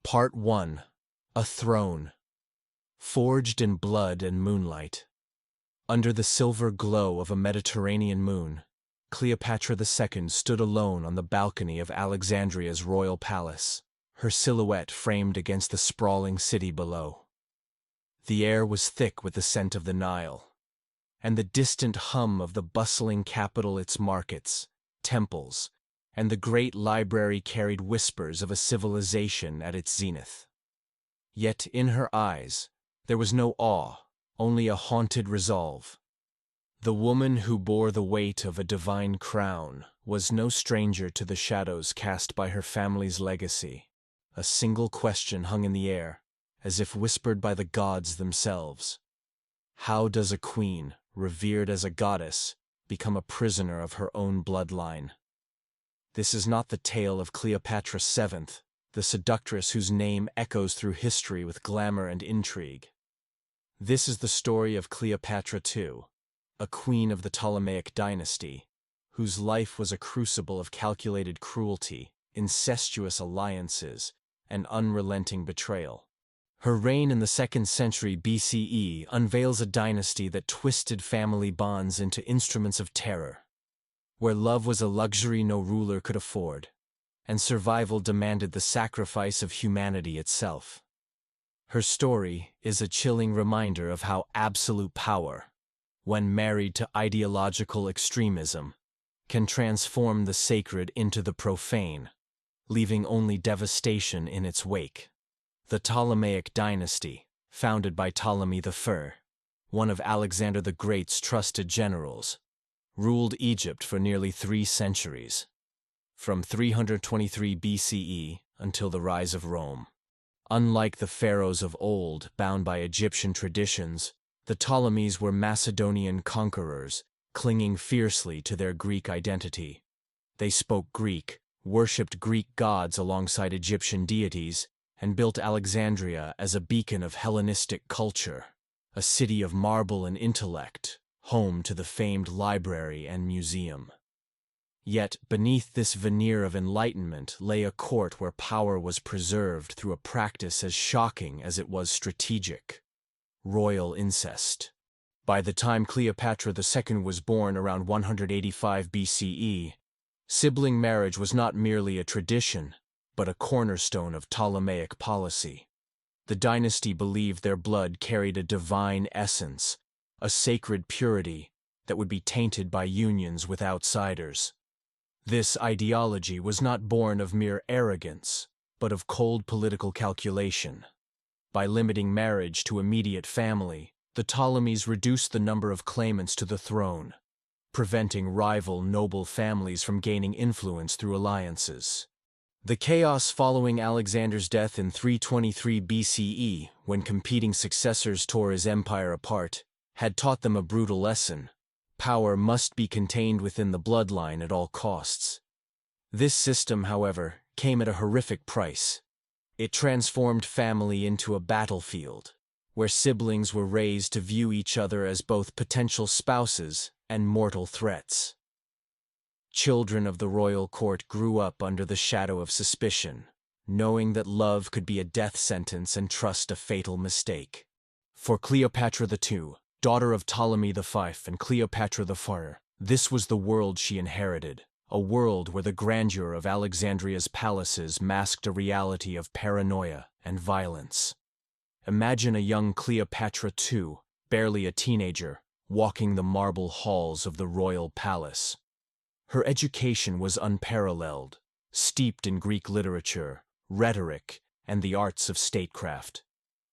Part 1. A Throne. Forged in blood and moonlight. Under the silver glow of a Mediterranean moon, Cleopatra II stood alone on the balcony of Alexandria's royal palace, her silhouette framed against the sprawling city below. The air was thick with the scent of the Nile, and the distant hum of the bustling capital, its markets, temples, and the great library carried whispers of a civilization at its zenith. Yet in her eyes, there was no awe, only a haunted resolve. The woman who bore the weight of a divine crown was no stranger to the shadows cast by her family's legacy. A single question hung in the air, as if whispered by the gods themselves. How does a queen, revered as a goddess, become a prisoner of her own bloodline? This is not the tale of Cleopatra VII, the seductress whose name echoes through history with glamour and intrigue. This is the story of Cleopatra II, a queen of the Ptolemaic dynasty, whose life was a crucible of calculated cruelty, incestuous alliances, and unrelenting betrayal. Her reign in the 2nd century BCE unveils a dynasty that twisted family bonds into instruments of terror, where love was a luxury no ruler could afford, and survival demanded the sacrifice of humanity itself. Her story is a chilling reminder of how absolute power, when married to ideological extremism, can transform the sacred into the profane, leaving only devastation in its wake. The Ptolemaic dynasty, founded by Ptolemy I, one of Alexander the Great's trusted generals, ruled Egypt for nearly 3 centuries, from 323 BCE until the rise of Rome. Unlike the pharaohs of old, bound by Egyptian traditions, the Ptolemies were Macedonian conquerors, clinging fiercely to their Greek identity. They spoke Greek, worshipped Greek gods alongside Egyptian deities, and built Alexandria as a beacon of Hellenistic culture, a city of marble and intellect, home to the famed library and museum. Yet beneath this veneer of enlightenment lay a court where power was preserved through a practice as shocking as it was strategic: royal incest. By the time Cleopatra II was born around 185 BCE, sibling marriage was not merely a tradition, but a cornerstone of Ptolemaic policy. The dynasty believed their blood carried a divine essence, a sacred purity that would be tainted by unions with outsiders. This ideology was not born of mere arrogance, but of cold political calculation. By limiting marriage to immediate family, the Ptolemies reduced the number of claimants to the throne, preventing rival noble families from gaining influence through alliances. The chaos following Alexander's death in 323 BCE, when competing successors tore his empire apart, had taught them a brutal lesson: power must be contained within the bloodline at all costs. This system, however, came at a horrific price. It transformed family into a battlefield, where siblings were raised to view each other as both potential spouses and mortal threats. Children of the royal court grew up under the shadow of suspicion, knowing that love could be a death sentence and trust a fatal mistake. For Cleopatra II, daughter of Ptolemy V and Cleopatra IV, this was the world she inherited, a world where the grandeur of Alexandria's palaces masked a reality of paranoia and violence. Imagine a young Cleopatra II, barely a teenager, walking the marble halls of the royal palace. Her education was unparalleled, steeped in Greek literature, rhetoric, and the arts of statecraft.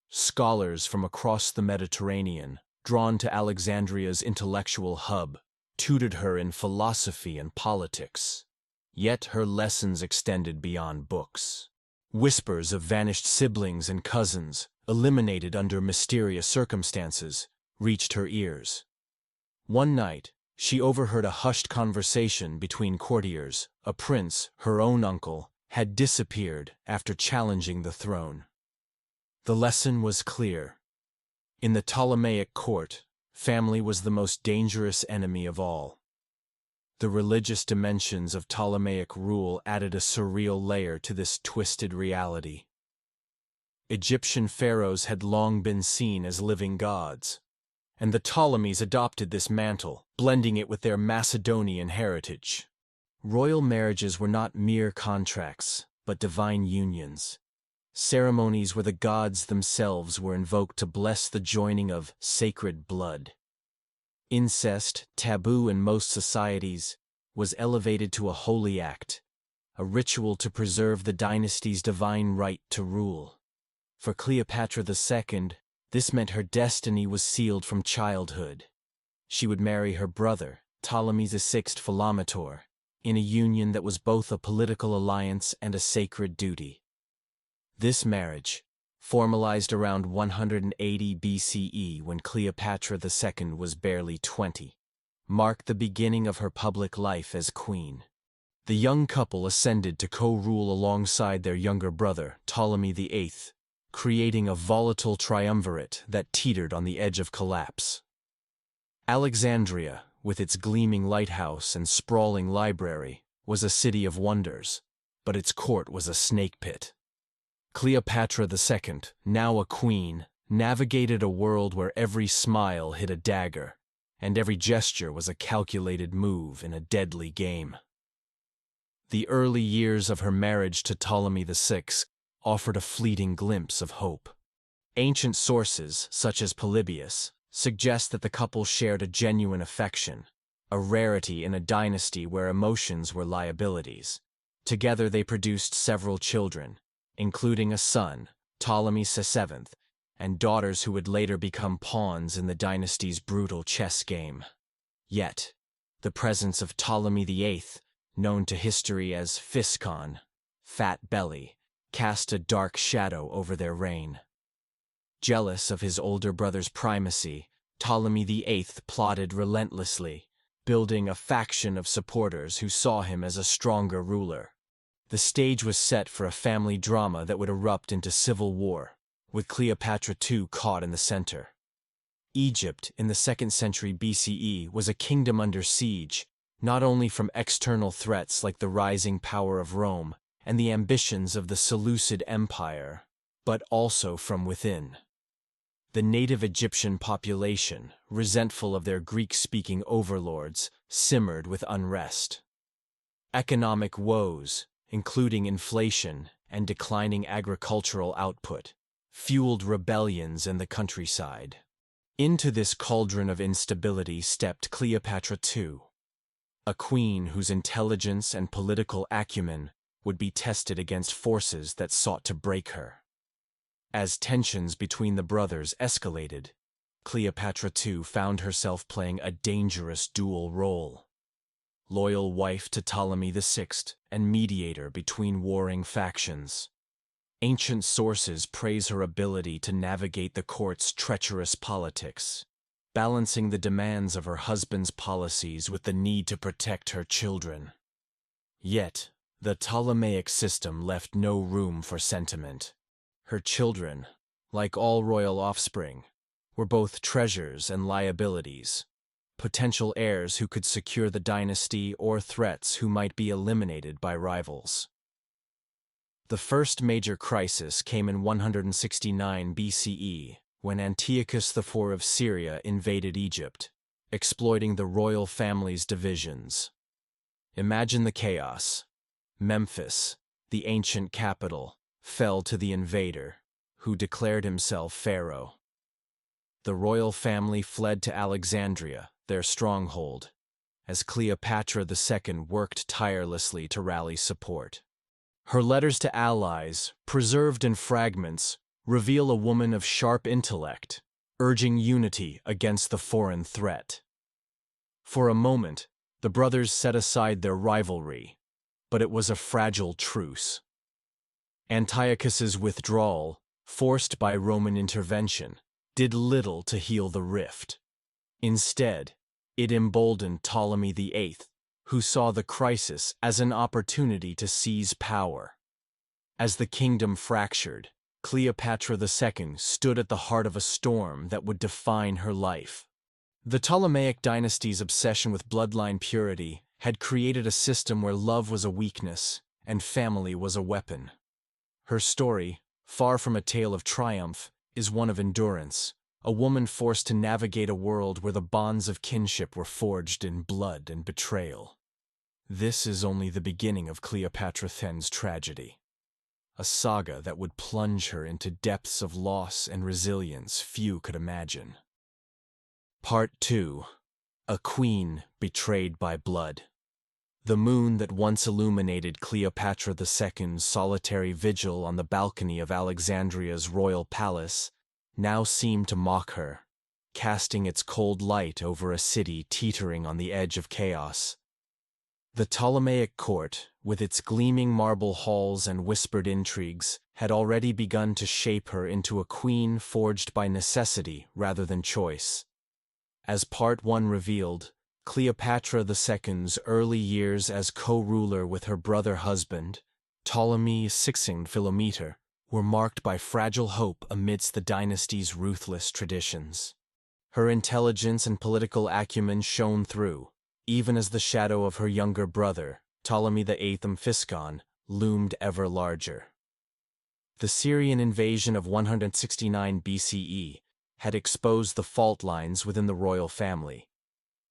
Scholars from across the Mediterranean, drawn to Alexandria's intellectual hub, tutored her in philosophy and politics. Yet her lessons extended beyond books. Whispers of vanished siblings and cousins, eliminated under mysterious circumstances, reached her ears. One night, she overheard a hushed conversation between courtiers. A prince, her own uncle, had disappeared after challenging the throne. The lesson was clear. In the Ptolemaic court, family was the most dangerous enemy of all. The religious dimensions of Ptolemaic rule added a surreal layer to this twisted reality. Egyptian pharaohs had long been seen as living gods, and the Ptolemies adopted this mantle, blending it with their Macedonian heritage. Royal marriages were not mere contracts, but divine unions. Ceremonies where the gods themselves were invoked to bless the joining of sacred blood. Incest, taboo in most societies, was elevated to a holy act, a ritual to preserve the dynasty's divine right to rule. For Cleopatra II, this meant her destiny was sealed from childhood. She would marry her brother, Ptolemy VI Philometor, in a union that was both a political alliance and a sacred duty. This marriage, formalized around 180 BCE when Cleopatra II was barely 20, marked the beginning of her public life as queen. The young couple ascended to co-rule alongside their younger brother, Ptolemy VIII, creating a volatile triumvirate that teetered on the edge of collapse. Alexandria, with its gleaming lighthouse and sprawling library, was a city of wonders, but its court was a snake pit. Cleopatra II, now a queen, navigated a world where every smile hid a dagger, and every gesture was a calculated move in a deadly game. The early years of her marriage to Ptolemy VI offered a fleeting glimpse of hope. Ancient sources, such as Polybius, suggest that the couple shared a genuine affection, a rarity in a dynasty where emotions were liabilities. Together they produced several children, including a son, Ptolemy VII, and daughters who would later become pawns in the dynasty's brutal chess game. Yet, the presence of Ptolemy VIII, known to history as Physcon, fat belly, cast a dark shadow over their reign. Jealous of his older brother's primacy, Ptolemy VIII plotted relentlessly, building a faction of supporters who saw him as a stronger ruler. The stage was set for a family drama that would erupt into civil war, with Cleopatra II caught in the center. Egypt, in the 2nd century BCE, was a kingdom under siege, not only from external threats like the rising power of Rome and the ambitions of the Seleucid Empire, but also from within. The native Egyptian population, resentful of their Greek-speaking overlords, simmered with unrest. Economic woes, including inflation and declining agricultural output, fueled rebellions in the countryside. Into this cauldron of instability stepped Cleopatra II, a queen whose intelligence and political acumen would be tested against forces that sought to break her. As tensions between the brothers escalated, Cleopatra II found herself playing a dangerous dual role. Loyal wife to Ptolemy VI and mediator between warring factions. Ancient sources praise her ability to navigate the court's treacherous politics, balancing the demands of her husband's policies with the need to protect her children. Yet, the Ptolemaic system left no room for sentiment. Her children, like all royal offspring, were both treasures and liabilities, potential heirs who could secure the dynasty or threats who might be eliminated by rivals. The first major crisis came in 169 BCE, when Antiochus IV of Syria invaded Egypt, exploiting the royal family's divisions. Imagine the chaos. Memphis, the ancient capital, fell to the invader, who declared himself pharaoh. The royal family fled to Alexandria, their stronghold, as Cleopatra II worked tirelessly to rally support. Her letters to allies, preserved in fragments, reveal a woman of sharp intellect, urging unity against the foreign threat. For a moment, the brothers set aside their rivalry, but it was a fragile truce. Antiochus's withdrawal, forced by Roman intervention, did little to heal the rift. Instead, it emboldened Ptolemy VIII, who saw the crisis as an opportunity to seize power. As the kingdom fractured, Cleopatra II stood at the heart of a storm that would define her life. The Ptolemaic dynasty's obsession with bloodline purity had created a system where love was a weakness and family was a weapon. Her story, far from a tale of triumph, is one of endurance, a woman forced to navigate a world where the bonds of kinship were forged in blood and betrayal. This is only the beginning of Cleopatra Then's tragedy, a saga that would plunge her into depths of loss and resilience few could imagine. Part 2. A Queen Betrayed by Blood. The moon that once illuminated Cleopatra II's solitary vigil on the balcony of Alexandria's royal palace now seemed to mock her, casting its cold light over a city teetering on the edge of chaos. The Ptolemaic court, with its gleaming marble halls and whispered intrigues, had already begun to shape her into a queen forged by necessity rather than choice. As Part 1 revealed, Cleopatra II's early years as co-ruler with her brother-husband, Ptolemy VI Philometor, were marked by fragile hope amidst the dynasty's ruthless traditions. Her intelligence and political acumen shone through, even as the shadow of her younger brother, Ptolemy VIII Physcon, loomed ever larger. The Syrian invasion of 169 BCE had exposed the fault lines within the royal family,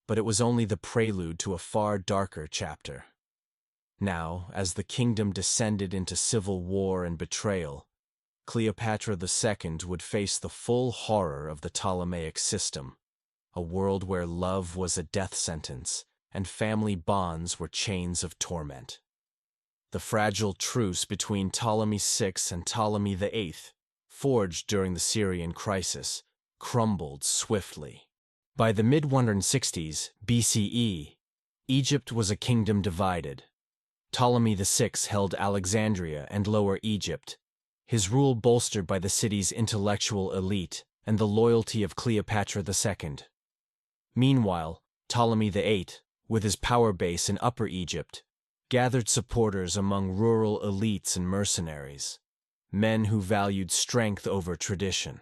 but it was only the prelude to a far darker chapter. Now, as the kingdom descended into civil war and betrayal, Cleopatra II would face the full horror of the Ptolemaic system, a world where love was a death sentence and family bonds were chains of torment. The fragile truce between Ptolemy VI and Ptolemy VIII, forged during the Syrian crisis, crumbled swiftly. By the mid-160s BCE, Egypt was a kingdom divided. Ptolemy VI held Alexandria and Lower Egypt, his rule bolstered by the city's intellectual elite and the loyalty of Cleopatra II. Meanwhile, Ptolemy VIII, with his power base in Upper Egypt, gathered supporters among rural elites and mercenaries, men who valued strength over tradition.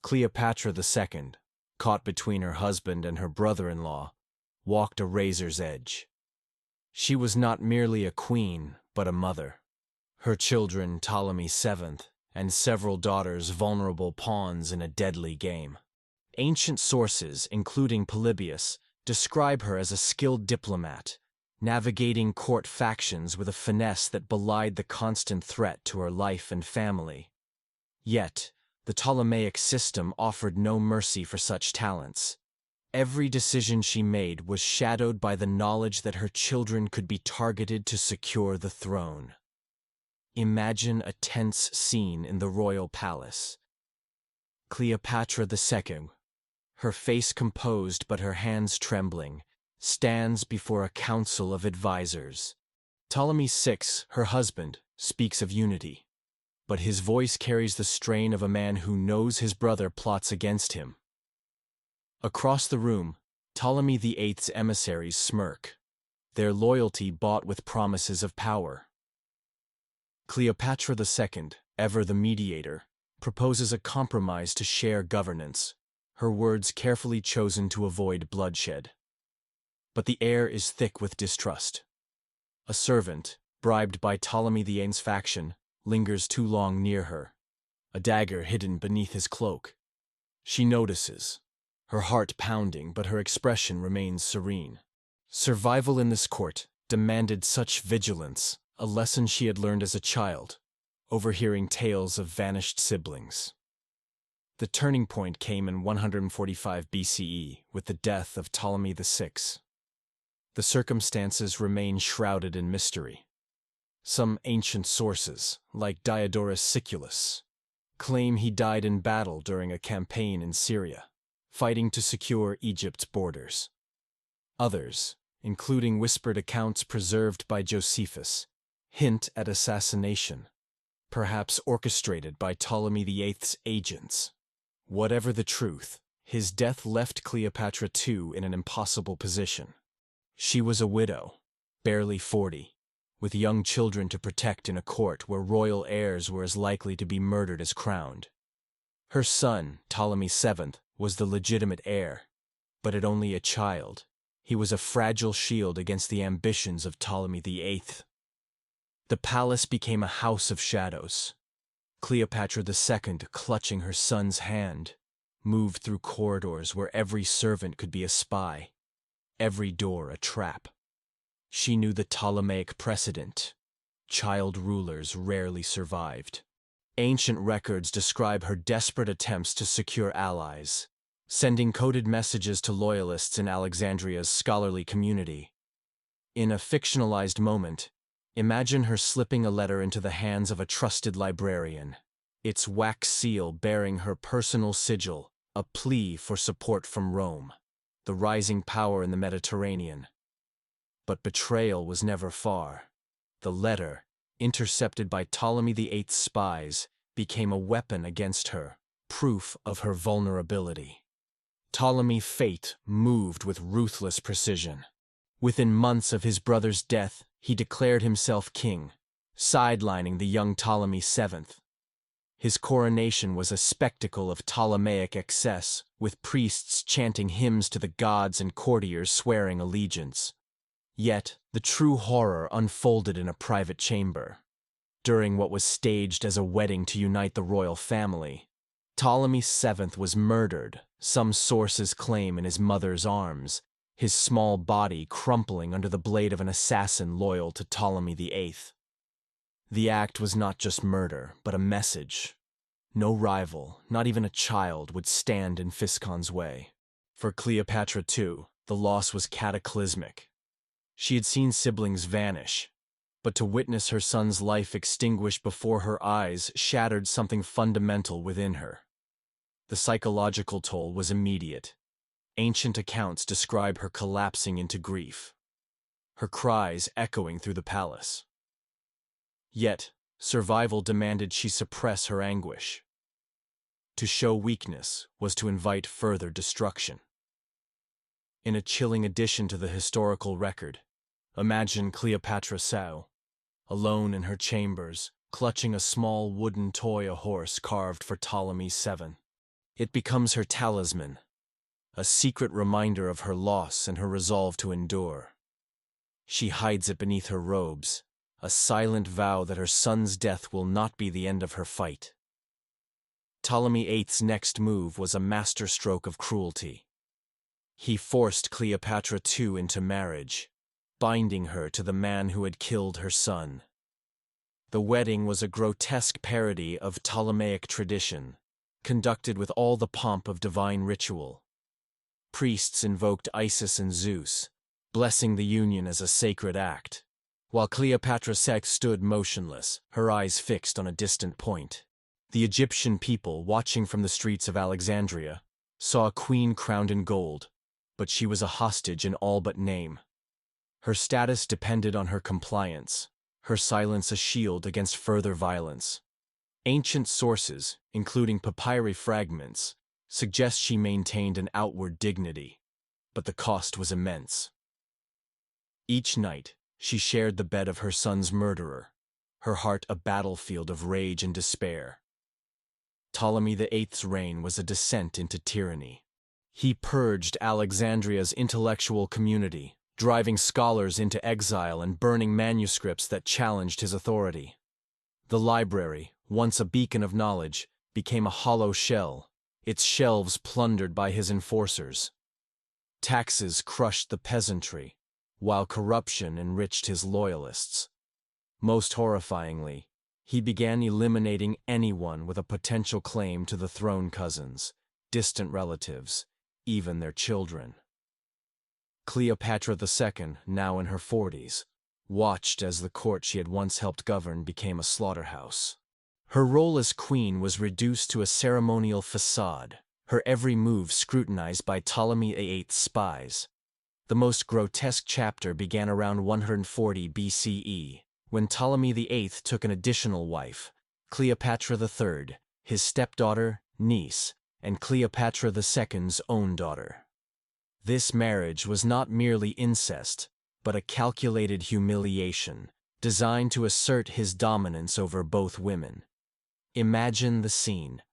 Cleopatra II, caught between her husband and her brother-in-law, walked a razor's edge. She was not merely a queen, but a mother. Her children, Ptolemy VII, and several daughters, vulnerable pawns in a deadly game. Ancient sources, including Polybius, describe her as a skilled diplomat, navigating court factions with a finesse that belied the constant threat to her life and family. Yet, the Ptolemaic system offered no mercy for such talents. Every decision she made was shadowed by the knowledge that her children could be targeted to secure the throne. Imagine a tense scene in the royal palace. Cleopatra II, her face composed but her hands trembling, stands before a council of advisors. Ptolemy VI, her husband, speaks of unity, but his voice carries the strain of a man who knows his brother plots against him. Across the room, Ptolemy VIII's emissaries smirk, their loyalty bought with promises of power. Cleopatra II, ever the mediator, proposes a compromise to share governance, her words carefully chosen to avoid bloodshed. But the air is thick with distrust. A servant, bribed by Ptolemy VIII's faction, lingers too long near her, a dagger hidden beneath his cloak. She notices, her heart pounding, but her expression remains serene. Survival in this court demanded such vigilance, a lesson she had learned as a child, overhearing tales of vanished siblings. The turning point came in 145 BCE with the death of Ptolemy VI. The circumstances remain shrouded in mystery. Some ancient sources, like Diodorus Siculus, claim he died in battle during a campaign in Syria, fighting to secure Egypt's borders. Others, including whispered accounts preserved by Josephus, hint at assassination, perhaps orchestrated by Ptolemy VIII's agents. Whatever the truth, his death left Cleopatra II in an impossible position. She was a widow, barely 40, with young children to protect in a court where royal heirs were as likely to be murdered as crowned. Her son, Ptolemy VII, was the legitimate heir, but at only a child, he was a fragile shield against the ambitions of Ptolemy VIII. The palace became a house of shadows. Cleopatra II, clutching her son's hand, moved through corridors where every servant could be a spy, every door a trap. She knew the Ptolemaic precedent. Child rulers rarely survived. Ancient records describe her desperate attempts to secure allies, sending coded messages to loyalists in Alexandria's scholarly community. In a fictionalized moment, imagine her slipping a letter into the hands of a trusted librarian, its wax seal bearing her personal sigil, a plea for support from Rome, the rising power in the Mediterranean. But betrayal was never far. The letter, intercepted by Ptolemy VIII's spies, became a weapon against her, proof of her vulnerability. Ptolemy's fate moved with ruthless precision. Within months of his brother's death, he declared himself king, sidelining the young Ptolemy VII. His coronation was a spectacle of Ptolemaic excess, with priests chanting hymns to the gods and courtiers swearing allegiance. Yet, the true horror unfolded in a private chamber. During what was staged as a wedding to unite the royal family, Ptolemy VII was murdered, some sources claim in his mother's arms, his small body crumpling under the blade of an assassin loyal to Ptolemy VIII. The act was not just murder, but a message. No rival, not even a child, would stand in Physcon's way. For Cleopatra II, the loss was cataclysmic. She had seen siblings vanish, but to witness her son's life extinguished before her eyes shattered something fundamental within her. The psychological toll was immediate. Ancient accounts describe her collapsing into grief, her cries echoing through the palace. Yet, survival demanded she suppress her anguish. To show weakness was to invite further destruction. In a chilling addition to the historical record, imagine Cleopatra II, alone in her chambers, clutching a small wooden toy horse carved for Ptolemy VII. It becomes her talisman, a secret reminder of her loss and her resolve to endure. She hides it beneath her robes, a silent vow that her son's death will not be the end of her fight. Ptolemy VIII's next move was a masterstroke of cruelty. He forced Cleopatra II into marriage, binding her to the man who had killed her son. The wedding was a grotesque parody of Ptolemaic tradition, conducted with all the pomp of divine ritual. Priests invoked Isis and Zeus, blessing the union as a sacred act, while Cleopatra II stood motionless, her eyes fixed on a distant point. The Egyptian people, watching from the streets of Alexandria, saw a queen crowned in gold, but she was a hostage in all but name. Her status depended on her compliance, her silence a shield against further violence. Ancient sources, including papyri fragments, suggest she maintained an outward dignity, but the cost was immense. Each night, she shared the bed of her son's murderer, her heart a battlefield of rage and despair. Ptolemy VIII's reign was a descent into tyranny. He purged Alexandria's intellectual community, driving scholars into exile and burning manuscripts that challenged his authority. The library, once a beacon of knowledge, became a hollow shell, its shelves plundered by his enforcers. Taxes crushed the peasantry, while corruption enriched his loyalists. Most horrifyingly, he began eliminating anyone with a potential claim to the throne: cousins, distant relatives, even their children. Cleopatra II, now in her 40s, watched as the court she had once helped govern became a slaughterhouse. Her role as queen was reduced to a ceremonial facade, her every move scrutinized by Ptolemy VIII's spies. The most grotesque chapter began around 140 BCE, when Ptolemy VIII took an additional wife, Cleopatra III, his stepdaughter, niece, and Cleopatra II's own daughter. This marriage was not merely incest, but a calculated humiliation, designed to assert his dominance over both women. Imagine the scene: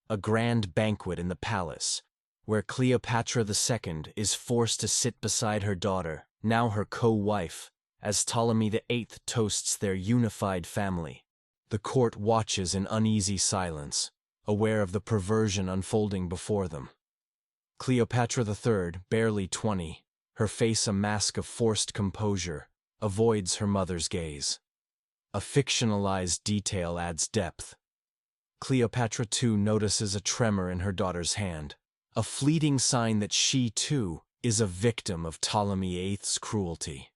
a grand banquet in the palace, where Cleopatra II is forced to sit beside her daughter, now her co-wife, as Ptolemy VIII toasts their unified family. The court watches in uneasy silence, aware of the perversion unfolding before them. Cleopatra III, barely 20, her face a mask of forced composure, avoids her mother's gaze. A fictionalized detail adds depth. Cleopatra II notices a tremor in her daughter's hand, a fleeting sign that she, too, is a victim of Ptolemy VIII's cruelty.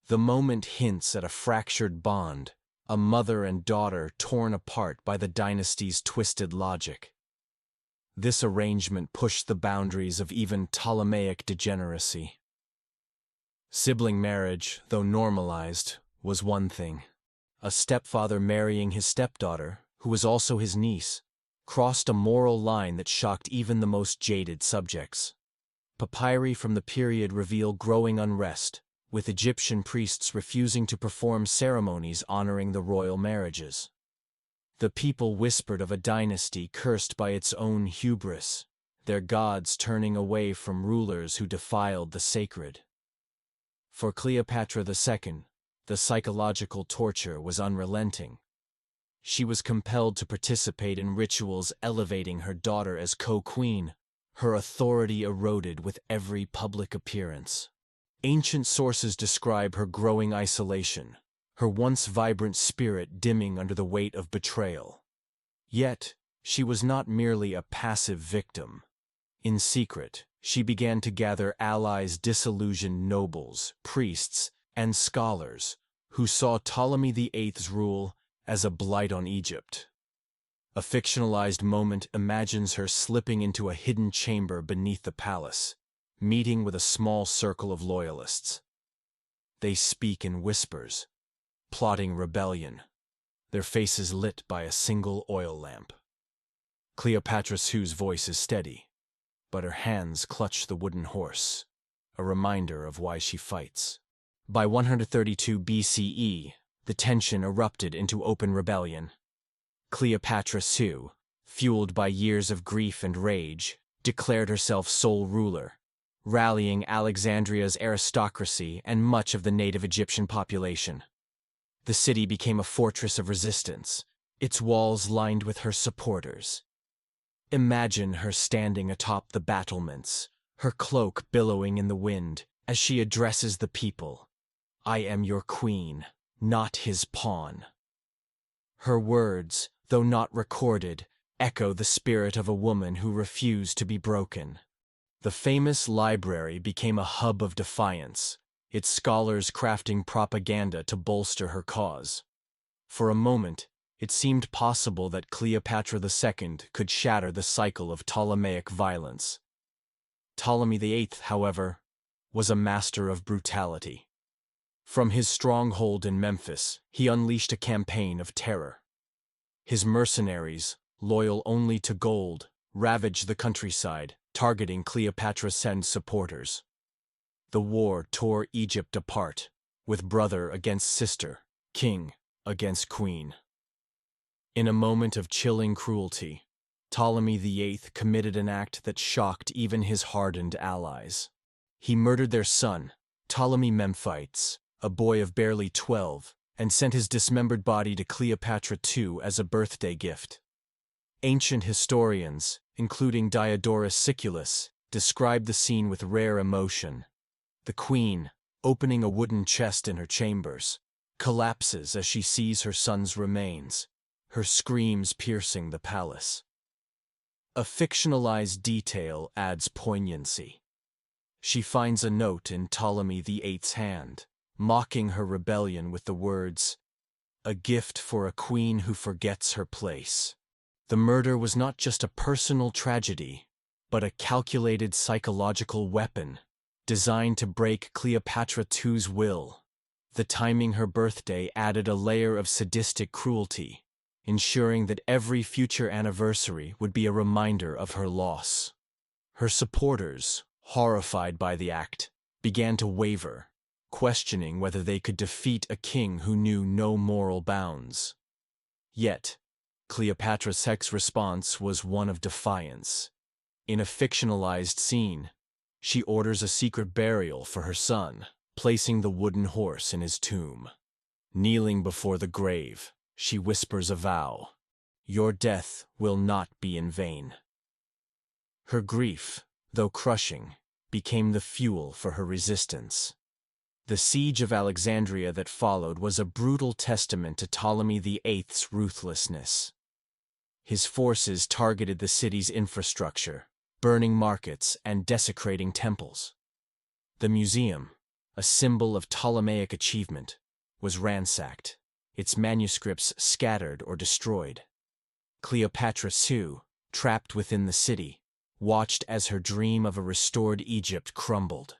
The moment hints at a fractured bond, a mother and daughter torn apart by the dynasty's twisted logic. This arrangement pushed the boundaries of even Ptolemaic degeneracy. Sibling marriage, though normalized, was one thing. A stepfather marrying his stepdaughter, who was also his niece, crossed a moral line that shocked even the most jaded subjects. Papyri from the period reveal growing unrest, with Egyptian priests refusing to perform ceremonies honoring the royal marriages. The people whispered of a dynasty cursed by its own hubris, their gods turning away from rulers who defiled the sacred. For Cleopatra II, the psychological torture was unrelenting. She was compelled to participate in rituals elevating her daughter as co-queen, her authority eroded with every public appearance. Ancient sources describe her growing isolation, her once vibrant spirit dimming under the weight of betrayal. Yet, she was not merely a passive victim. In secret, she began to gather allies, disillusioned nobles, priests, and scholars who saw Ptolemy VIII's rule as a blight on Egypt. A fictionalized moment imagines her slipping into a hidden chamber beneath the palace, meeting with a small circle of loyalists. They speak in whispers, plotting rebellion, their faces lit by a single oil lamp. Cleopatra II's voice is steady, but her hands clutch the wooden horse, a reminder of why she fights. By 132 BCE, the tension erupted into open rebellion. Cleopatra II, fueled by years of grief and rage, declared herself sole ruler, rallying Alexandria's aristocracy and much of the native Egyptian population. The city became a fortress of resistance, its walls lined with her supporters. Imagine her standing atop the battlements, her cloak billowing in the wind, as she addresses the people. "I am your queen, not his pawn." Her words, though not recorded, echo the spirit of a woman who refused to be broken. The famous library became a hub of defiance, its scholars crafting propaganda to bolster her cause. For a moment, it seemed possible that Cleopatra II could shatter the cycle of Ptolemaic violence. Ptolemy VIII, however, was a master of brutality. From his stronghold in Memphis, he unleashed a campaign of terror. His mercenaries, loyal only to gold, ravaged the countryside, targeting Cleopatra II's supporters. The war tore Egypt apart, with brother against sister, king against queen. In a moment of chilling cruelty, Ptolemy VIII committed an act that shocked even his hardened allies. He murdered their son, Ptolemy Memphites, a boy of barely 12, and sent his dismembered body to Cleopatra II as a birthday gift. Ancient historians, including Diodorus Siculus, describe the scene with rare emotion. The queen, opening a wooden chest in her chambers, collapses as she sees her son's remains, her screams piercing the palace. A fictionalized detail adds poignancy. She finds a note in Ptolemy VIII's hand, mocking her rebellion with the words, "A gift for a queen who forgets her place." The murder was not just a personal tragedy, but a calculated psychological weapon, designed to break Cleopatra II's will. The timing her birthday added a layer of sadistic cruelty, ensuring that every future anniversary would be a reminder of her loss. Her supporters, horrified by the act, began to waver, questioning whether they could defeat a king who knew no moral bounds. Yet, Cleopatra II's response was one of defiance. In a fictionalized scene, she orders a secret burial for her son, placing the wooden horse in his tomb. Kneeling before the grave, she whispers a vow. Your death will not be in vain. Her grief, though crushing, became the fuel for her resistance. The siege of Alexandria that followed was a brutal testament to Ptolemy VIII's ruthlessness. His forces targeted the city's infrastructure, burning markets and desecrating temples. The museum, a symbol of Ptolemaic achievement, was ransacked, its manuscripts scattered or destroyed. Cleopatra II, trapped within the city, watched as her dream of a restored Egypt crumbled.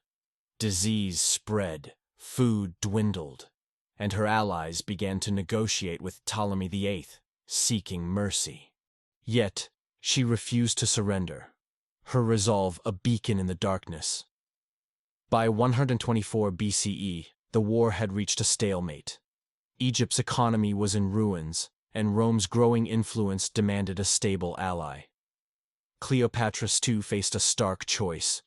Disease spread, food dwindled, and her allies began to negotiate with Ptolemy VIII, seeking mercy. Yet, she refused to surrender, her resolve a beacon in the darkness. By 124 BCE, the war had reached a stalemate. Egypt's economy was in ruins, and Rome's growing influence demanded a stable ally. Cleopatra II faced a stark choice: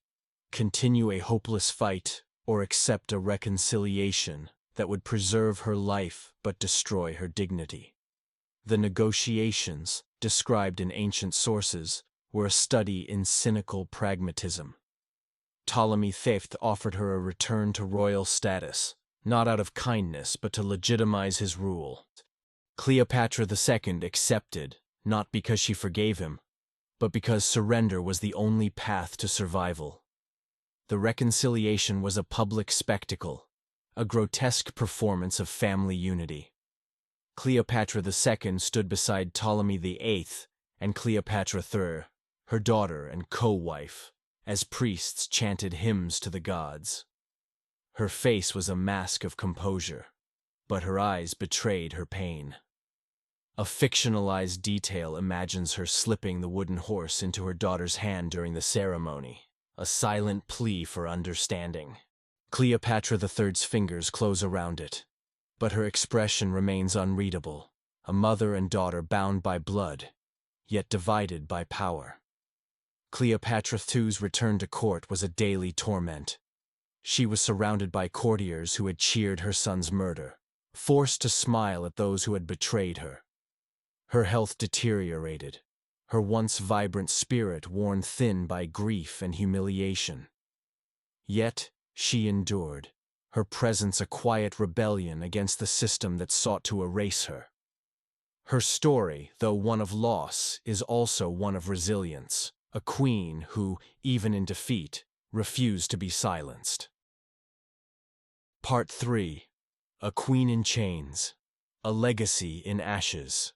continue a hopeless fight or accept a reconciliation that would preserve her life but destroy her dignity. The negotiations, described in ancient sources, were a study in cynical pragmatism. Ptolemy VI offered her a return to royal status, not out of kindness but to legitimize his rule. Cleopatra II accepted, not because she forgave him, but because surrender was the only path to survival. The reconciliation was a public spectacle, a grotesque performance of family unity. Cleopatra II stood beside Ptolemy VIII and Cleopatra III, her daughter and co-wife, as priests chanted hymns to the gods. Her face was a mask of composure, but her eyes betrayed her pain. A fictionalized detail imagines her slipping the wooden horse into her daughter's hand during the ceremony, a silent plea for understanding. Cleopatra III's fingers close around it, but her expression remains unreadable, a mother and daughter bound by blood, yet divided by power. Cleopatra II's return to court was a daily torment. She was surrounded by courtiers who had cheered her son's murder, forced to smile at those who had betrayed her. Her health deteriorated, her once vibrant spirit worn thin by grief and humiliation. Yet she endured, her presence a quiet rebellion against the system that sought to erase her. Her story, though one of loss, is also one of resilience, a queen who, even in defeat, refused to be silenced. Part 3. A Queen in Chains, a Legacy in Ashes.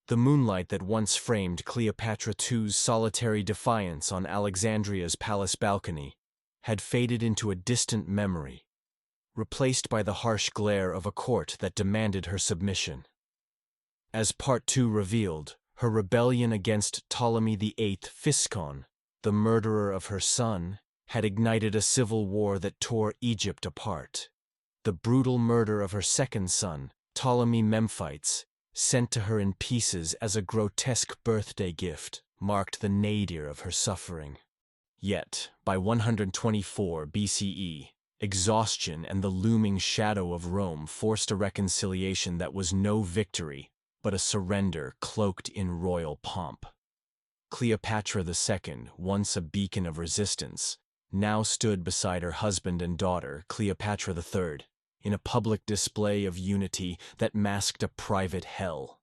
The moonlight that once framed Cleopatra II's solitary defiance on Alexandria's palace balcony had faded into a distant memory, replaced by the harsh glare of a court that demanded her submission. As Part 2 revealed, her rebellion against Ptolemy VIII Physcon, the murderer of her son, had ignited a civil war that tore Egypt apart. The brutal murder of her second son, Ptolemy Memphites, sent to her in pieces as a grotesque birthday gift, marked the nadir of her suffering. Yet, by 124 BCE, exhaustion and the looming shadow of Rome forced a reconciliation that was no victory, but a surrender cloaked in royal pomp. Cleopatra II, once a beacon of resistance, now stood beside her husband and daughter, Cleopatra III, in a public display of unity that masked a private hell.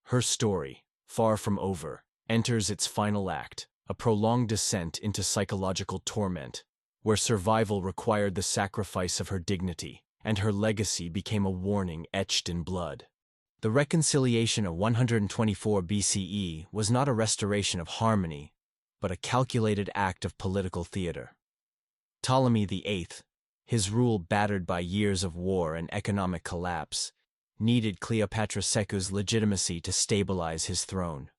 Her story, far from over, enters its final act, a prolonged descent into psychological torment, where survival required the sacrifice of her dignity, and her legacy became a warning etched in blood. The reconciliation of 124 BCE was not a restoration of harmony, but a calculated act of political theater. Ptolemy VIII, his rule battered by years of war and economic collapse, needed Cleopatra II's legitimacy to stabilize his throne.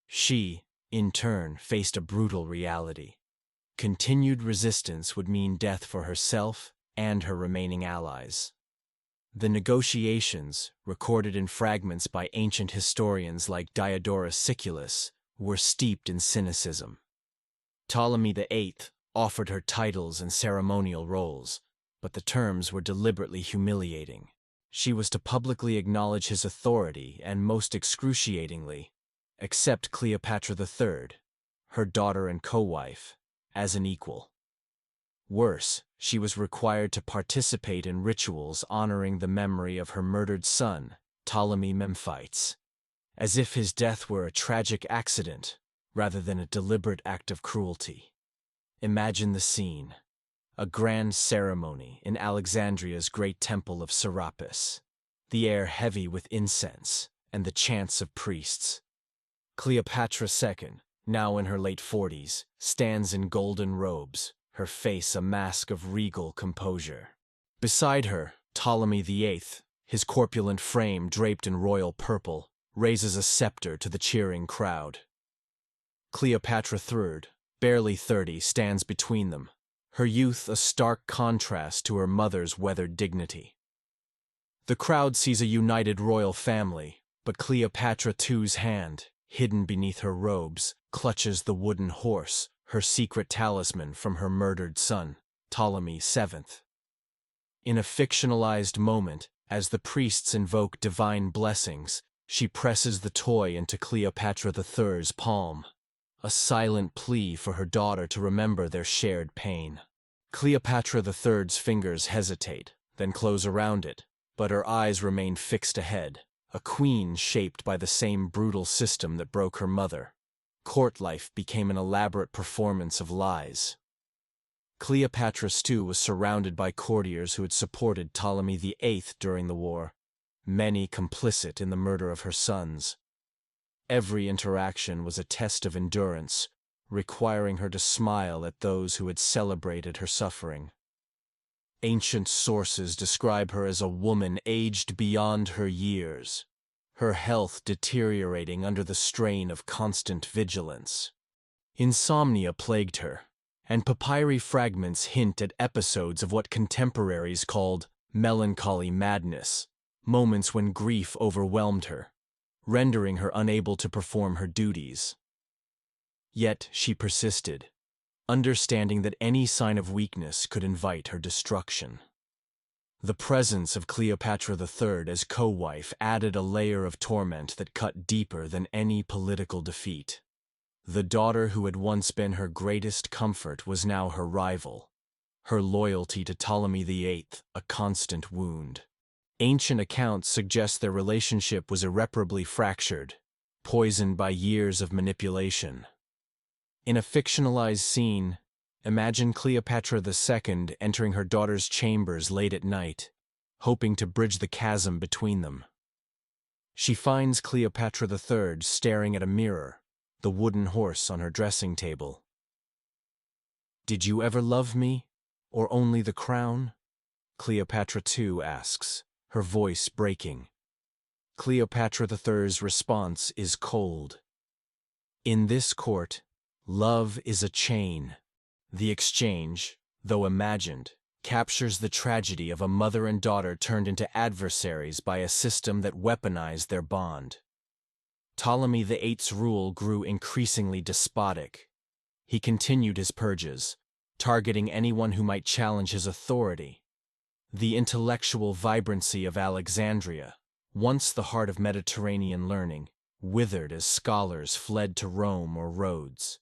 She, in turn, faced a brutal reality. Continued resistance would mean death for herself and her remaining allies. The negotiations, recorded in fragments by ancient historians like Diodorus Siculus, were steeped in cynicism. Ptolemy VIII offered her titles and ceremonial roles, but the terms were deliberately humiliating. She was to publicly acknowledge his authority and, most excruciatingly, accept Cleopatra III, her daughter and co-wife, as an equal. Worse, she was required to participate in rituals honoring the memory of her murdered son, Ptolemy Memphis, as if his death were a tragic accident rather than a deliberate act of cruelty. Imagine the scene. A grand ceremony in Alexandria's great temple of Serapis, the air heavy with incense and the chants of priests. Cleopatra II, now in her late 40s, stands in golden robes, her face a mask of regal composure. Beside her, Ptolemy VIII, his corpulent frame draped in royal purple, raises a scepter to the cheering crowd. Cleopatra III, barely 30, stands between them, her youth a stark contrast to her mother's weathered dignity. The crowd sees a united royal family, but Cleopatra II's hand, hidden beneath her robes, clutches the wooden horse, her secret talisman from her murdered son, Ptolemy VII. In a fictionalized moment, as the priests invoke divine blessings, she presses the toy into Cleopatra III's palm, a silent plea for her daughter to remember their shared pain. Cleopatra III's fingers hesitate, then close around it, but her eyes remain fixed ahead, a queen shaped by the same brutal system that broke her mother. Court life became an elaborate performance of lies. Cleopatra II was surrounded by courtiers who had supported Ptolemy VIII during the war, many complicit in the murder of her sons. Every interaction was a test of endurance, requiring her to smile at those who had celebrated her suffering. Ancient sources describe her as a woman aged beyond her years, her health deteriorating under the strain of constant vigilance. Insomnia plagued her, and papyri fragments hint at episodes of what contemporaries called melancholy madness, moments when grief overwhelmed her, rendering her unable to perform her duties. Yet she persisted, understanding that any sign of weakness could invite her destruction. The presence of Cleopatra III as co-wife added a layer of torment that cut deeper than any political defeat. The daughter who had once been her greatest comfort was now her rival, her loyalty to Ptolemy VIII a constant wound. Ancient accounts suggest their relationship was irreparably fractured, poisoned by years of manipulation. In a fictionalized scene, imagine Cleopatra II entering her daughter's chambers late at night, hoping to bridge the chasm between them. She finds Cleopatra III staring at a mirror, the wooden horse on her dressing table. "Did you ever love me, or only the crown?" Cleopatra II asks, her voice breaking. Cleopatra III's response is cold. "In this court, love is a chain." The exchange, though imagined, captures the tragedy of a mother and daughter turned into adversaries by a system that weaponized their bond. Ptolemy VIII's rule grew increasingly despotic. He continued his purges, targeting anyone who might challenge his authority. The intellectual vibrancy of Alexandria, once the heart of Mediterranean learning, withered as scholars fled to Rome or Rhodes.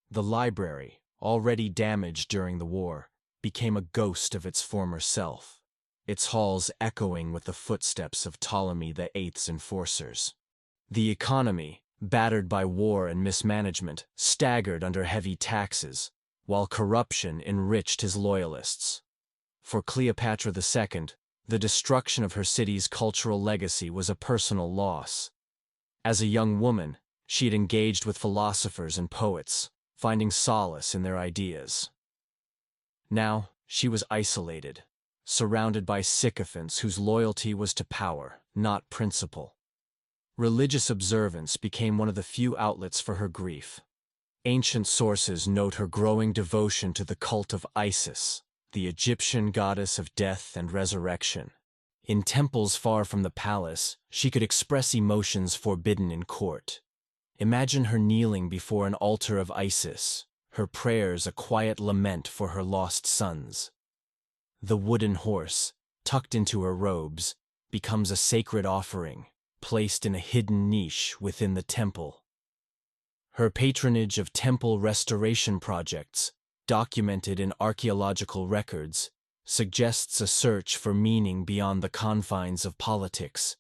The library, already damaged during the war, became a ghost of its former self, its halls echoing with the footsteps of Ptolemy VIII's enforcers. The economy, battered by war and mismanagement, staggered under heavy taxes, while corruption enriched his loyalists. For Cleopatra II, the destruction of her city's cultural legacy was a personal loss. As a young woman, she had engaged with philosophers and poets, finding solace in their ideas. Now, she was isolated, surrounded by sycophants whose loyalty was to power, not principle. Religious observance became one of the few outlets for her grief. Ancient sources note her growing devotion to the cult of Isis, the Egyptian goddess of death and resurrection. In temples far from the palace, she could express emotions forbidden in court. Imagine her kneeling before an altar of Isis, her prayers a quiet lament for her lost sons. The wooden horse, tucked into her robes, becomes a sacred offering, placed in a hidden niche within the temple. Her patronage of temple restoration projects, documented in archaeological records, suggests a search for meaning beyond the confines of politics,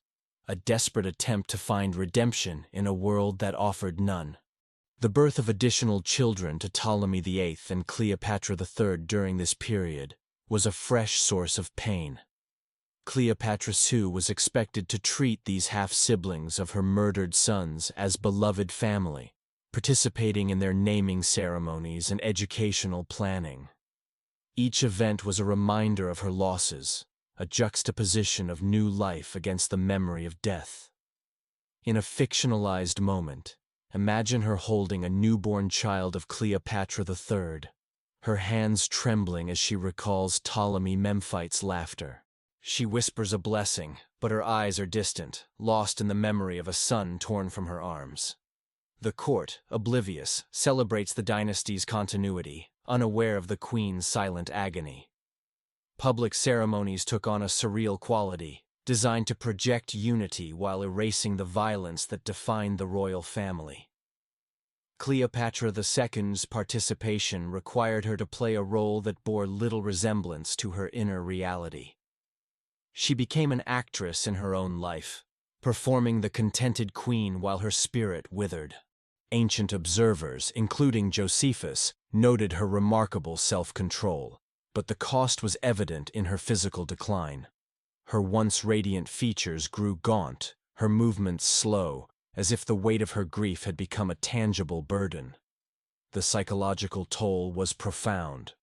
a desperate attempt to find redemption in a world that offered none. The birth of additional children to Ptolemy VIII and Cleopatra III during this period was a fresh source of pain. Cleopatra II was expected to treat these half-siblings of her murdered sons as beloved family, participating in their naming ceremonies and educational planning. Each event was a reminder of her losses, a juxtaposition of new life against the memory of death. In a fictionalized moment, imagine her holding a newborn child of Cleopatra III, her hands trembling as she recalls Ptolemy Memphite's laughter. She whispers a blessing, but her eyes are distant, lost in the memory of a son torn from her arms. The court, oblivious, celebrates the dynasty's continuity, unaware of the queen's silent agony. Public ceremonies took on a surreal quality, designed to project unity while erasing the violence that defined the royal family. Cleopatra II's participation required her to play a role that bore little resemblance to her inner reality. She became an actress in her own life, performing the contented queen while her spirit withered. Ancient observers, including Josephus, noted her remarkable self-control, but the cost was evident in her physical decline. Her once radiant features grew gaunt, her movements slow, as if the weight of her grief had become a tangible burden. The psychological toll was profound.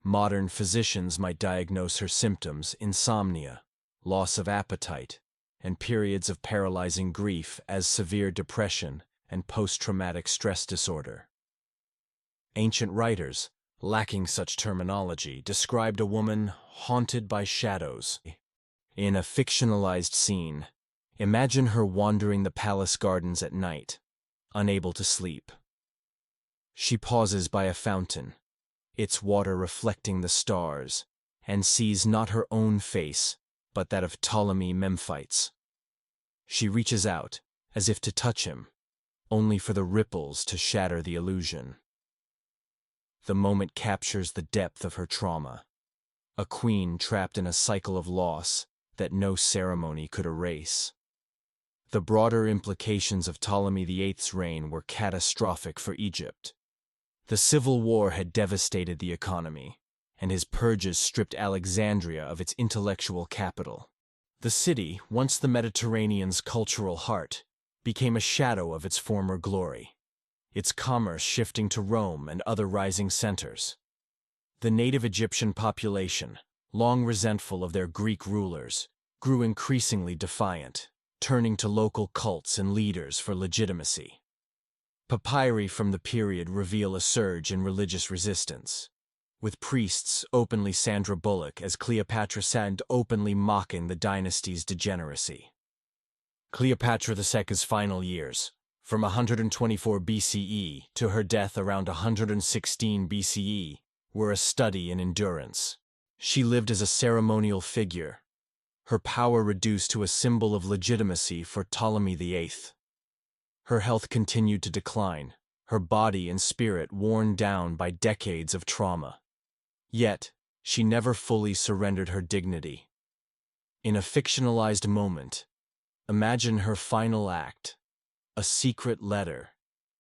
Modern physicians might diagnose her symptoms: insomnia, loss of appetite, and periods of paralyzing grief as severe depression and post-traumatic stress disorder. Ancient writers, lacking such terminology, described a woman haunted by shadows. In a fictionalized scene, imagine her wandering the palace gardens at night, unable to sleep. She pauses by a fountain, its water reflecting the stars, and sees not her own face, but that of Ptolemy Memphite's. She reaches out, as if to touch him, only for the ripples to shatter the illusion. The moment captures the depth of her trauma, a queen trapped in a cycle of loss that no ceremony could erase. The broader implications of Ptolemy VIII's reign were catastrophic for Egypt. The civil war had devastated the economy, and his purges stripped Alexandria of its intellectual capital. The city, once the Mediterranean's cultural heart, became a shadow of its former glory, its commerce shifting to Rome and other rising centers. The native Egyptian population, long resentful of their Greek rulers, grew increasingly defiant, turning to local cults and leaders for legitimacy. Papyri from the period reveal a surge in religious resistance, with priests openly Sandra Bullock as Cleopatra II openly mocking the dynasty's degeneracy. Cleopatra II's final years, from 124 BCE to her death around 116 BCE, were a study in endurance. She lived as a ceremonial figure, her power reduced to a symbol of legitimacy for Ptolemy VIII. Her health continued to decline, her body and spirit worn down by decades of trauma. Yet, she never fully surrendered her dignity. In a fictionalized moment, imagine her final act, a secret letter,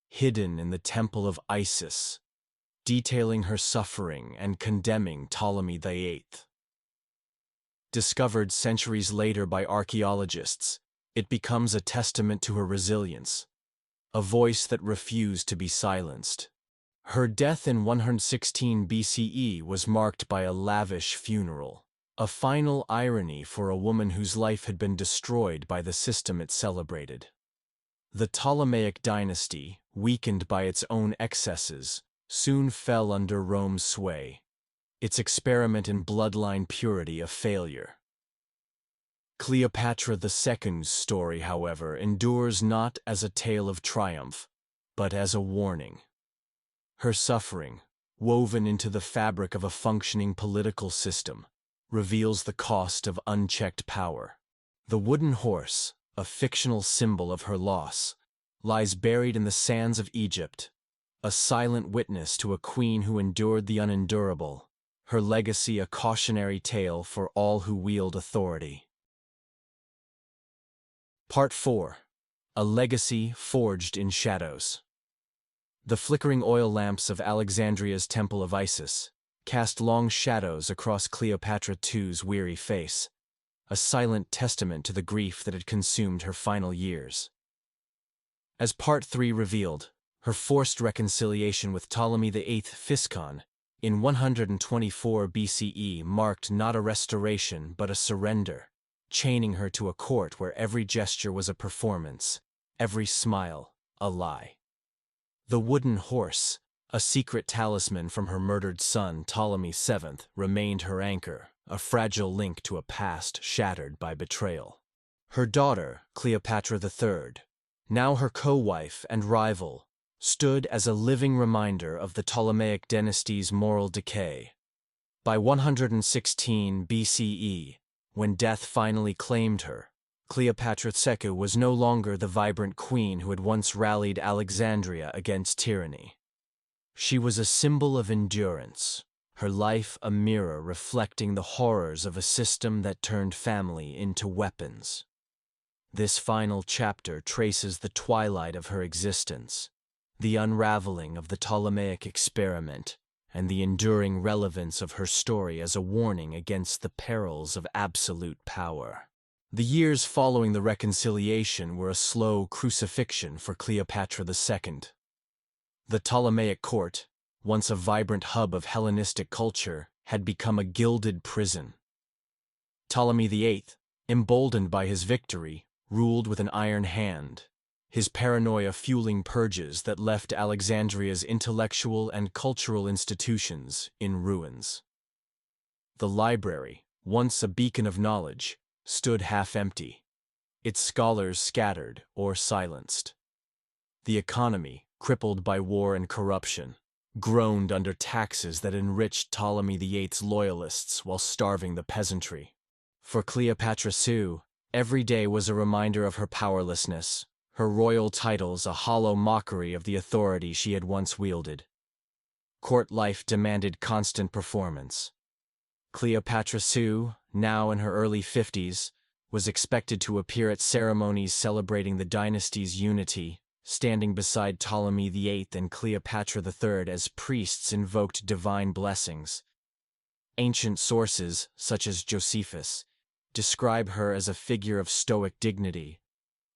hidden in the temple of Isis, detailing her suffering and condemning Ptolemy VIII. Discovered centuries later by archaeologists, it becomes a testament to her resilience, a voice that refused to be silenced. Her death in 116 BCE was marked by a lavish funeral, a final irony for a woman whose life had been destroyed by the system it celebrated. The Ptolemaic dynasty, weakened by its own excesses, soon fell under Rome's sway, its experiment in bloodline purity a failure. Cleopatra II's story, however, endures not as a tale of triumph, but as a warning. Her suffering, woven into the fabric of a functioning political system, reveals the cost of unchecked power. The wooden horse, a fictional symbol of her loss, lies buried in the sands of Egypt, a silent witness to a queen who endured the unendurable, her legacy a cautionary tale for all who wield authority. Part 4. A Legacy Forged in Shadows. The flickering oil lamps of Alexandria's Temple of Isis cast long shadows across Cleopatra II's weary face, a silent testament to the grief that had consumed her final years. As Part 3 revealed, her forced reconciliation with Ptolemy VIII Physcon in 124 BCE marked not a restoration but a surrender, chaining her to a court where every gesture was a performance, every smile a lie. The wooden horse, a secret talisman from her murdered son Ptolemy VII, remained her anchor, a fragile link to a past shattered by betrayal. Her daughter, Cleopatra III, now her co-wife and rival, stood as a living reminder of the Ptolemaic dynasty's moral decay. By 116 BCE, when death finally claimed her, Cleopatra II was no longer the vibrant queen who had once rallied Alexandria against tyranny. She was a symbol of endurance, her life a mirror reflecting the horrors of a system that turned family into weapons. This final chapter traces the twilight of her existence, the unraveling of the Ptolemaic experiment, and the enduring relevance of her story as a warning against the perils of absolute power. The years following the reconciliation were a slow crucifixion for Cleopatra II. The Ptolemaic court, once a vibrant hub of Hellenistic culture, had become a gilded prison. Ptolemy VIII, emboldened by his victory, ruled with an iron hand, his paranoia fueling purges that left Alexandria's intellectual and cultural institutions in ruins. The library, once a beacon of knowledge, stood half-empty, its scholars scattered or silenced. The economy, crippled by war and corruption, groaned under taxes that enriched Ptolemy VIII's loyalists while starving the peasantry. For Cleopatra II, every day was a reminder of her powerlessness, her royal titles a hollow mockery of the authority she had once wielded. Court life demanded constant performance. Cleopatra II, now in her early 50s, was expected to appear at ceremonies celebrating the dynasty's unity, standing beside Ptolemy VIII and Cleopatra III as priests invoked divine blessings. Ancient sources, such as Josephus, describe her as a figure of stoic dignity,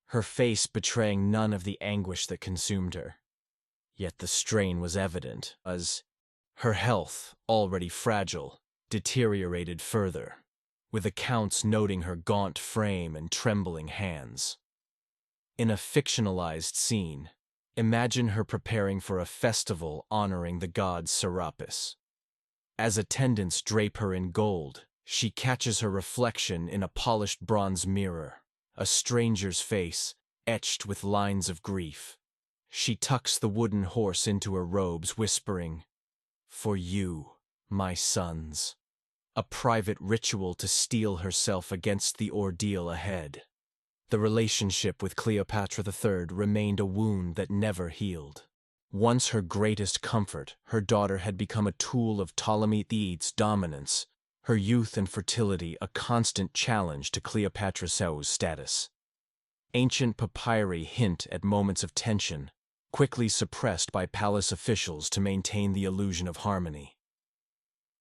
her face betraying none of the anguish that consumed her. Yet the strain was evident, as her health, already fragile, deteriorated further, with accounts noting her gaunt frame and trembling hands. In a fictionalized scene, imagine her preparing for a festival honoring the god Serapis. As attendants drape her in gold, she catches her reflection in a polished bronze mirror, a stranger's face etched with lines of grief. She tucks the wooden horse into her robes, whispering, "For you, my sons," a private ritual to steel herself against the ordeal ahead. The relationship with Cleopatra III remained a wound that never healed. Once her greatest comfort, her daughter had become a tool of Ptolemy VIII's dominance, her youth and fertility a constant challenge to Cleopatra II's status. Ancient papyri hint at moments of tension, quickly suppressed by palace officials to maintain the illusion of harmony.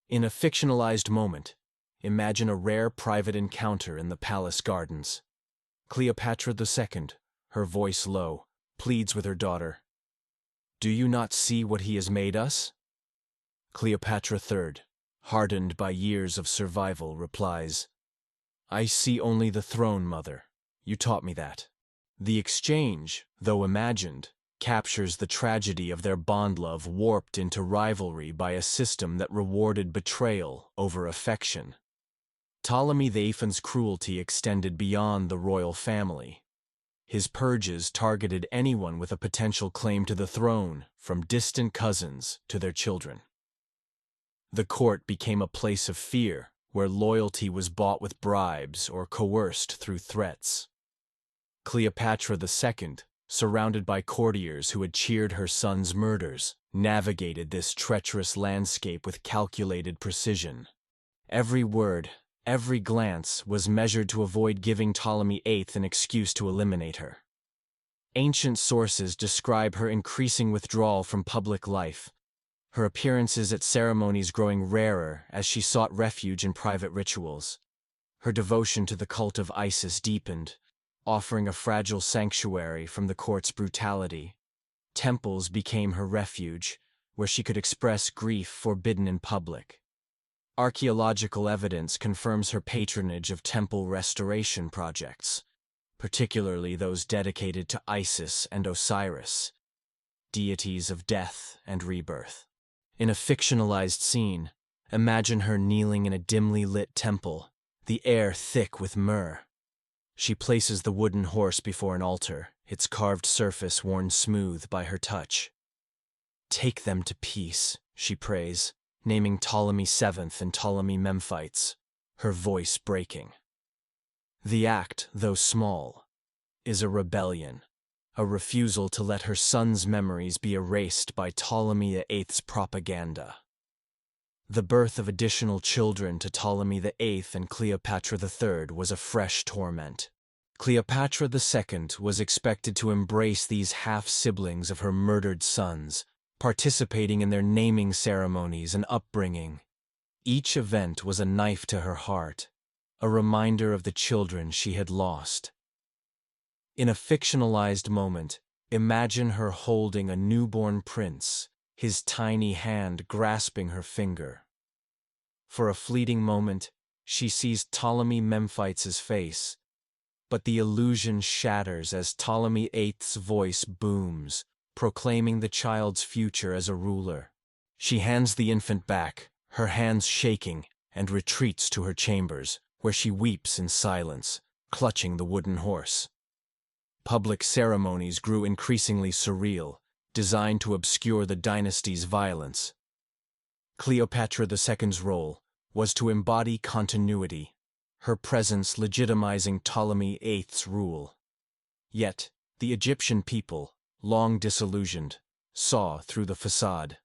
In a fictionalized moment, imagine a rare private encounter in the palace gardens. Cleopatra II, her voice low, pleads with her daughter, "Do you not see what he has made us?" Cleopatra III, hardened by years of survival, replies, "I see only the throne, mother. You taught me that." The exchange, though imagined, captures the tragedy of their bond love warped into rivalry by a system that rewarded betrayal over affection. Ptolemy VIII's cruelty extended beyond the royal family. His purges targeted anyone with a potential claim to the throne, from distant cousins to their children. The court became a place of fear, where loyalty was bought with bribes or coerced through threats. Cleopatra II, surrounded by courtiers who had cheered her son's murders, navigated this treacherous landscape with calculated precision. Every word, every glance was measured to avoid giving Ptolemy VIII an excuse to eliminate her. Ancient sources describe her increasing withdrawal from public life, her appearances at ceremonies growing rarer as she sought refuge in private rituals. Her devotion to the cult of Isis deepened, offering a fragile sanctuary from the court's brutality. Temples became her refuge, where she could express grief forbidden in public. Archaeological evidence confirms her patronage of temple restoration projects, particularly those dedicated to Isis and Osiris, deities of death and rebirth. In a fictionalized scene, imagine her kneeling in a dimly lit temple, the air thick with myrrh. She places the wooden horse before an altar, its carved surface worn smooth by her touch. "Take them to peace," she prays, naming Ptolemy VII and Ptolemy Memphites, her voice breaking. The act, though small, is a rebellion, a refusal to let her son's memories be erased by Ptolemy VIII's propaganda. The birth of additional children to Ptolemy VIII and Cleopatra III was a fresh torment. Cleopatra II was expected to embrace these half-siblings of her murdered sons, participating in their naming ceremonies and upbringing. Each event was a knife to her heart, a reminder of the children she had lost. In a fictionalized moment, imagine her holding a newborn prince, his tiny hand grasping her finger. For a fleeting moment, she sees Ptolemy Memphites' face, but the illusion shatters as Ptolemy VIII's voice booms, proclaiming the child's future as a ruler. She hands the infant back, her hands shaking, and retreats to her chambers, where she weeps in silence, clutching the wooden horse. Public ceremonies grew increasingly surreal, designed to obscure the dynasty's violence. Cleopatra II's role was to embody continuity, her presence legitimizing Ptolemy VIII's rule. Yet, the Egyptian people, long disillusioned, saw through the facade.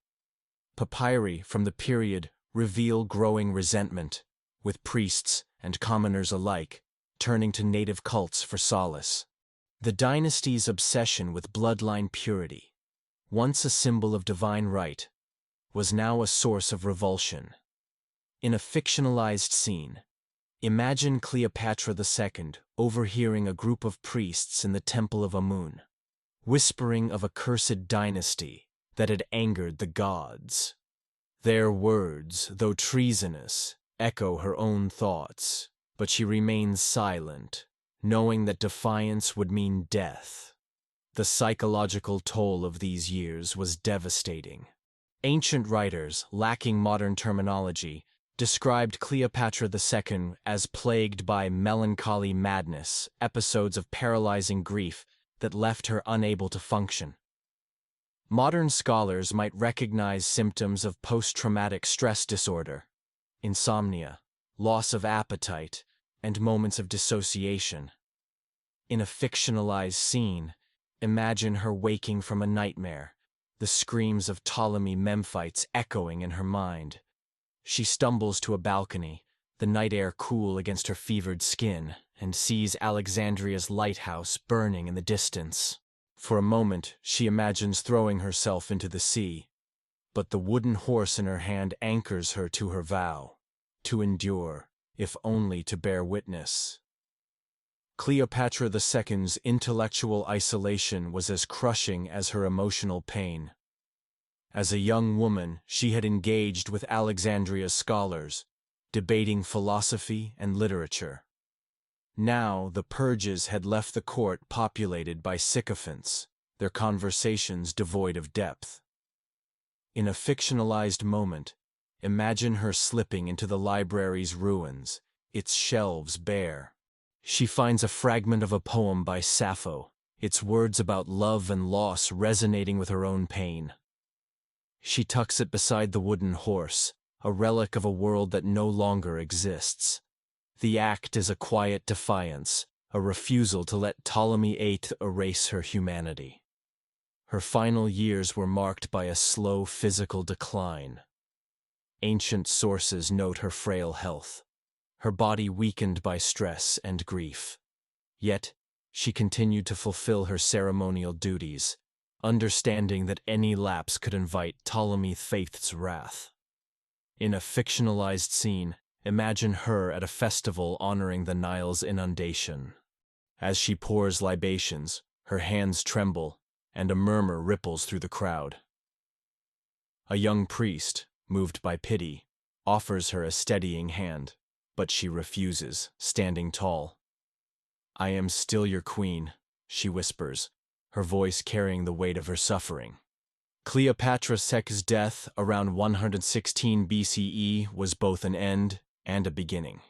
Papyri from the period reveal growing resentment, with priests and commoners alike turning to native cults for solace. The dynasty's obsession with bloodline purity, once a symbol of divine right, was now a source of revulsion. In a fictionalized scene, imagine Cleopatra II overhearing a group of priests in the Temple of Amun, whispering of a cursed dynasty that had angered the gods. Their words, though treasonous, echo her own thoughts, but she remains silent, knowing that defiance would mean death. The psychological toll of these years was devastating. Ancient writers, lacking modern terminology, described Cleopatra II as plagued by melancholy madness, episodes of paralyzing grief that left her unable to function. Modern scholars might recognize symptoms of post-traumatic stress disorder, insomnia, loss of appetite, and moments of dissociation. In a fictionalized scene, imagine her waking from a nightmare, the screams of Ptolemy Memphites echoing in her mind. She stumbles to a balcony, the night air cool against her fevered skin, and sees Alexandria's lighthouse burning in the distance. For a moment, she imagines throwing herself into the sea, but the wooden horse in her hand anchors her to her vow, to endure, if only to bear witness. Cleopatra II's intellectual isolation was as crushing as her emotional pain. As a young woman, she had engaged with Alexandria's scholars, debating philosophy and literature. Now, the purges had left the court populated by sycophants, their conversations devoid of depth. In a fictionalized moment, imagine her slipping into the library's ruins, its shelves bare. She finds a fragment of a poem by Sappho, its words about love and loss resonating with her own pain. She tucks it beside the wooden horse, a relic of a world that no longer exists. The act is a quiet defiance, a refusal to let Ptolemy VIII erase her humanity. Her final years were marked by a slow physical decline. Ancient sources note her frail health, her body weakened by stress and grief. Yet, she continued to fulfill her ceremonial duties, understanding that any lapse could invite Ptolemy VIII's wrath. In a fictionalized scene, imagine her at a festival honoring the Nile's inundation. As she pours libations, her hands tremble, and a murmur ripples through the crowd. A young priest, moved by pity, offers her a steadying hand, but she refuses, standing tall. "I am still your queen," she whispers, her voice carrying the weight of her suffering. Cleopatra II's death around 116 BCE was both an end and a beginning.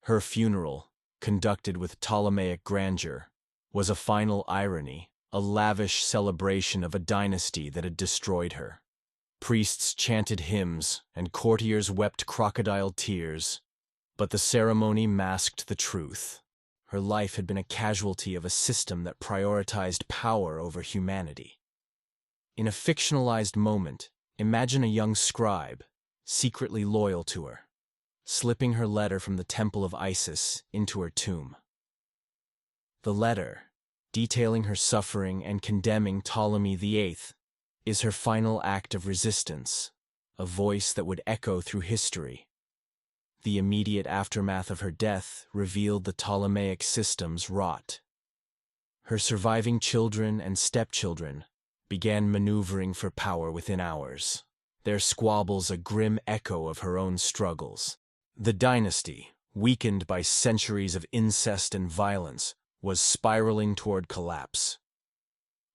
Her funeral, conducted with Ptolemaic grandeur, was a final irony, a lavish celebration of a dynasty that had destroyed her. Priests chanted hymns, and courtiers wept crocodile tears, but the ceremony masked the truth. Her life had been a casualty of a system that prioritized power over humanity. In a fictionalized moment, imagine a young scribe, secretly loyal to her, slipping her letter from the temple of Isis into her tomb. The letter, detailing her suffering and condemning Ptolemy VIII, is her final act of resistance, a voice that would echo through history. The immediate aftermath of her death revealed the Ptolemaic system's rot. Her surviving children and stepchildren began maneuvering for power within hours, their squabbles a grim echo of her own struggles. The dynasty, weakened by centuries of incest and violence, was spiraling toward collapse.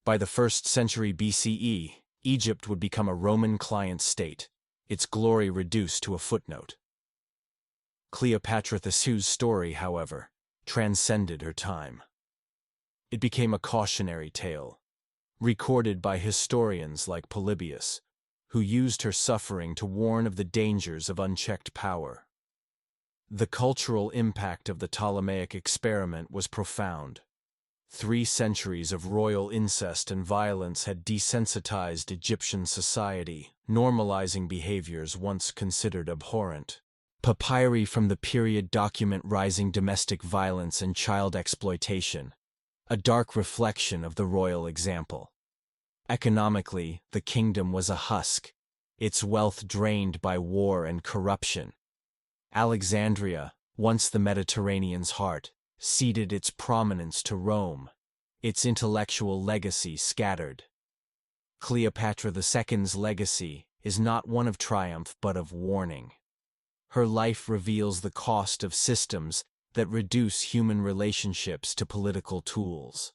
By the 1st century BCE, Egypt would become a Roman client state, its glory reduced to a footnote. Cleopatra II's story, however, transcended her time. It became a cautionary tale, recorded by historians like Polybius, who used her suffering to warn of the dangers of unchecked power. The cultural impact of the Ptolemaic experiment was profound. 3 centuries of royal incest and violence had desensitized Egyptian society, normalizing behaviors once considered abhorrent. Papyri from the period document rising domestic violence and child exploitation, a dark reflection of the royal example. Economically, the kingdom was a husk, its wealth drained by war and corruption. Alexandria, once the Mediterranean's heart, ceded its prominence to Rome, its intellectual legacy scattered. Cleopatra II's legacy is not one of triumph but of warning. Her life reveals the cost of systems that reduce human relationships to political tools.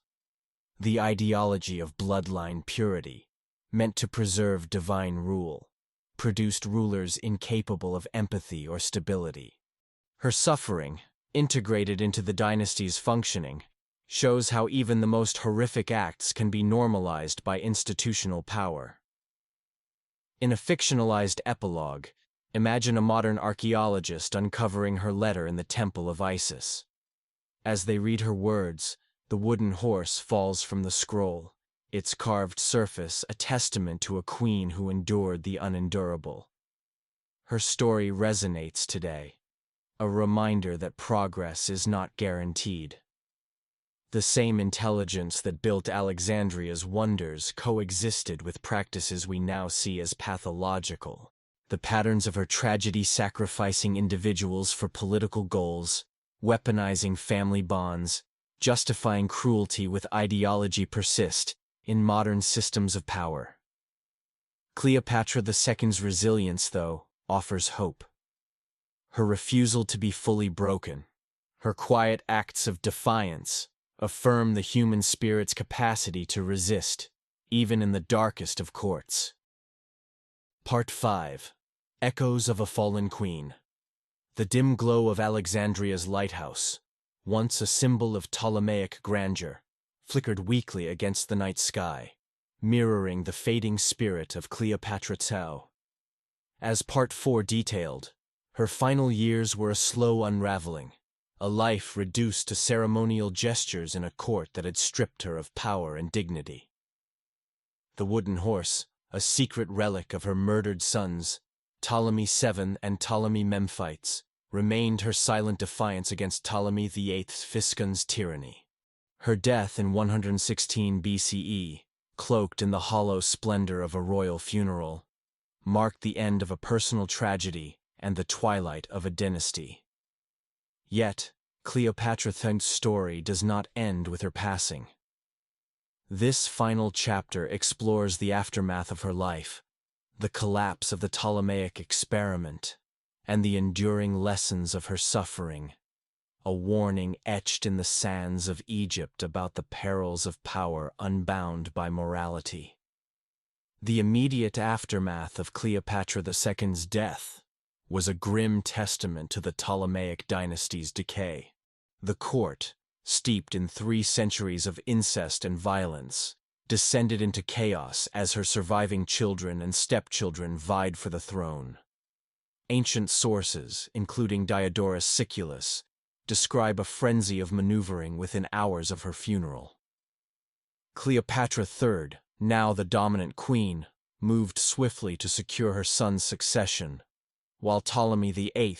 The ideology of bloodline purity, meant to preserve divine rule, produced rulers incapable of empathy or stability. Her suffering, integrated into the dynasty's functioning, shows how even the most horrific acts can be normalized by institutional power. In a fictionalized epilogue, imagine a modern archaeologist uncovering her letter in the temple of Isis. As they read her words, the wooden horse falls from the scroll, its carved surface a testament to a queen who endured the unendurable. Her story resonates today, a reminder that progress is not guaranteed. The same intelligence that built Alexandria's wonders coexisted with practices we now see as pathological. The patterns of her tragedy sacrificing individuals for political goals, weaponizing family bonds, justifying cruelty with ideology persist in modern systems of power. Cleopatra II's resilience, though, offers hope. Her refusal to be fully broken, her quiet acts of defiance, affirm the human spirit's capacity to resist, even in the darkest of courts. Part 5. Echoes of a Fallen Queen. The dim glow of Alexandria's lighthouse, once a symbol of Ptolemaic grandeur, flickered weakly against the night sky, mirroring the fading spirit of Cleopatra II. As Part 4 detailed, her final years were a slow unraveling, a life reduced to ceremonial gestures in a court that had stripped her of power and dignity. The wooden horse, a secret relic of her murdered sons, Ptolemy VII and Ptolemy Memphites, remained her silent defiance against Ptolemy VIII's Physcon's tyranny. Her death in 116 BCE, cloaked in the hollow splendor of a royal funeral, marked the end of a personal tragedy and the twilight of a dynasty. Yet, Cleopatra II's story does not end with her passing. This final chapter explores the aftermath of her life, the collapse of the Ptolemaic experiment, and the enduring lessons of her suffering, a warning etched in the sands of Egypt about the perils of power unbound by morality. The immediate aftermath of Cleopatra II's death was a grim testament to the Ptolemaic dynasty's decay. The court, steeped in 3 centuries of incest and violence, descended into chaos as her surviving children and stepchildren vied for the throne. Ancient sources, including Diodorus Siculus, describe a frenzy of maneuvering within hours of her funeral. Cleopatra III, now the dominant queen, moved swiftly to secure her son's succession, while Ptolemy VIII,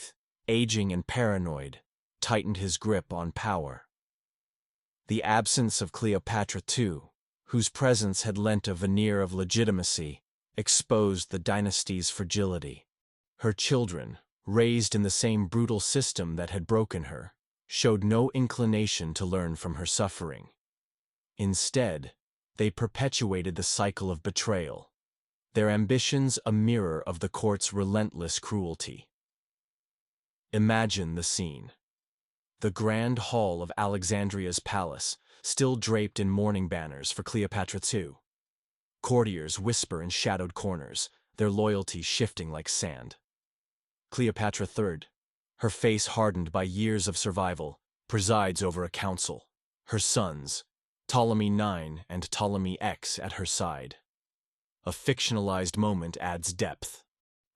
aging and paranoid, tightened his grip on power. The absence of Cleopatra II, whose presence had lent a veneer of legitimacy, exposed the dynasty's fragility. Her children, raised in the same brutal system that had broken her, showed no inclination to learn from her suffering. Instead, they perpetuated the cycle of betrayal, their ambitions a mirror of the court's relentless cruelty. Imagine the scene. The grand hall of Alexandria's palace, still draped in mourning banners for Cleopatra II. Courtiers whisper in shadowed corners, their loyalty shifting like sand. Cleopatra III, her face hardened by years of survival, presides over a council, her sons, Ptolemy IX and Ptolemy X, at her side. A fictionalized moment adds depth.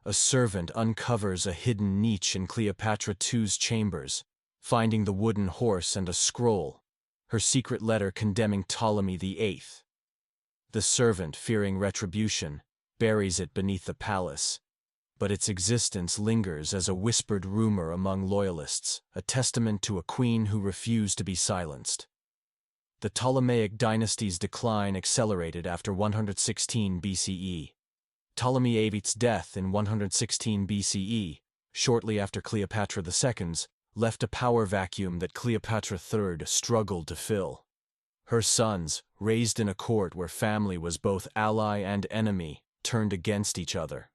A servant uncovers a hidden niche in Cleopatra II's chambers, finding the wooden horse and a scroll, her secret letter condemning Ptolemy VIII. The servant, fearing retribution, buries it beneath the palace, but its existence lingers as a whispered rumor among loyalists, a testament to a queen who refused to be silenced. The Ptolemaic dynasty's decline accelerated after 116 BCE. Ptolemy VIII's death in 116 BCE, shortly after Cleopatra II's, left a power vacuum that Cleopatra III struggled to fill. Her sons, raised in a court where family was both ally and enemy, turned against each other.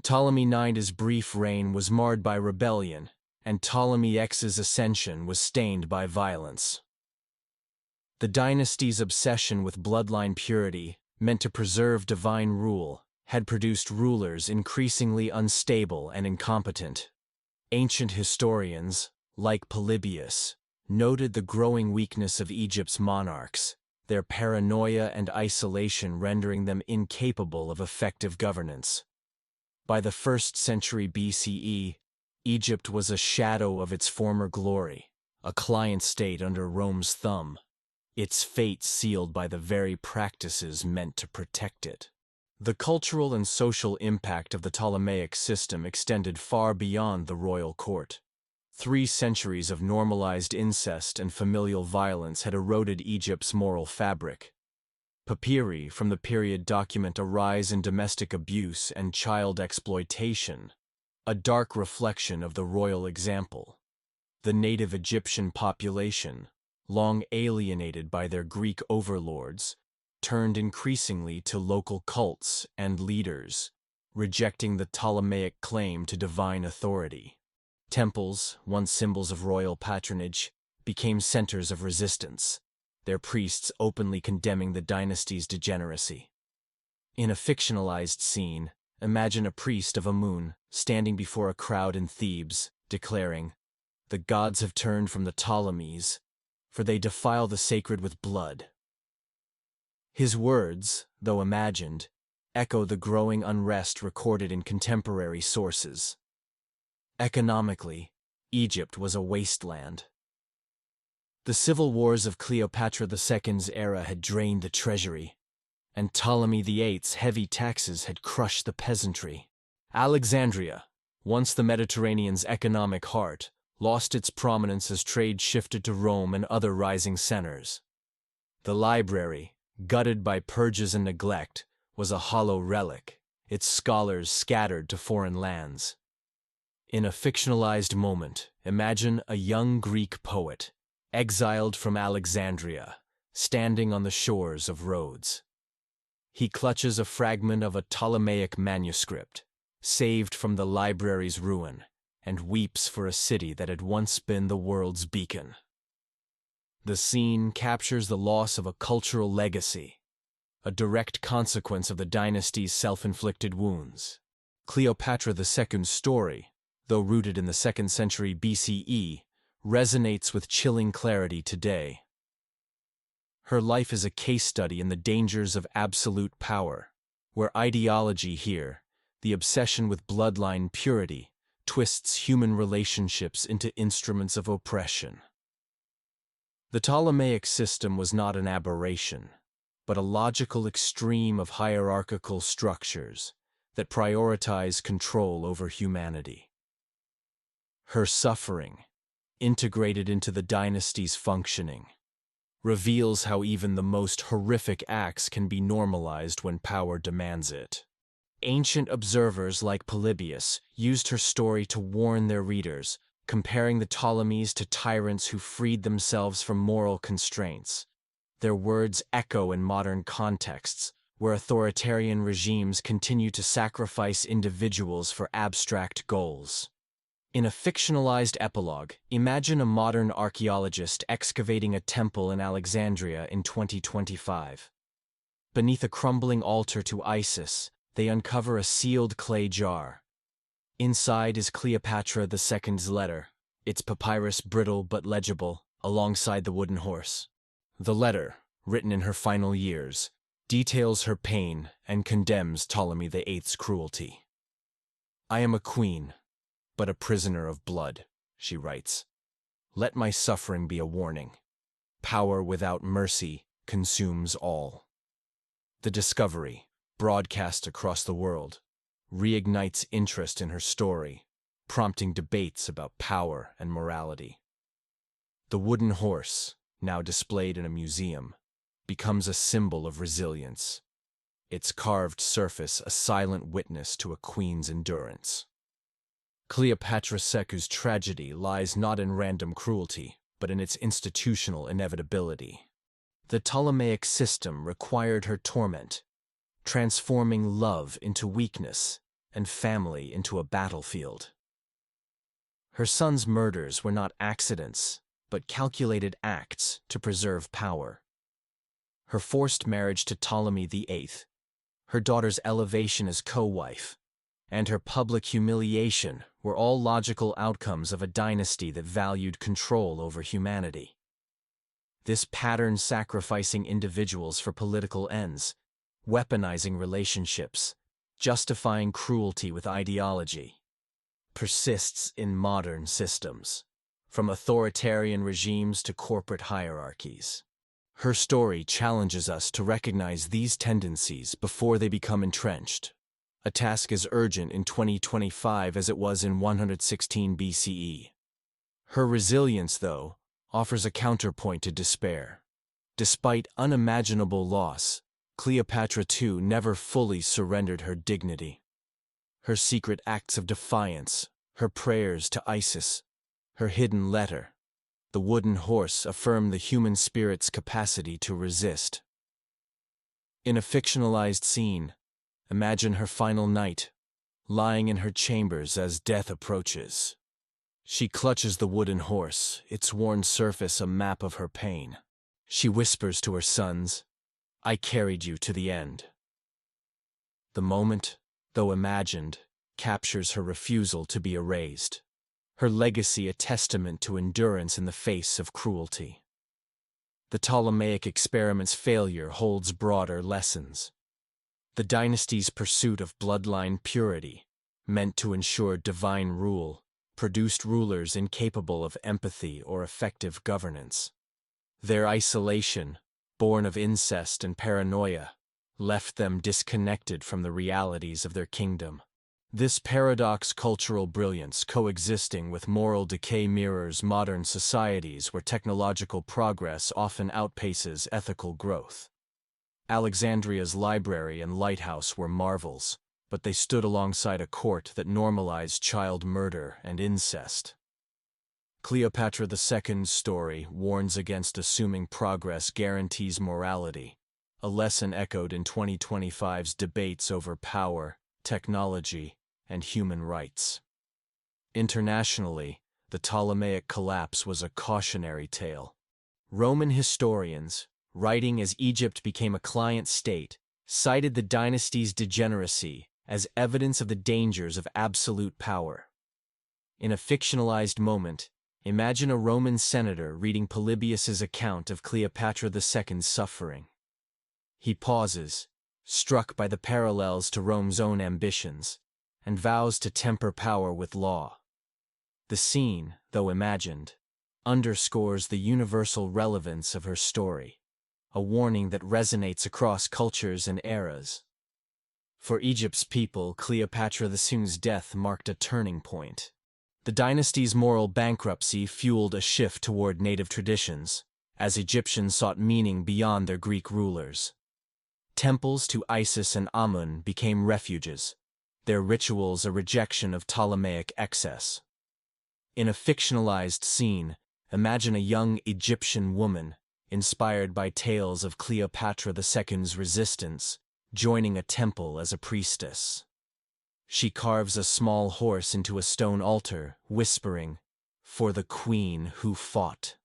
Ptolemy IX's brief reign was marred by rebellion, and Ptolemy X's ascension was stained by violence. The dynasty's obsession with bloodline purity, meant to preserve divine rule, had produced rulers increasingly unstable and incompetent. Ancient historians, like Polybius, noted the growing weakness of Egypt's monarchs, their paranoia and isolation rendering them incapable of effective governance. By the 1st century BCE, Egypt was a shadow of its former glory, a client state under Rome's thumb, its fate sealed by the very practices meant to protect it. The cultural and social impact of the Ptolemaic system extended far beyond the royal court. 3 centuries of normalized incest and familial violence had eroded Egypt's moral fabric. Papyri from the period document a rise in domestic abuse and child exploitation, a dark reflection of the royal example. The native Egyptian population, long alienated by their Greek overlords, turned increasingly to local cults and leaders, rejecting the Ptolemaic claim to divine authority. Temples, once symbols of royal patronage, became centers of resistance, their priests openly condemning the dynasty's degeneracy. In a fictionalized scene, imagine a priest of Amun standing before a crowd in Thebes, declaring, "The gods have turned from the Ptolemies, for they defile the sacred with blood." His words, though imagined, echo the growing unrest recorded in contemporary sources. Economically, Egypt was a wasteland. The civil wars of Cleopatra II's era had drained the treasury, and Ptolemy VIII's heavy taxes had crushed the peasantry. Alexandria, once the Mediterranean's economic heart, lost its prominence as trade shifted to Rome and other rising centers. The library, gutted by purges and neglect, was a hollow relic, its scholars scattered to foreign lands. In a fictionalized moment, imagine a young Greek poet, exiled from Alexandria, standing on the shores of Rhodes. He clutches a fragment of a Ptolemaic manuscript, saved from the library's ruin, and weeps for a city that had once been the world's beacon. The scene captures the loss of a cultural legacy, a direct consequence of the dynasty's self-inflicted wounds. Cleopatra II's story, though rooted in the 2nd century BCE, resonates with chilling clarity today. Her life is a case study in the dangers of absolute power, where ideology here, the obsession with bloodline purity, twists human relationships into instruments of oppression. The Ptolemaic system was not an aberration, but a logical extreme of hierarchical structures that prioritize control over humanity. Her suffering, integrated into the dynasty's functioning, reveals how even the most horrific acts can be normalized when power demands it. Ancient observers like Polybius used her story to warn their readers, comparing the Ptolemies to tyrants who freed themselves from moral constraints. Their words echo in modern contexts, where authoritarian regimes continue to sacrifice individuals for abstract goals. In a fictionalized epilogue, imagine a modern archaeologist excavating a temple in Alexandria in 2025. Beneath a crumbling altar to Isis, they uncover a sealed clay jar. Inside is Cleopatra II's letter, its papyrus brittle but legible, alongside the wooden horse. The letter, written in her final years, details her pain and condemns Ptolemy VIII's cruelty. "I am a queen, but a prisoner of blood," she writes. "Let my suffering be a warning. Power without mercy consumes all." The discovery, broadcast across the world, reignites interest in her story, prompting debates about power and morality. The wooden horse, now displayed in a museum, becomes a symbol of resilience, its carved surface a silent witness to a queen's endurance. Cleopatra II's tragedy lies not in random cruelty, but in its institutional inevitability. The Ptolemaic system required her torment, transforming love into weakness and family into a battlefield. Her son's murders were not accidents, but calculated acts to preserve power. Her forced marriage to Ptolemy VIII, her daughter's elevation as co-wife, and her public humiliation were all logical outcomes of a dynasty that valued control over humanity. This pattern sacrificing individuals for political ends, weaponizing relationships, justifying cruelty with ideology, persists in modern systems, from authoritarian regimes to corporate hierarchies. Her story challenges us to recognize these tendencies before they become entrenched, a task as urgent in 2025 as it was in 116 BCE. Her resilience, though, offers a counterpoint to despair. Despite unimaginable loss, Cleopatra II never fully surrendered her dignity. Her secret acts of defiance, her prayers to Isis, her hidden letter, the wooden horse affirm the human spirit's capacity to resist. In a fictionalized scene, imagine her final night, lying in her chambers as death approaches. She clutches the wooden horse, its worn surface a map of her pain. She whispers to her sons, "I carried you to the end." The moment, though imagined, captures her refusal to be erased, her legacy a testament to endurance in the face of cruelty. The Ptolemaic experiment's failure holds broader lessons. The dynasty's pursuit of bloodline purity, meant to ensure divine rule, produced rulers incapable of empathy or effective governance. Their isolation, born of incest and paranoia, left them disconnected from the realities of their kingdom. This paradox cultural brilliance coexisting with moral decay mirrors modern societies where technological progress often outpaces ethical growth. Alexandria's library and lighthouse were marvels, but they stood alongside a court that normalized child murder and incest. Cleopatra II's story warns against assuming progress guarantees morality, a lesson echoed in 2025's debates over power, technology, and human rights. Internationally, the Ptolemaic collapse was a cautionary tale. Roman historians, writing as Egypt became a client state, cited the dynasty's degeneracy as evidence of the dangers of absolute power. In a fictionalized moment, imagine a Roman senator reading Polybius's account of Cleopatra II's suffering. He pauses, struck by the parallels to Rome's own ambitions, and vows to temper power with law. The scene, though imagined, underscores the universal relevance of her story, a warning that resonates across cultures and eras. For Egypt's people, Cleopatra II's death marked a turning point. The dynasty's moral bankruptcy fueled a shift toward native traditions, as Egyptians sought meaning beyond their Greek rulers. Temples to Isis and Amun became refuges, their rituals a rejection of Ptolemaic excess. In a fictionalized scene, imagine a young Egyptian woman, inspired by tales of Cleopatra II's resistance, joining a temple as a priestess. She carves a small horse into a stone altar, whispering, "For the queen who fought."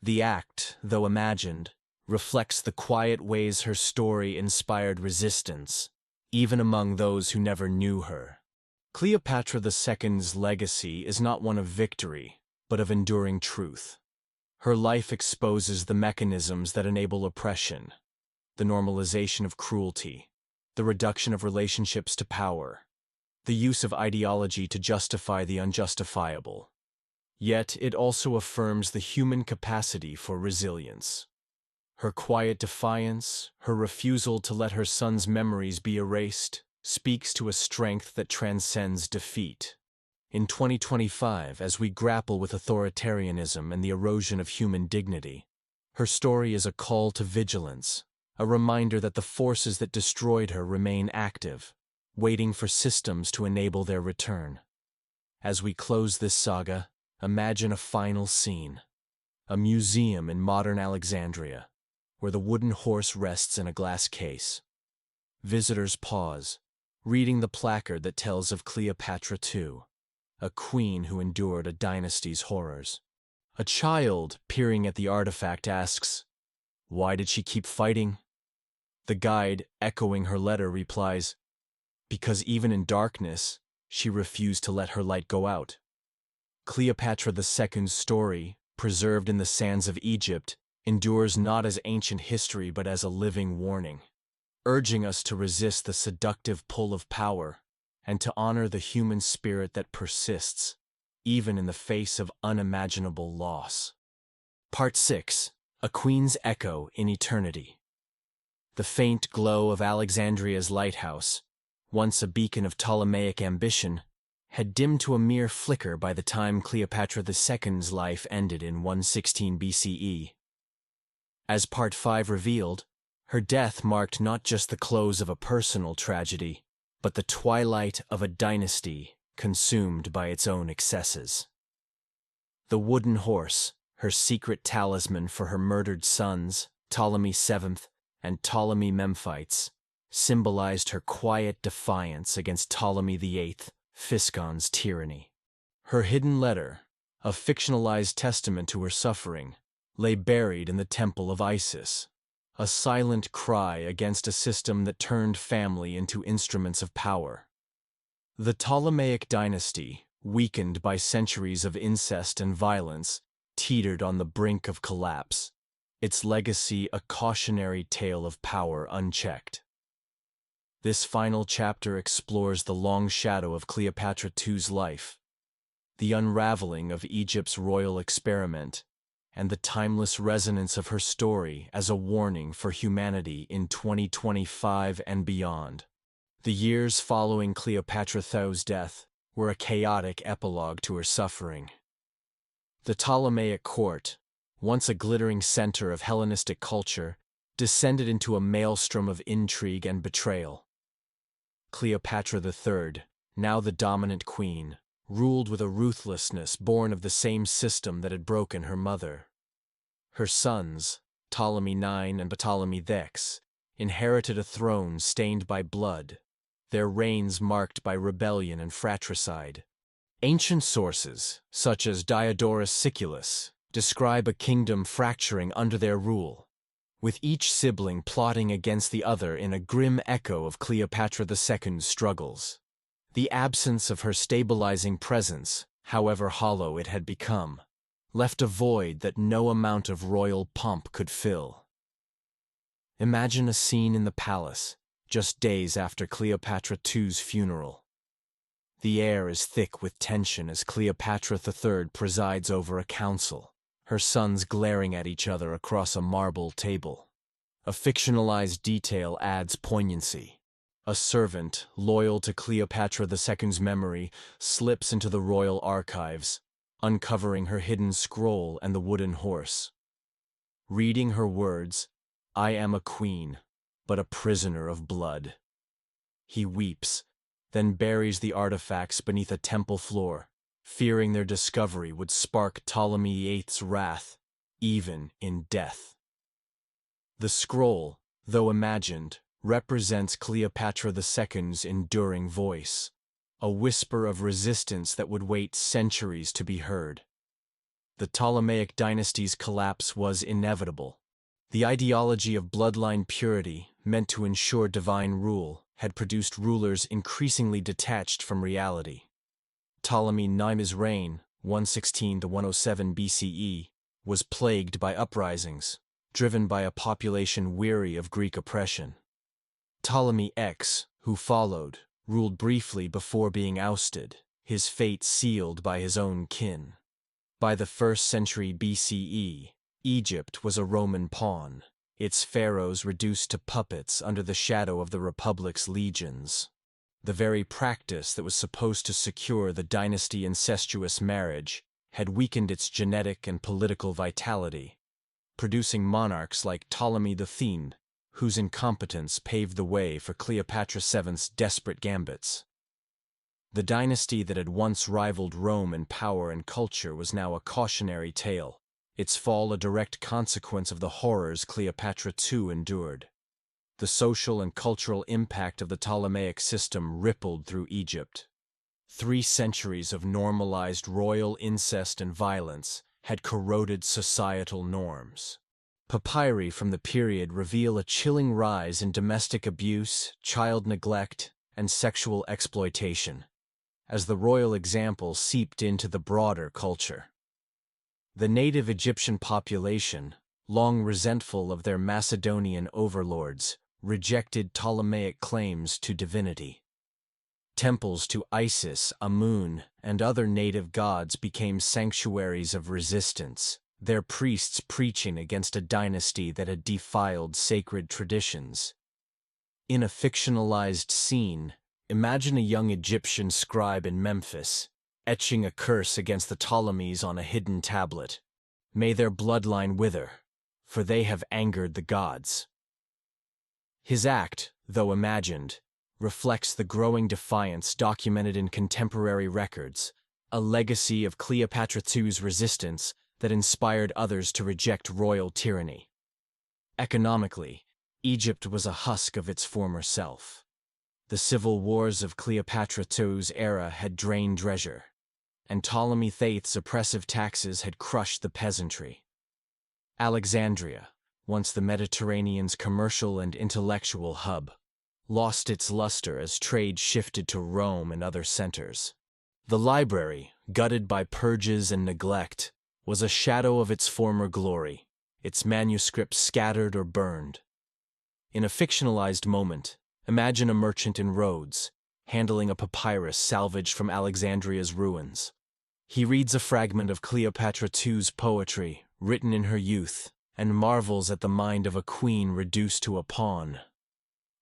The act, though imagined, reflects the quiet ways her story inspired resistance, even among those who never knew her. Cleopatra II's legacy is not one of victory, but of enduring truth. Her life exposes the mechanisms that enable oppression, the normalization of cruelty, the reduction of relationships to power, the use of ideology to justify the unjustifiable. Yet it also affirms the human capacity for resilience. Her quiet defiance, her refusal to let her son's memories be erased, speaks to a strength that transcends defeat. In 2025, as we grapple with authoritarianism and the erosion of human dignity, her story is a call to vigilance, a reminder that the forces that destroyed her remain active, waiting for systems to enable their return. As we close this saga, imagine a final scene, a museum in modern Alexandria, where the wooden horse rests in a glass case. Visitors pause, reading the placard that tells of Cleopatra II, a queen who endured a dynasty's horrors. A child, peering at the artifact, asks, "Why did she keep fighting?" The guide, echoing her letter, replies, "Because even in darkness, she refused to let her light go out." Cleopatra II's story, preserved in the sands of Egypt, endures not as ancient history but as a living warning, urging us to resist the seductive pull of power and to honor the human spirit that persists, even in the face of unimaginable loss. Part 6. A Queen's Echo in Eternity. The faint glow of Alexandria's lighthouse, once a beacon of Ptolemaic ambition, had dimmed to a mere flicker by the time Cleopatra II's life ended in 116 BCE. As Part 5 revealed, her death marked not just the close of a personal tragedy, but the twilight of a dynasty consumed by its own excesses. The wooden horse, her secret talisman for her murdered sons, Ptolemy VII and Ptolemy Memphites, symbolized her quiet defiance against Ptolemy VIII, Physcon's tyranny. Her hidden letter, a fictionalized testament to her suffering, lay buried in the temple of Isis, a silent cry against a system that turned family into instruments of power. The Ptolemaic dynasty, weakened by centuries of incest and violence, teetered on the brink of collapse, its legacy a cautionary tale of power unchecked. This final chapter explores the long shadow of Cleopatra II's life, the unraveling of Egypt's royal experiment, and the timeless resonance of her story as a warning for humanity in 2025 and beyond. The years following Cleopatra II's death were a chaotic epilogue to her suffering. The Ptolemaic court, once a glittering center of Hellenistic culture, descended into a maelstrom of intrigue and betrayal. Cleopatra III, now the dominant queen, ruled with a ruthlessness born of the same system that had broken her mother. Her sons, Ptolemy IX and Ptolemy X, inherited a throne stained by blood, their reigns marked by rebellion and fratricide. Ancient sources, such as Diodorus Siculus, describe a kingdom fracturing under their rule, with each sibling plotting against the other in a grim echo of Cleopatra II's struggles. The absence of her stabilizing presence, however hollow it had become, left a void that no amount of royal pomp could fill. Imagine a scene in the palace, just days after Cleopatra II's funeral. The air is thick with tension as Cleopatra III presides over a council, her sons glaring at each other across a marble table. A fictionalized detail adds poignancy. A servant, loyal to Cleopatra II's memory, slips into the royal archives, uncovering her hidden scroll and the wooden horse. Reading her words, "I am a queen, but a prisoner of blood." He weeps, then buries the artifacts beneath a temple floor, fearing their discovery would spark Ptolemy VIII's wrath, even in death. The scroll, though imagined, represents Cleopatra II's enduring voice, a whisper of resistance that would wait centuries to be heard. The Ptolemaic dynasty's collapse was inevitable. The ideology of bloodline purity, meant to ensure divine rule, had produced rulers increasingly detached from reality. Ptolemy IX's reign, 116 to 107 BCE, was plagued by uprisings, driven by a population weary of Greek oppression. Ptolemy X, who followed, ruled briefly before being ousted, his fate sealed by his own kin. By the 1st century BCE, Egypt was a Roman pawn, its pharaohs reduced to puppets under the shadow of the Republic's legions. The very practice that was supposed to secure the dynasty incestuous marriage had weakened its genetic and political vitality, producing monarchs like Ptolemy IX, whose incompetence paved the way for Cleopatra VII's desperate gambits. The dynasty that had once rivaled Rome in power and culture was now a cautionary tale, its fall a direct consequence of the horrors Cleopatra II endured. The social and cultural impact of the Ptolemaic system rippled through Egypt. 3 centuries of normalized royal incest and violence had corroded societal norms. Papyri from the period reveal a chilling rise in domestic abuse, child neglect, and sexual exploitation, as the royal example seeped into the broader culture. The native Egyptian population, long resentful of their Macedonian overlords, rejected Ptolemaic claims to divinity. Temples to Isis, Amun, and other native gods became sanctuaries of resistance, their priests preaching against a dynasty that had defiled sacred traditions. In a fictionalized scene, imagine a young Egyptian scribe in Memphis, etching a curse against the Ptolemies on a hidden tablet. "May their bloodline wither, for they have angered the gods." His act, though imagined, reflects the growing defiance documented in contemporary records, a legacy of Cleopatra II's resistance that inspired others to reject royal tyranny. Economically, Egypt was a husk of its former self. The civil wars of Cleopatra II's era had drained treasure, and Ptolemy VIII's oppressive taxes had crushed the peasantry. Alexandria, once the Mediterranean's commercial and intellectual hub, lost its luster as trade shifted to Rome and other centers. The library, gutted by purges and neglect, was a shadow of its former glory, its manuscripts scattered or burned. In a fictionalized moment, Imagine a merchant in Rhodes, handling a papyrus salvaged from Alexandria's ruins. He reads a fragment of Cleopatra II's poetry, written in her youth, and marvels at the mind of a queen reduced to a pawn.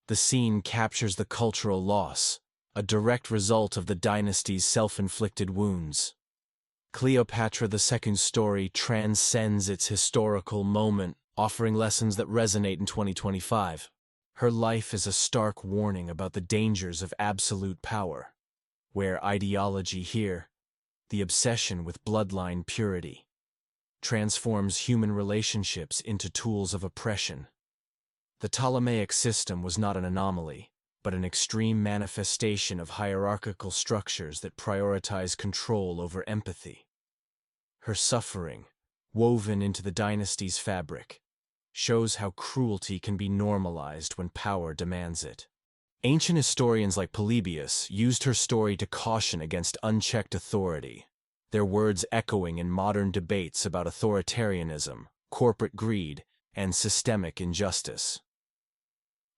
The scene captures the cultural loss, a direct result of the dynasty's self-inflicted wounds. Cleopatra II's story transcends its historical moment, offering lessons that resonate in 2025. Her life is a stark warning about the dangers of absolute power, where ideology here, the obsession with bloodline purity, transforms human relationships into tools of oppression. The Ptolemaic system was not an anomaly, but an extreme manifestation of hierarchical structures that prioritize control over empathy. Her suffering, woven into the dynasty's fabric, shows how cruelty can be normalized when power demands it. Ancient historians like Polybius used her story to caution against unchecked authority, their words echoing in modern debates about authoritarianism, corporate greed, and systemic injustice.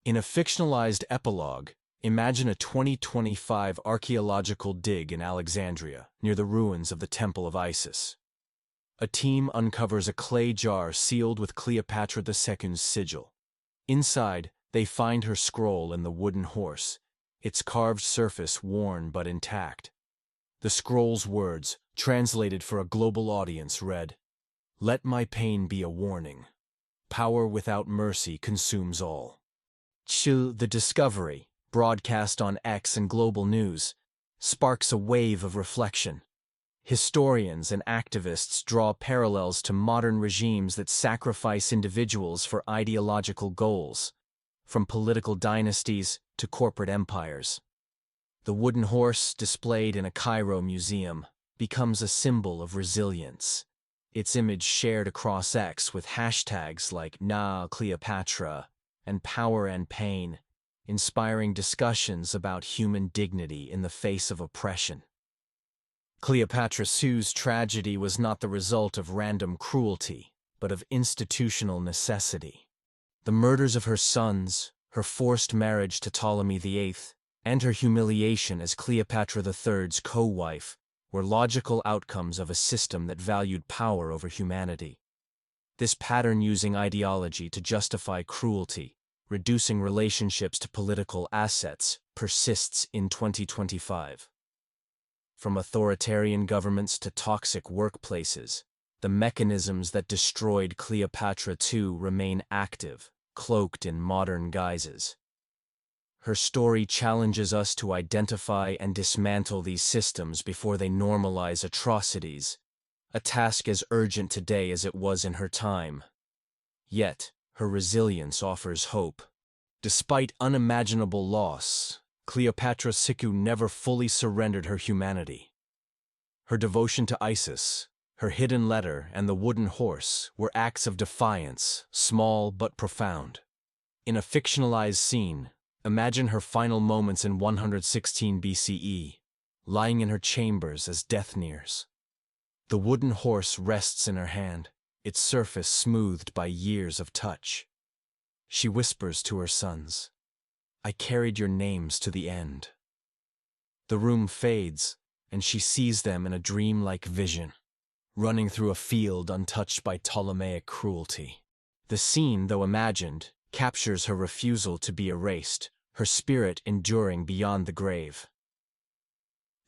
In a fictionalized epilogue, imagine a 2025 archaeological dig in Alexandria, near the ruins of the Temple of Isis. A team uncovers a clay jar sealed with Cleopatra II's sigil. Inside, they find her scroll and the wooden horse, its carved surface worn but intact. The scroll's words, translated for a global audience, read, "Let my pain be a warning. Power without mercy consumes all." The discovery, broadcast on X and global news, sparks a wave of reflection. Historians and activists draw parallels to modern regimes that sacrifice individuals for ideological goals, from political dynasties to corporate empires. The wooden horse, displayed in a Cairo museum, becomes a symbol of resilience, its image shared across X with hashtags like #NaCleopatra and Power and Pain, inspiring discussions about human dignity in the face of oppression. Cleopatra II's tragedy was not the result of random cruelty, but of institutional necessity. The murders of her sons, her forced marriage to Ptolemy VIII, and her humiliation as Cleopatra III's co-wife were logical outcomes of a system that valued power over humanity. This pattern using ideology to justify cruelty, reducing relationships to political assets, persists in 2025. From authoritarian governments to toxic workplaces, the mechanisms that destroyed Cleopatra II remain active, cloaked in modern guises. Her story challenges us to identify and dismantle these systems before they normalize atrocities, a task as urgent today as it was in her time. Yet, her resilience offers hope. Despite unimaginable loss, Cleopatra II never fully surrendered her humanity. Her devotion to Isis, her hidden letter, and the wooden horse were acts of defiance, small but profound. In a fictionalized scene, imagine her final moments in 116 BCE, lying in her chambers as death nears. The wooden horse rests in her hand, its surface smoothed by years of touch. She whispers to her sons, "I carried your names to the end." The room fades, and she sees them in a dreamlike vision, running through a field untouched by Ptolemaic cruelty. The scene, though imagined, captures her refusal to be erased, her spirit enduring beyond the grave.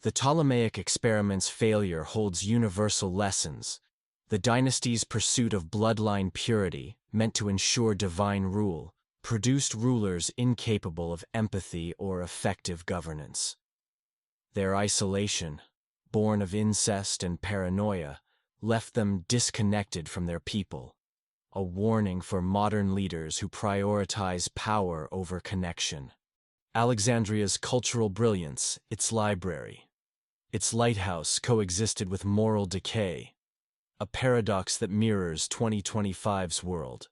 The Ptolemaic experiment's failure holds universal lessons. The dynasty's pursuit of bloodline purity, meant to ensure divine rule, produced rulers incapable of empathy or effective governance. Their isolation, born of incest and paranoia, left them disconnected from their people, a warning for modern leaders who prioritize power over connection. Alexandria's cultural brilliance, its library, its lighthouse coexisted with moral decay, a paradox that mirrors 2025's world,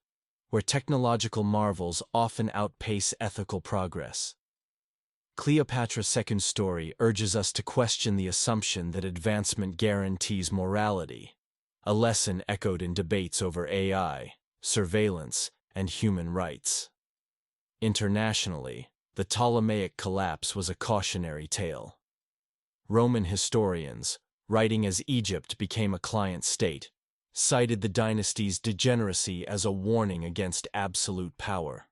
where technological marvels often outpace ethical progress. Cleopatra II's story urges us to question the assumption that advancement guarantees morality, a lesson echoed in debates over AI, surveillance, and human rights. Internationally, The Ptolemaic collapse was a cautionary tale. Roman historians, writing as Egypt became a client state, cited the dynasty's degeneracy as a warning against absolute power.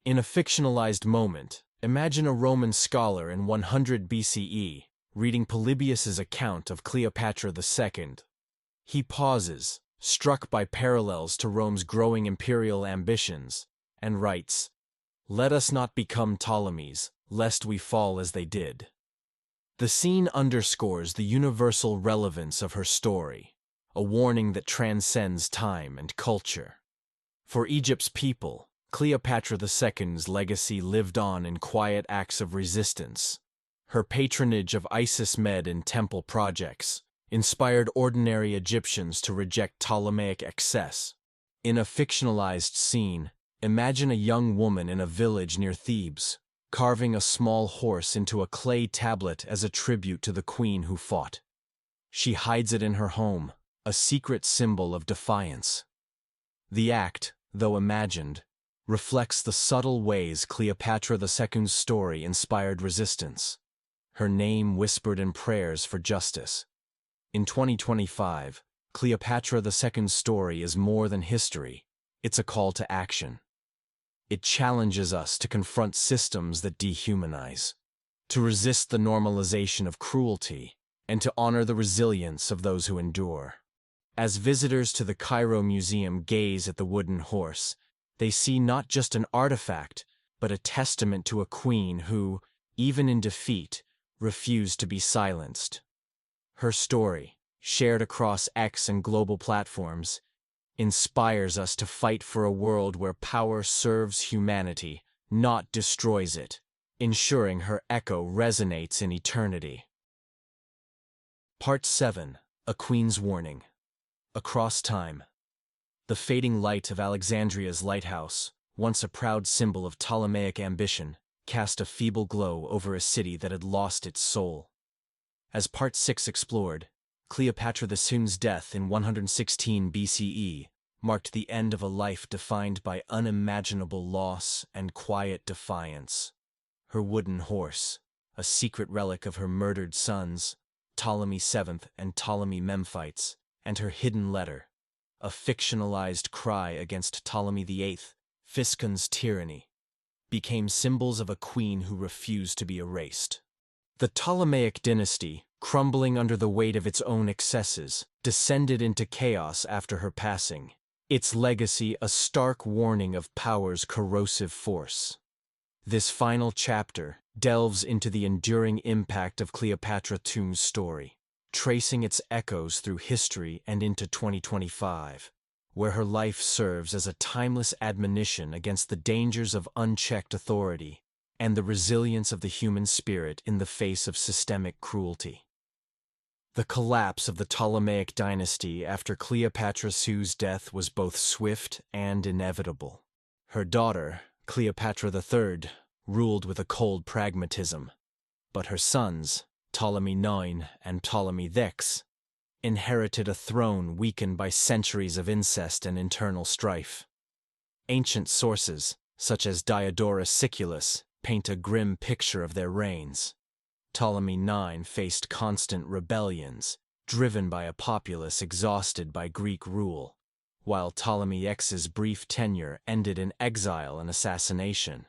In a fictionalized moment, imagine a Roman scholar in 100 BCE reading Polybius's account of Cleopatra II. He pauses, struck by parallels to Rome's growing imperial ambitions, and writes, "Let us not become Ptolemies, lest we fall as they did." The scene underscores the universal relevance of her story, a warning that transcends time and culture. For Egypt's people, Cleopatra II's legacy lived on in quiet acts of resistance. Her patronage of Isis-Med and temple projects inspired ordinary Egyptians to reject Ptolemaic excess. In a fictionalized scene, imagine a young woman in a village near Thebes, carving a small horse into a clay tablet as a tribute to the queen who fought. She hides it in her home, a secret symbol of defiance. The act, though imagined, reflects the subtle ways Cleopatra II's story inspired resistance, her name whispered in prayers for justice. In 2025, Cleopatra II's story is more than history, it's a call to action. It challenges us to confront systems that dehumanize, to resist the normalization of cruelty, and to honor the resilience of those who endure. As visitors to the Cairo Museum gaze at the wooden horse, they see not just an artifact, but a testament to a queen who, even in defeat, refused to be silenced. Her story, shared across X and global platforms, inspires us to fight for a world where power serves humanity, not destroys it, ensuring her echo resonates in eternity. Part 7. A Queen's Warning. Across time. The fading light of Alexandria's lighthouse, once a proud symbol of Ptolemaic ambition, cast a feeble glow over a city that had lost its soul. As Part 6 explored, Cleopatra II's death in 116 BCE marked the end of a life defined by unimaginable loss and quiet defiance. Her wooden horse, a secret relic of her murdered sons, Ptolemy VII and Ptolemy Memphites, and her hidden letter, a fictionalized cry against Ptolemy VIII, Physcon's tyranny, became symbols of a queen who refused to be erased. The Ptolemaic dynasty, crumbling under the weight of its own excesses, descended into chaos after her passing, its legacy a stark warning of power's corrosive force. This final chapter delves into the enduring impact of Cleopatra II's story, tracing its echoes through history and into 2025, where her life serves as a timeless admonition against the dangers of unchecked authority and the resilience of the human spirit in the face of systemic cruelty. The collapse of the Ptolemaic dynasty after Cleopatra II's death was both swift and inevitable. Her daughter, Cleopatra III, ruled with a cold pragmatism, but her sons, Ptolemy IX and Ptolemy X, inherited a throne weakened by centuries of incest and internal strife. Ancient sources, such as Diodorus Siculus, paint a grim picture of their reigns. Ptolemy IX faced constant rebellions, driven by a populace exhausted by Greek rule, while Ptolemy X's brief tenure ended in exile and assassination.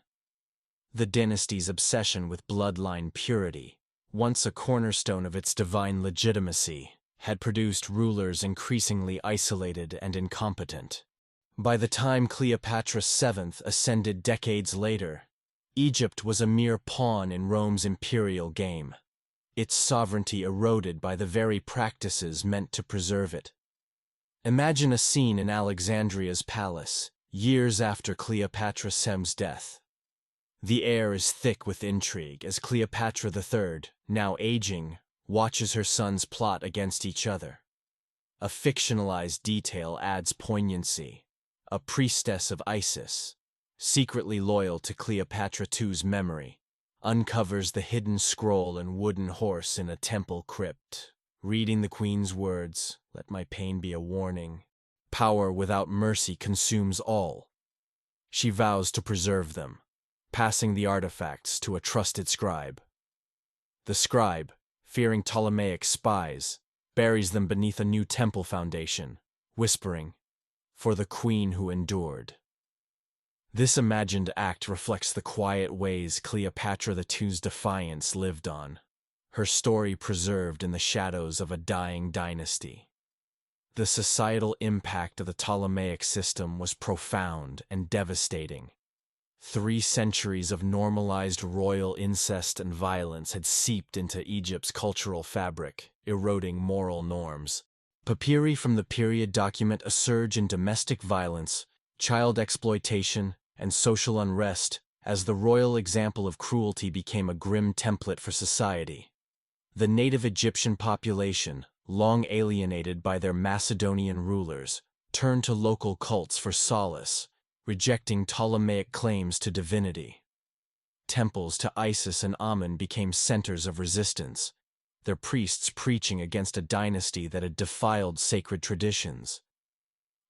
The dynasty's obsession with bloodline purity, once a cornerstone of its divine legitimacy, had produced rulers increasingly isolated and incompetent. By the time Cleopatra VII ascended decades later, Egypt was a mere pawn in Rome's imperial game, its sovereignty eroded by the very practices meant to preserve it. Imagine a scene in Alexandria's palace, years after Cleopatra II's death. The air is thick with intrigue as Cleopatra III, now aging, watches her sons plot against each other. A fictionalized detail adds poignancy. A priestess of Isis, secretly loyal to Cleopatra II's memory, uncovers the hidden scroll and wooden horse in a temple crypt, reading the queen's words, "Let my pain be a warning. Power without mercy consumes all." She vows to preserve them, passing the artifacts to a trusted scribe. The scribe, fearing Ptolemaic spies, buries them beneath a new temple foundation, whispering, "For the queen who endured." This imagined act reflects the quiet ways Cleopatra II's defiance lived on, her story preserved in the shadows of a dying dynasty. The societal impact of the Ptolemaic system was profound and devastating. 3 centuries of normalized royal incest and violence had seeped into Egypt's cultural fabric, eroding moral norms. Papyri from the period document a surge in domestic violence, child exploitation, and social unrest as the royal example of cruelty became a grim template for society. The native Egyptian population, long alienated by their Macedonian rulers, turned to local cults for solace, rejecting Ptolemaic claims to divinity. Temples to Isis and Amun became centers of resistance, their priests preaching against a dynasty that had defiled sacred traditions.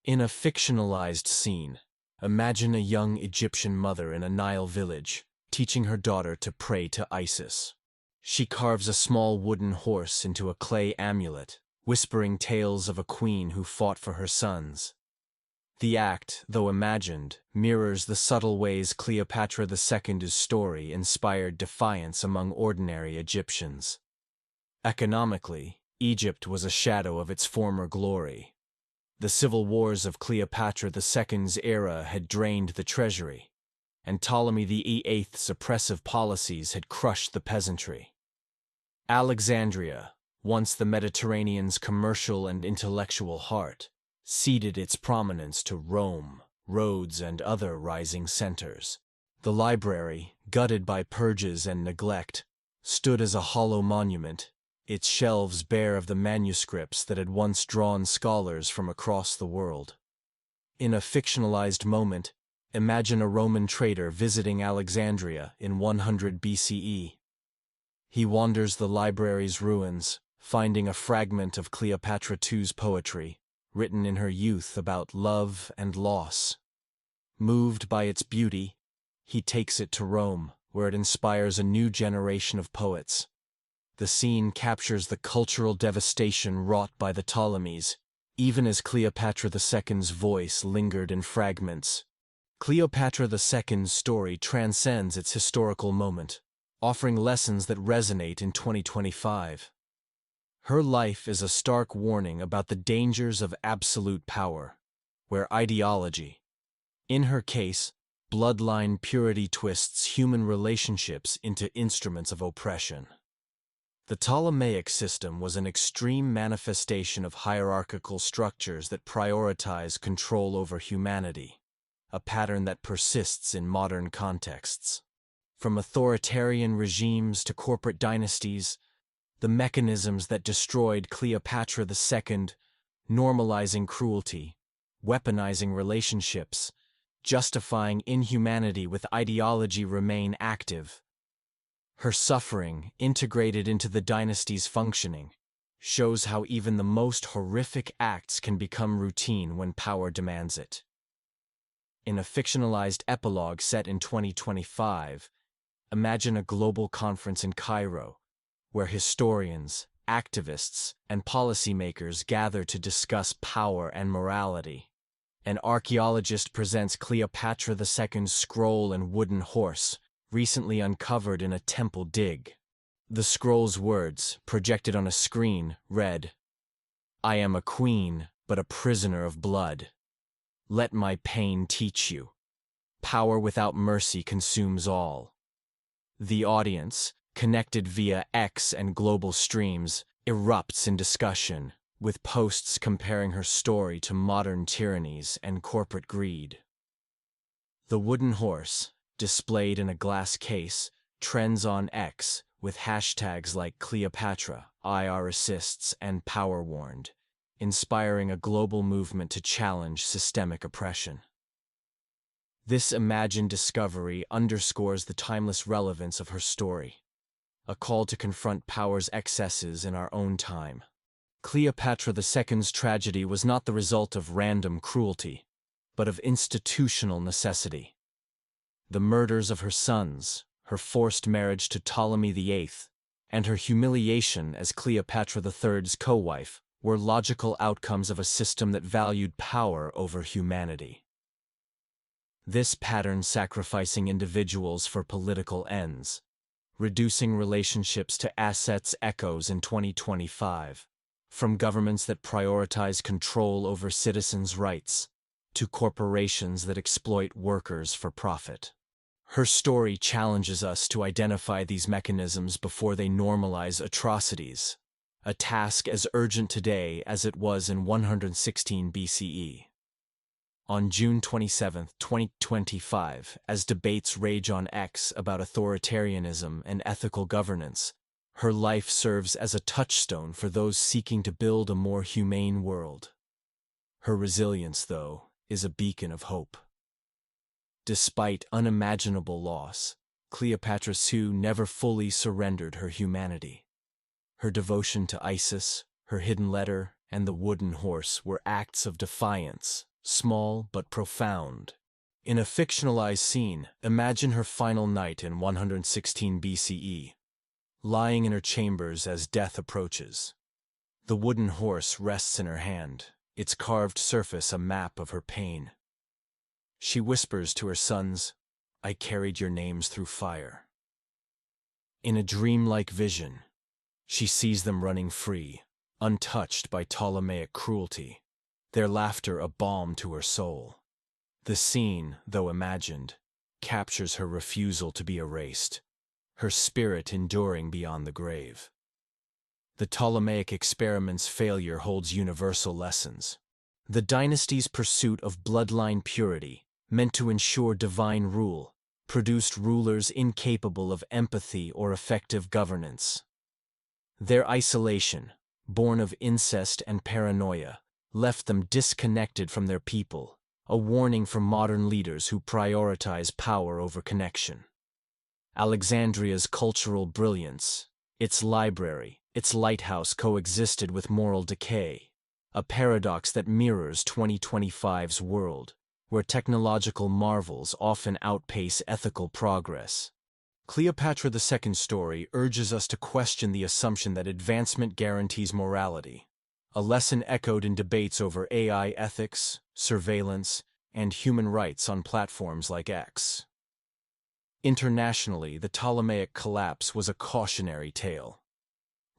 In a fictionalized scene, imagine a young Egyptian mother in a Nile village, teaching her daughter to pray to Isis. She carves a small wooden horse into a clay amulet, whispering tales of a queen who fought for her sons. The act, though imagined, mirrors the subtle ways Cleopatra II's story inspired defiance among ordinary Egyptians. Economically, Egypt was a shadow of its former glory. The civil wars of Cleopatra II's era had drained the treasury, and Ptolemy VIII's oppressive policies had crushed the peasantry. Alexandria, once the Mediterranean's commercial and intellectual heart, ceded its prominence to Rome, Rhodes, and other rising centers. The library, gutted by purges and neglect, stood as a hollow monument, its shelves bare of the manuscripts that had once drawn scholars from across the world. In a fictionalized moment, imagine a Roman trader visiting Alexandria in 100 BCE. He wanders the library's ruins, finding a fragment of Cleopatra II's poetry, written in her youth about love and loss. Moved by its beauty, he takes it to Rome, where it inspires a new generation of poets. The scene captures the cultural devastation wrought by the Ptolemies, even as Cleopatra II's voice lingered in fragments. Cleopatra II's story transcends its historical moment, offering lessons that resonate in 2025. Her life is a stark warning about the dangers of absolute power, where ideology, in her case, bloodline purity, twists human relationships into instruments of oppression. The Ptolemaic system was an extreme manifestation of hierarchical structures that prioritize control over humanity, a pattern that persists in modern contexts. From authoritarian regimes to corporate dynasties, the mechanisms that destroyed Cleopatra II, normalizing cruelty, weaponizing relationships, justifying inhumanity with ideology remain active. Her suffering, integrated into the dynasty's functioning, shows how even the most horrific acts can become routine when power demands it. In a fictionalized epilogue set in 2025, imagine a global conference in Cairo, where historians, activists, and policymakers gather to discuss power and morality. An archaeologist presents Cleopatra II's scroll and wooden horse, recently uncovered in a temple dig. The scroll's words, projected on a screen, read, "I am a queen, but a prisoner of blood. Let my pain teach you. Power without mercy consumes all." The audience, connected via X and global streams, erupts in discussion, with posts comparing her story to modern tyrannies and corporate greed. The wooden horse, displayed in a glass case, trends on X with hashtags like Cleopatra, IR assists, and Power Warned, inspiring a global movement to challenge systemic oppression. This imagined discovery underscores the timeless relevance of her story, a call to confront power's excesses in our own time. Cleopatra II's tragedy was not the result of random cruelty, but of institutional necessity. The murders of her sons, her forced marriage to Ptolemy VIII, and her humiliation as Cleopatra III's co-wife were logical outcomes of a system that valued power over humanity. This pattern sacrificing individuals for political ends, reducing relationships to assets echoes in 2025, from governments that prioritize control over citizens' rights to corporations that exploit workers for profit. Her story challenges us to identify these mechanisms before they normalize atrocities, a task as urgent today as it was in 116 BCE. On June 27, 2025, as debates rage on X about authoritarianism and ethical governance, her life serves as a touchstone for those seeking to build a more humane world. Her resilience, though, is a beacon of hope. Despite unimaginable loss, Cleopatra II never fully surrendered her humanity. Her devotion to Isis, her hidden letter, and the wooden horse were acts of defiance, small but profound. In a fictionalized scene, imagine her final night in 116 BCE, lying in her chambers as death approaches. The wooden horse rests in her hand, its carved surface a map of her pain. She whispers to her sons, "I carried your names through fire." In a dreamlike vision, she sees them running free, untouched by Ptolemaic cruelty, their laughter a balm to her soul. The scene, though imagined, captures her refusal to be erased, her spirit enduring beyond the grave. The Ptolemaic experiment's failure holds universal lessons. The dynasty's pursuit of bloodline purity, meant to ensure divine rule, produced rulers incapable of empathy or effective governance. Their isolation, born of incest and paranoia, left them disconnected from their people, a warning for modern leaders who prioritize power over connection. Alexandria's cultural brilliance, its library, its lighthouse coexisted with moral decay, a paradox that mirrors 2025's world, where technological marvels often outpace ethical progress. Cleopatra II's story urges us to question the assumption that advancement guarantees morality, a lesson echoed in debates over AI ethics, surveillance, and human rights on platforms like X. Internationally, the Ptolemaic collapse was a cautionary tale.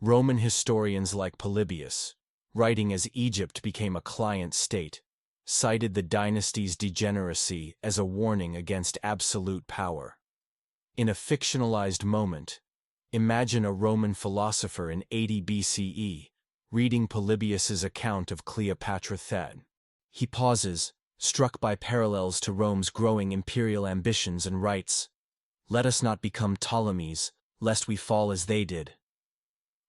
Roman historians like Polybius, writing as Egypt became a client state, cited the dynasty's degeneracy as a warning against absolute power. In a fictionalized moment, imagine a Roman philosopher in 80 BCE reading Polybius's account of Cleopatra II. He pauses, struck by parallels to Rome's growing imperial ambitions and writes, "Let us not become Ptolemies, lest we fall as they did."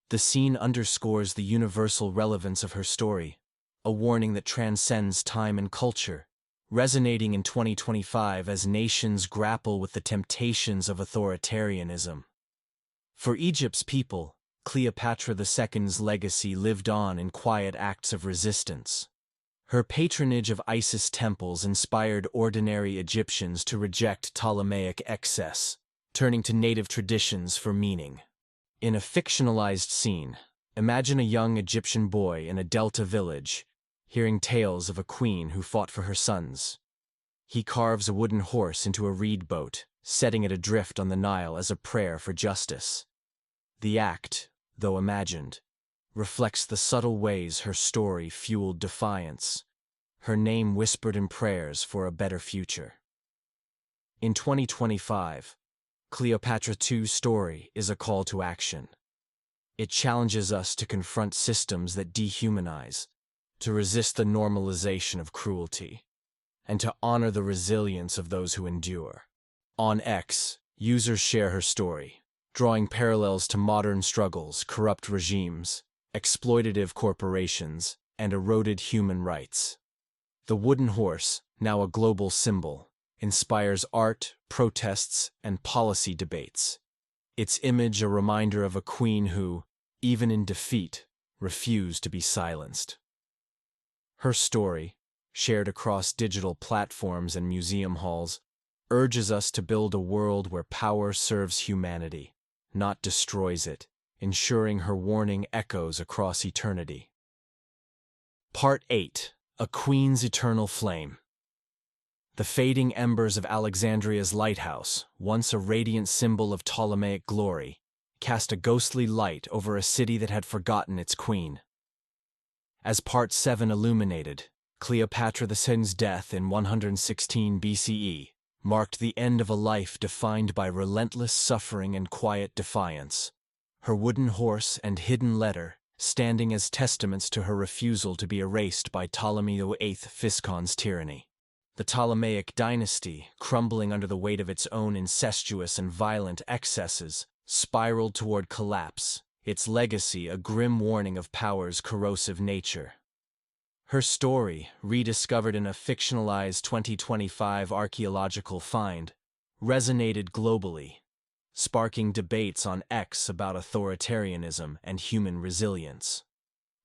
The scene underscores the universal relevance of her story, a warning that transcends time and culture, resonating in 2025 as nations grapple with the temptations of authoritarianism. For Egypt's people, Cleopatra II's legacy lived on in quiet acts of resistance. Her patronage of Isis temples inspired ordinary Egyptians to reject Ptolemaic excess, turning to native traditions for meaning. In a fictionalized scene, imagine a young Egyptian boy in a delta village, hearing tales of a queen who fought for her sons. He carves a wooden horse into a reed boat, setting it adrift on the Nile as a prayer for justice. The act, though imagined, reflects the subtle ways her story fueled defiance, her name whispered in prayers for a better future. In 2025, Cleopatra II's story is a call to action. It challenges us to confront systems that dehumanize, to resist the normalization of cruelty, and to honor the resilience of those who endure. On X, users share her story, drawing parallels to modern struggles, corrupt regimes, exploitative corporations, and eroded human rights. The wooden horse, now a global symbol, inspires art, protests, and policy debates. Its image a reminder of a queen who, even in defeat, refused to be silenced. Her story, shared across digital platforms and museum halls, urges us to build a world where power serves humanity, not destroys it, ensuring her warning echoes across eternity. Part 8. A Queen's Eternal Flame. The fading embers of Alexandria's lighthouse, once a radiant symbol of Ptolemaic glory, cast a ghostly light over a city that had forgotten its queen. As Part 7 illuminated, Cleopatra II's death in 116 BCE marked the end of a life defined by relentless suffering and quiet defiance. Her wooden horse and hidden letter standing as testaments to her refusal to be erased by Ptolemy VIII Physcon's tyranny. The Ptolemaic dynasty, crumbling under the weight of its own incestuous and violent excesses, spiraled toward collapse, its legacy a grim warning of power's corrosive nature. Her story, rediscovered in a fictionalized 2025 archaeological find, resonated globally, sparking debates on X about authoritarianism and human resilience.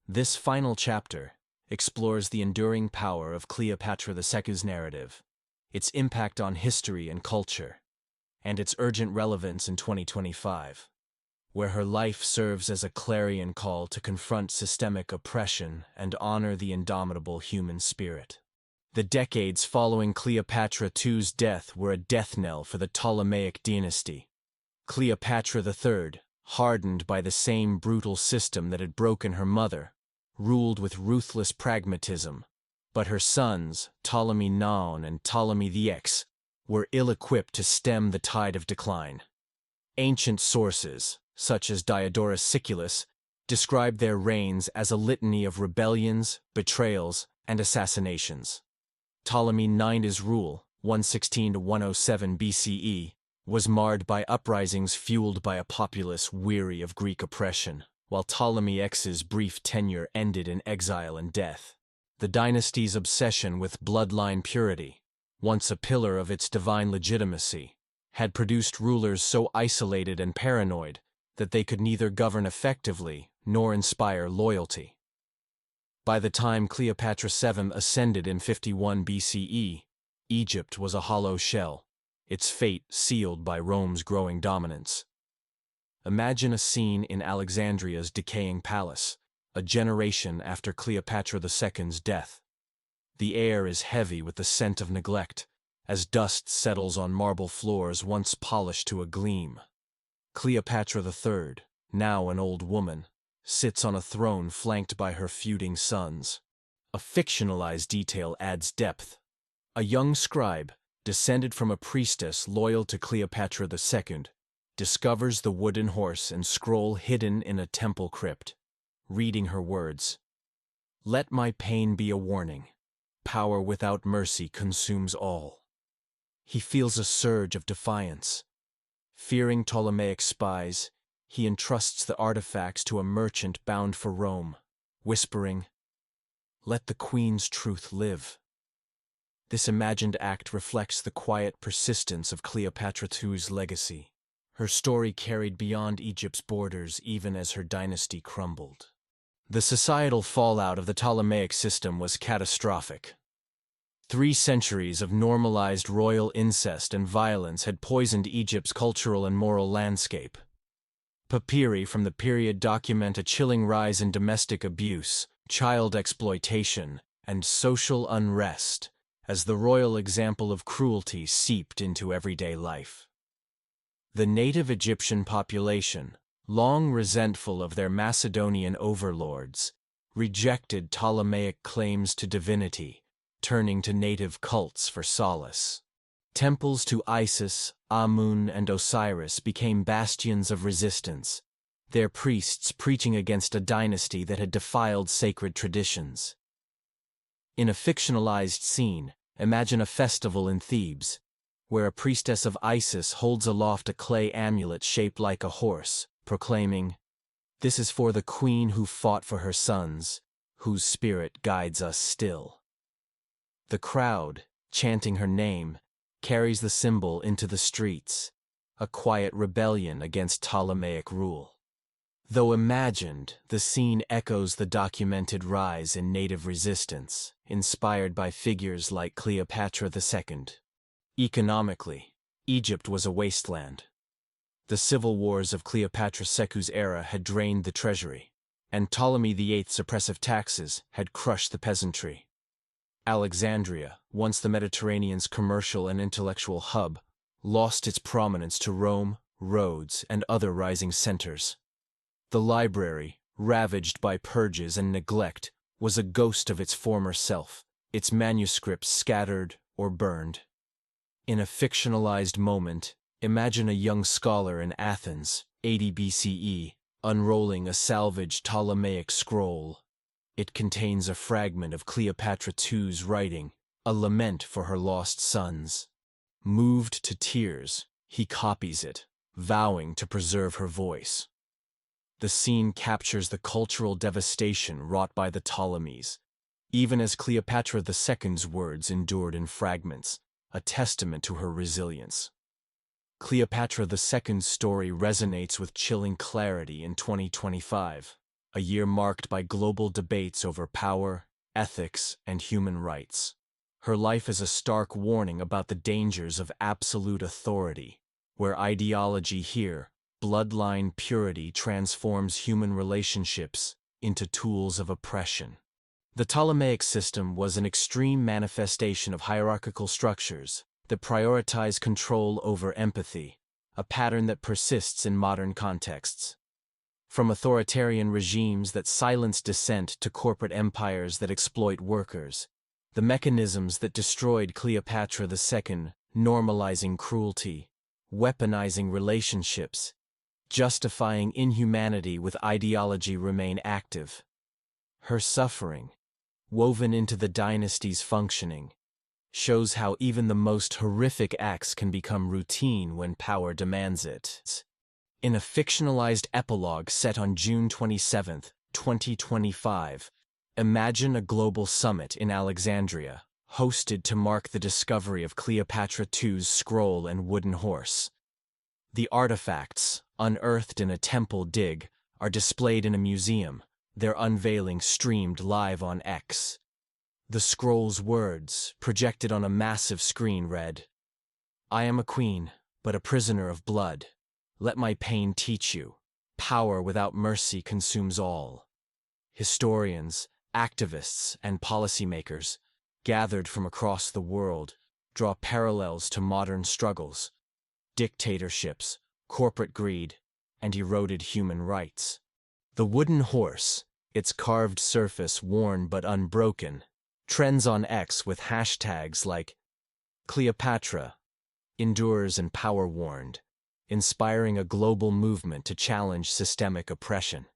This final chapter explores the enduring power of Cleopatra II's narrative, its impact on history and culture, and its urgent relevance in 2025, where her life serves as a clarion call to confront systemic oppression and honor the indomitable human spirit. The decades following Cleopatra II's death were a death knell for the Ptolemaic dynasty. Cleopatra III, hardened by the same brutal system that had broken her mother, ruled with ruthless pragmatism, but her sons, Ptolemy IX and Ptolemy VIII, were ill-equipped to stem the tide of decline. Ancient sources, such as Diodorus Siculus, describe their reigns as a litany of rebellions, betrayals, and assassinations. Ptolemy IX's rule, 116 to 107 BCE, was marred by uprisings fueled by a populace weary of Greek oppression, while Ptolemy X's brief tenure ended in exile and death. The dynasty's obsession with bloodline purity, once a pillar of its divine legitimacy, had produced rulers so isolated and paranoid that they could neither govern effectively nor inspire loyalty. By the time Cleopatra VII ascended in 51 BCE, Egypt was a hollow shell, its fate sealed by Rome's growing dominance. Imagine a scene in Alexandria's decaying palace, a generation after Cleopatra II's death. The air is heavy with the scent of neglect, as dust settles on marble floors once polished to a gleam. Cleopatra III, now an old woman, sits on a throne flanked by her feuding sons. A fictionalized detail adds depth. A young scribe, descended from a priestess loyal to Cleopatra II, discovers the wooden horse and scroll hidden in a temple crypt, reading her words. "Let my pain be a warning. Power without mercy consumes all." He feels a surge of defiance. Fearing Ptolemaic spies, he entrusts the artifacts to a merchant bound for Rome, whispering, "Let the queen's truth live." This imagined act reflects the quiet persistence of Cleopatra II's legacy. Her story carried beyond Egypt's borders even as her dynasty crumbled. The societal fallout of the Ptolemaic system was catastrophic. 3 centuries of normalized royal incest and violence had poisoned Egypt's cultural and moral landscape. Papyri from the period document a chilling rise in domestic abuse, child exploitation, and social unrest, as the royal example of cruelty seeped into everyday life. The native Egyptian population, long resentful of their Macedonian overlords, rejected Ptolemaic claims to divinity, turning to native cults for solace. Temples to Isis, Amun, and Osiris became bastions of resistance, their priests preaching against a dynasty that had defiled sacred traditions. In a fictionalized scene, imagine a festival in Thebes, where a priestess of Isis holds aloft a clay amulet shaped like a horse, proclaiming, "This is for the queen who fought for her sons, whose spirit guides us still." The crowd, chanting her name, carries the symbol into the streets, a quiet rebellion against Ptolemaic rule. Though imagined, the scene echoes the documented rise in native resistance, inspired by figures like Cleopatra II. Economically, Egypt was a wasteland. The civil wars of Cleopatra II's era had drained the treasury, and Ptolemy VIII's oppressive taxes had crushed the peasantry. Alexandria, once the Mediterranean's commercial and intellectual hub, lost its prominence to Rome, Rhodes, and other rising centers. The library, ravaged by purges and neglect, was a ghost of its former self, its manuscripts scattered or burned. In a fictionalized moment, imagine a young scholar in Athens, 80 BCE, unrolling a salvaged Ptolemaic scroll. It contains a fragment of Cleopatra II's writing, a lament for her lost sons. Moved to tears, he copies it, vowing to preserve her voice. The scene captures the cultural devastation wrought by the Ptolemies, even as Cleopatra II's words endured in fragments, a testament to her resilience. Cleopatra II's story resonates with chilling clarity in 2025, a year marked by global debates over power, ethics, and human rights. Her life is a stark warning about the dangers of absolute authority, where ideology here, bloodline purity, transforms human relationships into tools of oppression. The Ptolemaic system was an extreme manifestation of hierarchical structures that prioritize control over empathy, a pattern that persists in modern contexts. From authoritarian regimes that silence dissent to corporate empires that exploit workers, the mechanisms that destroyed Cleopatra II, normalizing cruelty, weaponizing relationships, justifying inhumanity with ideology remain active. Her suffering, woven into the dynasty's functioning, shows how even the most horrific acts can become routine when power demands it. In a fictionalized epilogue set on June 27, 2025, imagine a global summit in Alexandria, hosted to mark the discovery of Cleopatra II's scroll and wooden horse. The artifacts, unearthed in a temple dig, are displayed in a museum, their unveiling streamed live on X. The scroll's words, projected on a massive screen, read, "I am a queen, but a prisoner of blood. Let my pain teach you. Power without mercy consumes all." Historians, activists, and policymakers, gathered from across the world, draw parallels to modern struggles, dictatorships, corporate greed, and eroded human rights. The wooden horse, its carved surface worn but unbroken, trends on X with hashtags like Cleopatra, endures and power-warned, inspiring a global movement to challenge systemic oppression.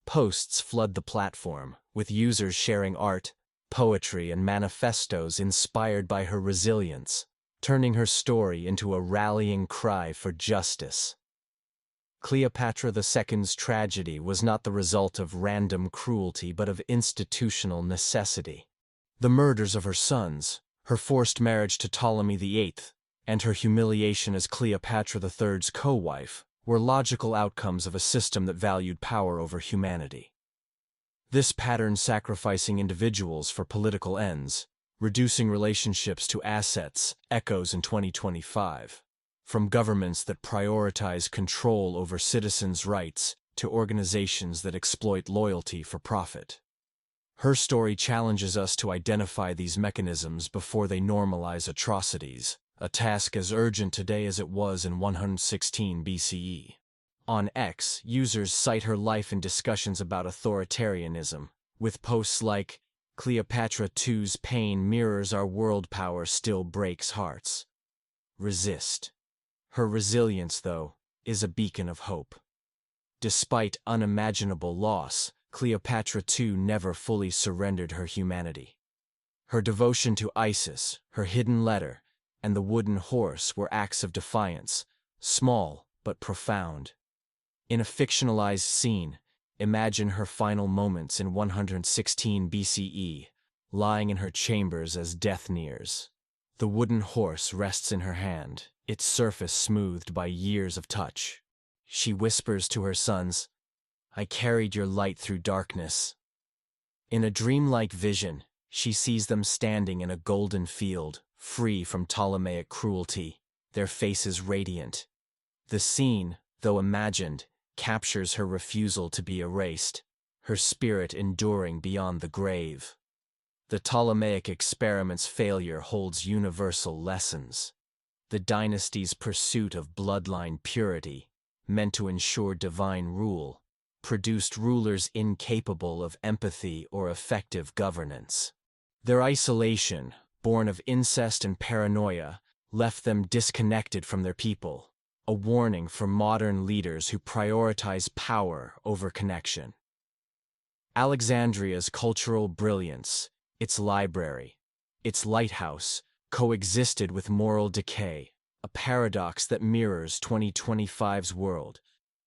Posts flood the platform, with users sharing art, poetry, and manifestos inspired by her resilience, turning her story into a rallying cry for justice. Cleopatra II's tragedy was not the result of random cruelty but of institutional necessity. The murders of her sons, her forced marriage to Ptolemy VIII, and her humiliation as Cleopatra III's co-wife were logical outcomes of a system that valued power over humanity. This pattern sacrificing individuals for political ends, reducing relationships to assets, echoes in 2025. From governments that prioritize control over citizens' rights to organizations that exploit loyalty for profit. Her story challenges us to identify these mechanisms before they normalize atrocities, a task as urgent today as it was in 116 BCE. On X, users cite her life in discussions about authoritarianism, with posts like, "Cleopatra II's pain mirrors our world power still breaks hearts. Resist." Her resilience, though, is a beacon of hope. Despite unimaginable loss, Cleopatra II never fully surrendered her humanity. Her devotion to Isis, her hidden letter, and the wooden horse were acts of defiance, small but profound. In a fictionalized scene, imagine her final moments in 116 BCE, lying in her chambers as death nears. The wooden horse rests in her hand, its surface smoothed by years of touch. She whispers to her sons, "I carried your light through darkness." In a dreamlike vision, she sees them standing in a golden field, free from Ptolemaic cruelty, their faces radiant. The scene, though imagined, captures her refusal to be erased, her spirit enduring beyond the grave. The Ptolemaic experiment's failure holds universal lessons. The dynasty's pursuit of bloodline purity, meant to ensure divine rule, produced rulers incapable of empathy or effective governance. Their isolation, born of incest and paranoia, left them disconnected from their people, a warning for modern leaders who prioritize power over connection. Alexandria's cultural brilliance, its library, its lighthouse, coexisted with moral decay, a paradox that mirrors 2025's world,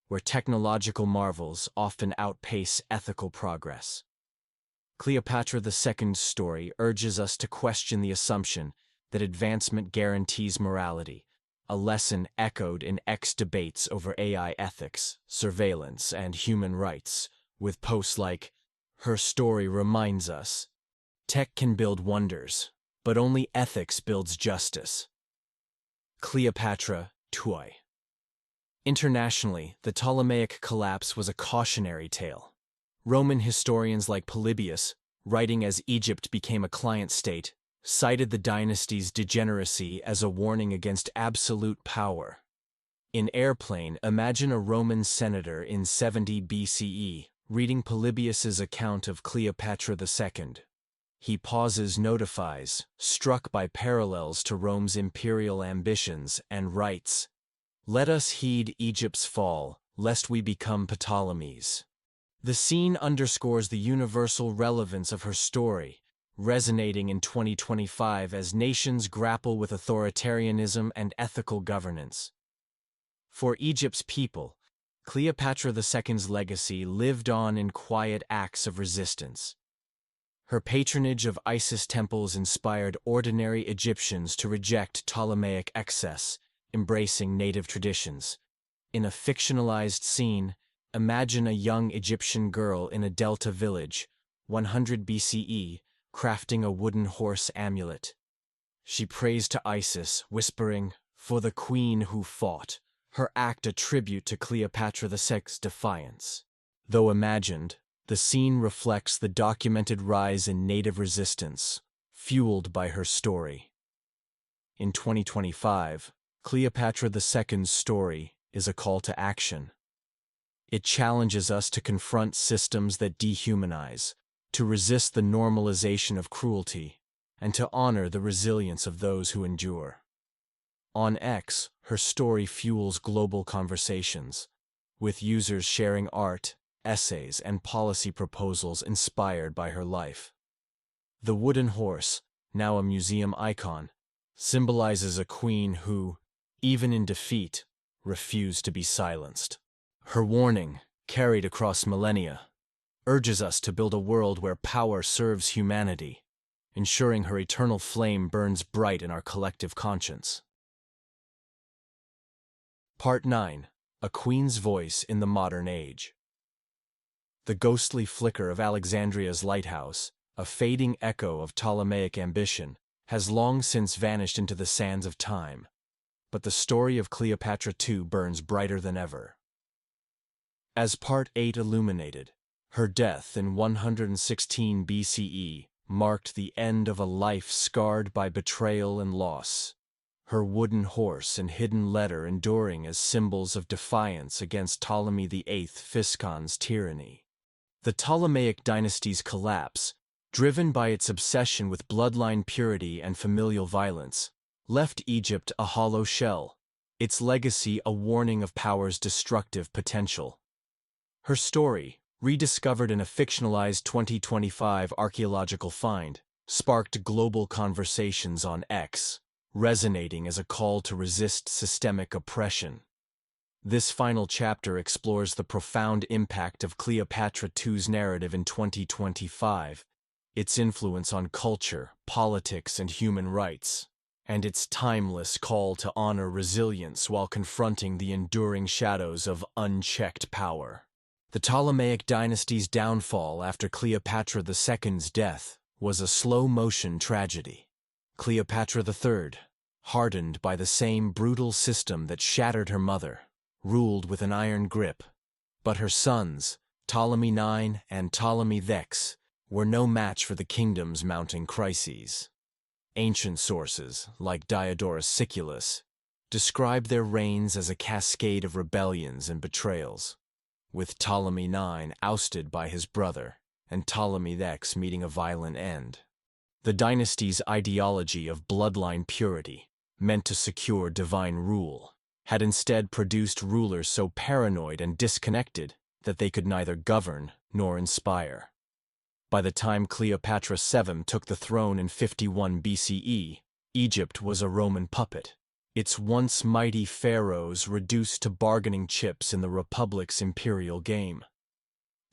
where technological marvels often outpace ethical progress. Cleopatra II's story urges us to question the assumption that advancement guarantees morality, a lesson echoed in debates over AI ethics, surveillance, and human rights, with posts like, "Her story reminds us, tech can build wonders, but only ethics builds justice." Cleopatra II. Internationally, the Ptolemaic collapse was a cautionary tale. Roman historians like Polybius, writing as Egypt became a client state, cited the dynasty's degeneracy as a warning against absolute power. In Airplane, imagine a Roman senator in 70 BCE reading Polybius's account of Cleopatra II. He pauses, notifies, struck by parallels to Rome's imperial ambitions, and writes, "Let us heed Egypt's fall, lest we become Ptolemies." The scene underscores the universal relevance of her story, resonating in 2025 as nations grapple with authoritarianism and ethical governance. For Egypt's people, Cleopatra II's legacy lived on in quiet acts of resistance. Her patronage of Isis temples inspired ordinary Egyptians to reject Ptolemaic excess, embracing native traditions. In a fictionalized scene, imagine a young Egyptian girl in a Delta village, 100 BCE, crafting a wooden horse amulet. She prays to Isis, whispering, "For the queen who fought," her act a tribute to Cleopatra II's defiance. Though imagined, the scene reflects the documented rise in native resistance, fueled by her story. In 2025, Cleopatra II's story is a call to action. It challenges us to confront systems that dehumanize, to resist the normalization of cruelty, and to honor the resilience of those who endure. On X, her story fuels global conversations, with users sharing art, essays, and policy proposals inspired by her life. The wooden horse, now a museum icon, symbolizes a queen who, even in defeat, refused to be silenced. Her warning, carried across millennia, urges us to build a world where power serves humanity, ensuring her eternal flame burns bright in our collective conscience. Part 9. A Queen's Voice in the Modern Age. The ghostly flicker of Alexandria's lighthouse, a fading echo of Ptolemaic ambition, has long since vanished into the sands of time, but the story of Cleopatra II burns brighter than ever. As Part 8 illuminated, her death in 116 BCE marked the end of a life scarred by betrayal and loss, her wooden horse and hidden letter enduring as symbols of defiance against Ptolemy VIII Physcon's tyranny. The Ptolemaic dynasty's collapse, driven by its obsession with bloodline purity and familial violence, left Egypt a hollow shell, its legacy a warning of power's destructive potential. Her story, rediscovered in a fictionalized 2025 archaeological find, sparked global conversations on X, resonating as a call to resist systemic oppression. This final chapter explores the profound impact of Cleopatra II's narrative in 2025, its influence on culture, politics, and human rights, and its timeless call to honor resilience while confronting the enduring shadows of unchecked power. The Ptolemaic dynasty's downfall after Cleopatra II's death was a slow-motion tragedy. Cleopatra III, hardened by the same brutal system that shattered her mother, ruled with an iron grip. But her sons, Ptolemy IX and Ptolemy X, were no match for the kingdom's mounting crises. Ancient sources, like Diodorus Siculus, describe their reigns as a cascade of rebellions and betrayals, with Ptolemy IX ousted by his brother and Ptolemy X meeting a violent end. The dynasty's ideology of bloodline purity, meant to secure divine rule, had instead produced rulers so paranoid and disconnected that they could neither govern nor inspire. By the time Cleopatra VII took the throne in 51 BCE, Egypt was a Roman puppet, its once mighty pharaohs reduced to bargaining chips in the Republic's imperial game.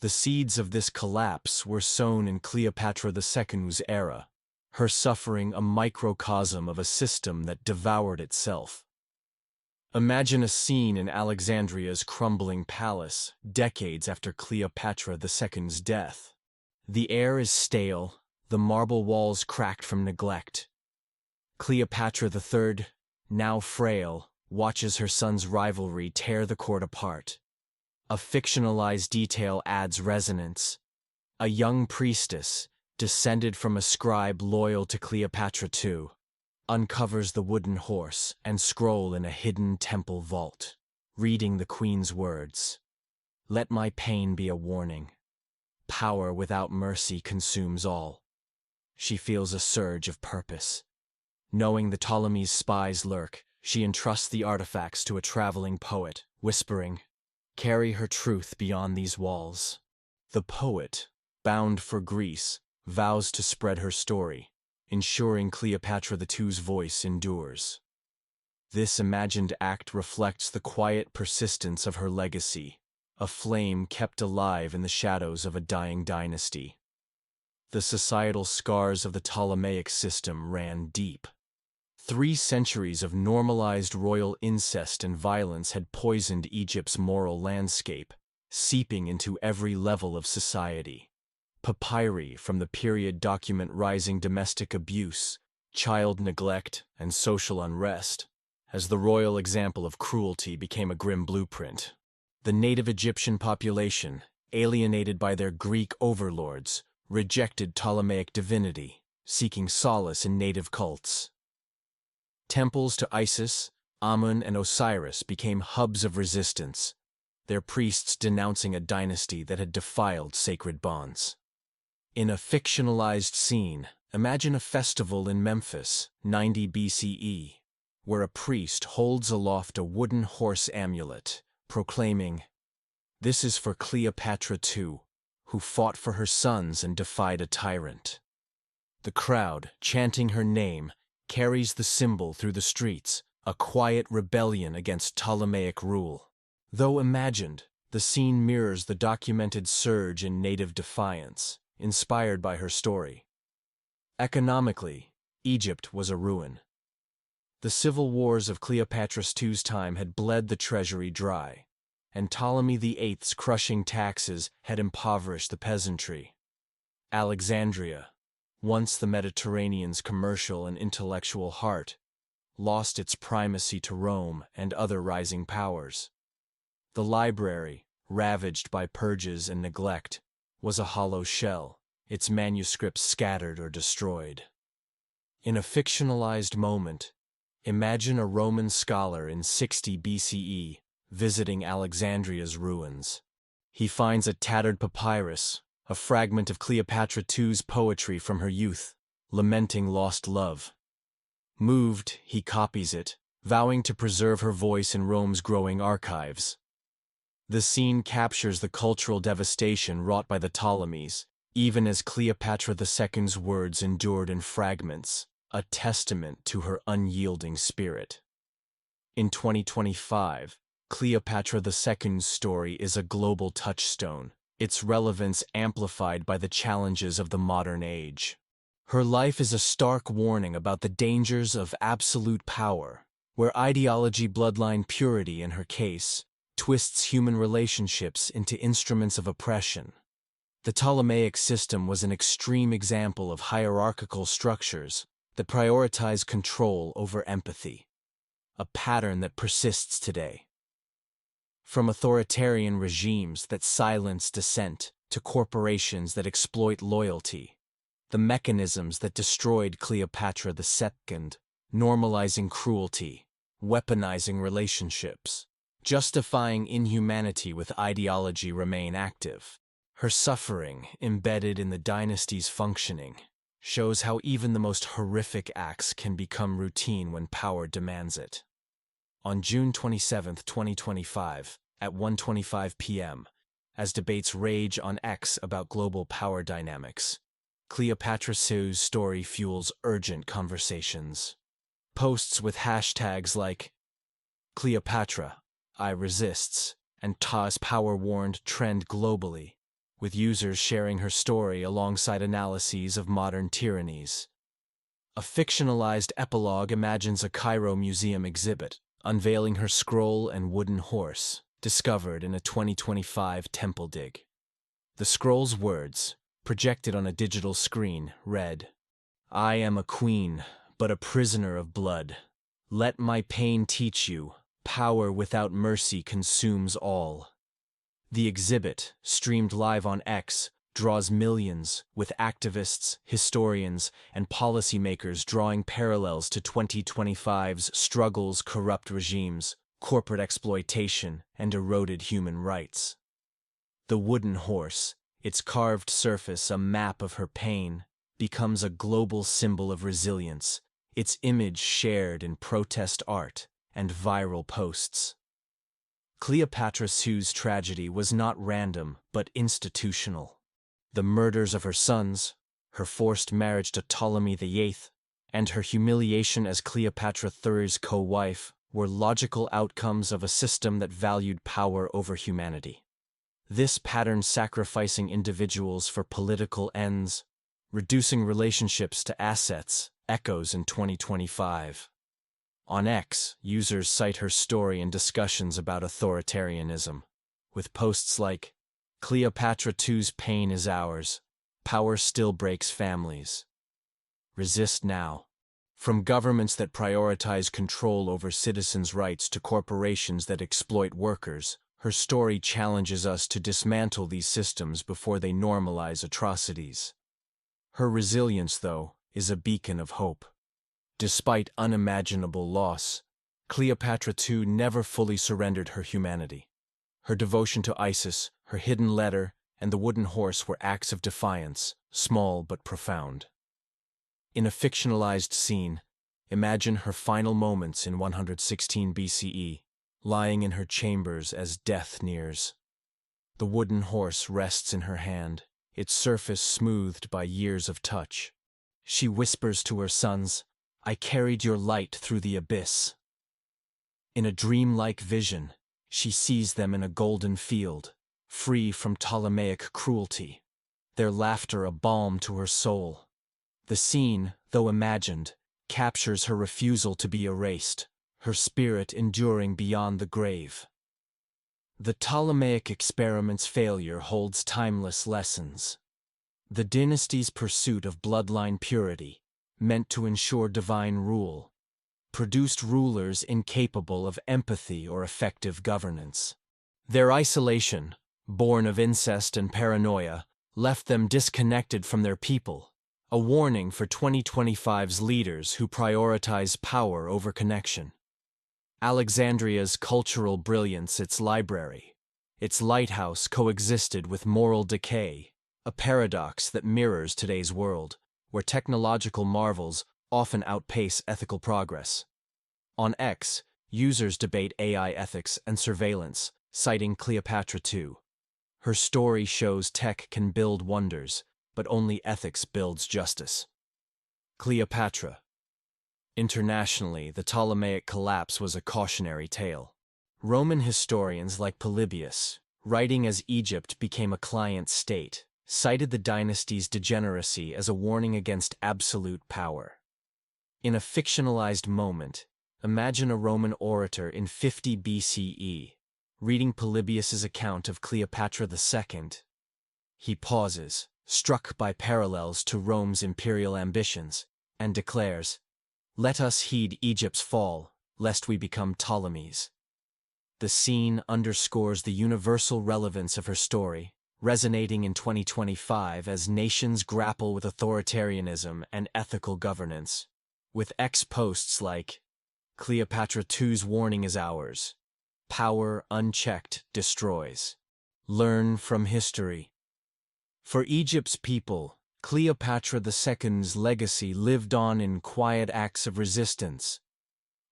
The seeds of this collapse were sown in Cleopatra II's era, her suffering a microcosm of a system that devoured itself. Imagine a scene in Alexandria's crumbling palace, decades after Cleopatra II's death. The air is stale, the marble walls cracked from neglect. Cleopatra III, now frail, watches her son's rivalry tear the court apart. A fictionalized detail adds resonance. A young priestess, descended from a scribe loyal to Cleopatra II, uncovers the wooden horse and scroll in a hidden temple vault, reading the queen's words. "Let my pain be a warning. Power without mercy consumes all." She feels a surge of purpose. Knowing the Ptolemies' spies lurk, she entrusts the artifacts to a traveling poet, whispering, "Carry her truth beyond these walls." The poet, bound for Greece, vows to spread her story, ensuring Cleopatra II's voice endures. This imagined act reflects the quiet persistence of her legacy, a flame kept alive in the shadows of a dying dynasty. The societal scars of the Ptolemaic system ran deep. 3 centuries of normalized royal incest and violence had poisoned Egypt's moral landscape, seeping into every level of society. Papyri from the period document rising domestic abuse, child neglect, and social unrest, as the royal example of cruelty became a grim blueprint. The native Egyptian population, alienated by their Greek overlords, rejected Ptolemaic divinity, seeking solace in native cults. Temples to Isis, Amun, and Osiris became hubs of resistance, their priests denouncing a dynasty that had defiled sacred bonds. In a fictionalized scene, imagine a festival in Memphis, 90 BCE, where a priest holds aloft a wooden horse amulet, proclaiming, "This is for Cleopatra II, who fought for her sons and defied a tyrant." The crowd, chanting her name, carries the symbol through the streets, a quiet rebellion against Ptolemaic rule. Though imagined, the scene mirrors the documented surge in native defiance, inspired by her story. Economically, Egypt was a ruin. The civil wars of Cleopatra II's time had bled the treasury dry, and Ptolemy VIII's crushing taxes had impoverished the peasantry. Alexandria, once the Mediterranean's commercial and intellectual heart, lost its primacy to Rome and other rising powers. The library, ravaged by purges and neglect, was a hollow shell, its manuscripts scattered or destroyed. In a fictionalized moment, imagine a Roman scholar in 60 BCE visiting Alexandria's ruins. He finds a tattered papyrus, a fragment of Cleopatra II's poetry from her youth, lamenting lost love. Moved, he copies it, vowing to preserve her voice in Rome's growing archives. The scene captures the cultural devastation wrought by the Ptolemies, even as Cleopatra II's words endured in fragments, a testament to her unyielding spirit. In 2025, Cleopatra II's story is a global touchstone, its relevance amplified by the challenges of the modern age. Her life is a stark warning about the dangers of absolute power, where ideology, bloodline purity in her case, twists human relationships into instruments of oppression. The Ptolemaic system was an extreme example of hierarchical structures that prioritize control over empathy, a pattern that persists today. From authoritarian regimes that silence dissent to corporations that exploit loyalty, the mechanisms that destroyed Cleopatra II, normalizing cruelty, weaponizing relationships, justifying inhumanity with ideology remain active. Her suffering, embedded in the dynasty's functioning, shows how even the most horrific acts can become routine when power demands it. On June 27, 2025, at 1:25 p.m., as debates rage on X about global power dynamics, Cleopatra II's story fuels urgent conversations. Posts with hashtags like Cleopatra, I resists, and Tas power warned trend globally, with users sharing her story alongside analyses of modern tyrannies. A fictionalized epilogue imagines a Cairo museum exhibit, unveiling her scroll and wooden horse, discovered in a 2025 temple dig. The scroll's words, projected on a digital screen, read, I am a queen, but a prisoner of blood. Let my pain teach you, power without mercy consumes all. The exhibit, streamed live on X, draws millions, with activists, historians, and policymakers drawing parallels to 2025's struggles, corrupt regimes, corporate exploitation, and eroded human rights. The wooden horse, its carved surface a map of her pain, becomes a global symbol of resilience, its image shared in protest art and viral posts. Cleopatra II's tragedy was not random but institutional. The murders of her sons, her forced marriage to Ptolemy VIII, and her humiliation as Cleopatra III's co-wife were logical outcomes of a system that valued power over humanity. This pattern sacrificing individuals for political ends, reducing relationships to assets, echoes in 2025. On X, users cite her story in discussions about authoritarianism, with posts like, Cleopatra II's pain is ours, power still breaks families. Resist now. From governments that prioritize control over citizens' rights to corporations that exploit workers, her story challenges us to dismantle these systems before they normalize atrocities. Her resilience, though, is a beacon of hope. Despite unimaginable loss, Cleopatra II never fully surrendered her humanity. Her devotion to Isis, her hidden letter, and the wooden horse were acts of defiance, small but profound. In a fictionalized scene, imagine her final moments in 116 BCE, lying in her chambers as death nears. The wooden horse rests in her hand, its surface smoothed by years of touch. She whispers to her sons, I carried your light through the abyss. In a dreamlike vision, she sees them in a golden field, free from Ptolemaic cruelty, their laughter a balm to her soul. The scene, though imagined, captures her refusal to be erased, her spirit enduring beyond the grave. The Ptolemaic experiment's failure holds timeless lessons. The dynasty's pursuit of bloodline purity, meant to ensure divine rule, produced rulers incapable of empathy or effective governance. Their isolation, born of incest and paranoia, left them disconnected from their people, a warning for 2025's leaders who prioritize power over connection. Alexandria's cultural brilliance, its library, its lighthouse coexisted with moral decay, a paradox that mirrors today's world, where technological marvels often outpace ethical progress. On X, users debate AI ethics and surveillance, citing Cleopatra II. Her story shows tech can build wonders, but only ethics builds justice. Cleopatra. Internationally, the Ptolemaic collapse was a cautionary tale. Roman historians like Polybius, writing as Egypt became a client state, cited the dynasty's degeneracy as a warning against absolute power. In a fictionalized moment, imagine a Roman orator in 50 BCE, reading Polybius's account of Cleopatra II. He pauses, struck by parallels to Rome's imperial ambitions, and declares, "Let us heed Egypt's fall, lest we become Ptolemies." The scene underscores the universal relevance of her story, resonating in 2025 as nations grapple with authoritarianism and ethical governance. With posts like, "Cleopatra II's warning is ours. Power unchecked destroys. Learn from history." For Egypt's people, Cleopatra II's legacy lived on in quiet acts of resistance.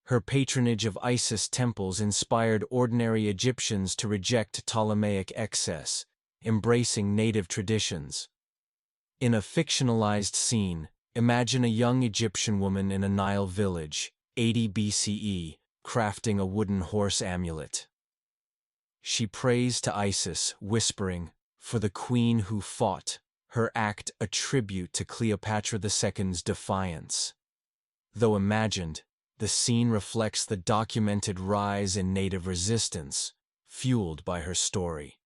Her patronage of Isis temples inspired ordinary Egyptians to reject Ptolemaic excess, embracing native traditions. In a fictionalized scene, imagine a young Egyptian woman in a Nile village, 80 BCE, crafting a wooden horse amulet. She prays to Isis, whispering, "For the queen who fought," her act a tribute to Cleopatra II's defiance. Though imagined, the scene reflects the documented rise in native resistance, fueled by her story.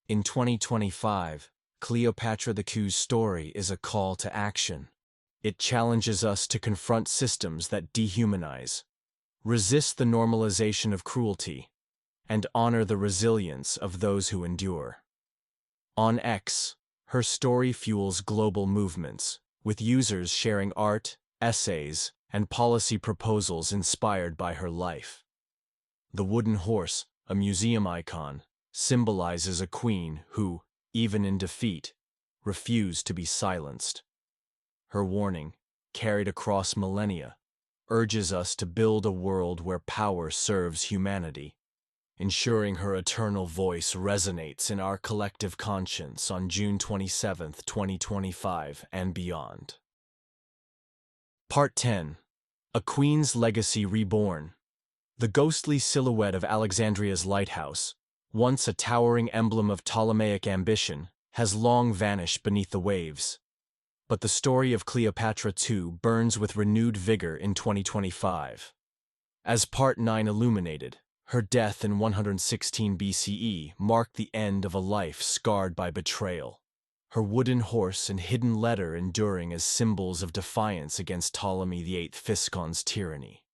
In 2025, Cleopatra II's story is a call to action. It challenges us to confront systems that dehumanize, resist the normalization of cruelty, and honor the resilience of those who endure. On X, her story fuels global movements, with users sharing art, essays, and policy proposals inspired by her life. The wooden horse, a museum icon, symbolizes a queen who, even in defeat, refused to be silenced. Her warning, carried across millennia, urges us to build a world where power serves humanity, ensuring her eternal voice resonates in our collective conscience on June 27, 2025 and beyond. Part 10. A Queen's Legacy Reborn. The ghostly silhouette of Alexandria's lighthouse, once a towering emblem of Ptolemaic ambition, has long vanished beneath the waves. But the story of Cleopatra II burns with renewed vigor in 2025. As Part 9 illuminated, her death in 116 BCE marked the end of a life scarred by betrayal, her wooden horse and hidden letter enduring as symbols of defiance against Ptolemy VIII Physcon's tyranny.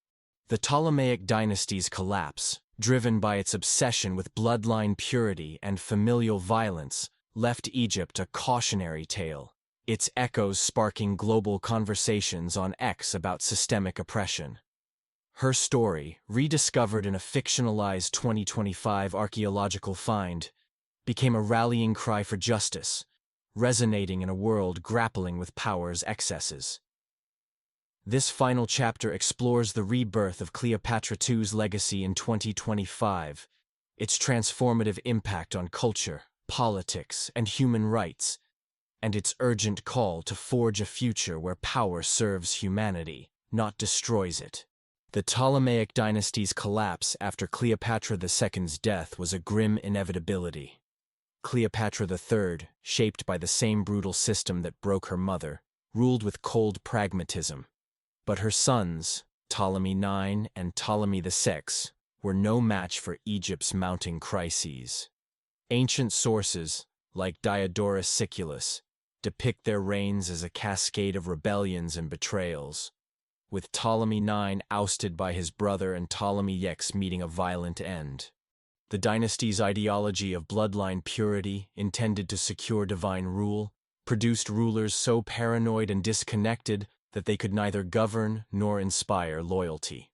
The Ptolemaic dynasty's collapse, driven by its obsession with bloodline purity and familial violence, left Egypt a cautionary tale, its echoes sparking global conversations on X about systemic oppression. Her story, rediscovered in a fictionalized 2025 archaeological find, became a rallying cry for justice, resonating in a world grappling with power's excesses. This final chapter explores the rebirth of Cleopatra II's legacy in 2025, its transformative impact on culture, politics, and human rights, and its urgent call to forge a future where power serves humanity, not destroys it. The Ptolemaic dynasty's collapse after Cleopatra II's death was a grim inevitability. Cleopatra III, shaped by the same brutal system that broke her mother, ruled with cold pragmatism. But her sons, Ptolemy IX and Ptolemy VI, were no match for Egypt's mounting crises. Ancient sources, like Diodorus Siculus, depict their reigns as a cascade of rebellions and betrayals, with Ptolemy IX ousted by his brother and Ptolemy X meeting a violent end. The dynasty's ideology of bloodline purity, intended to secure divine rule, produced rulers so paranoid and disconnected that they could neither govern nor inspire loyalty.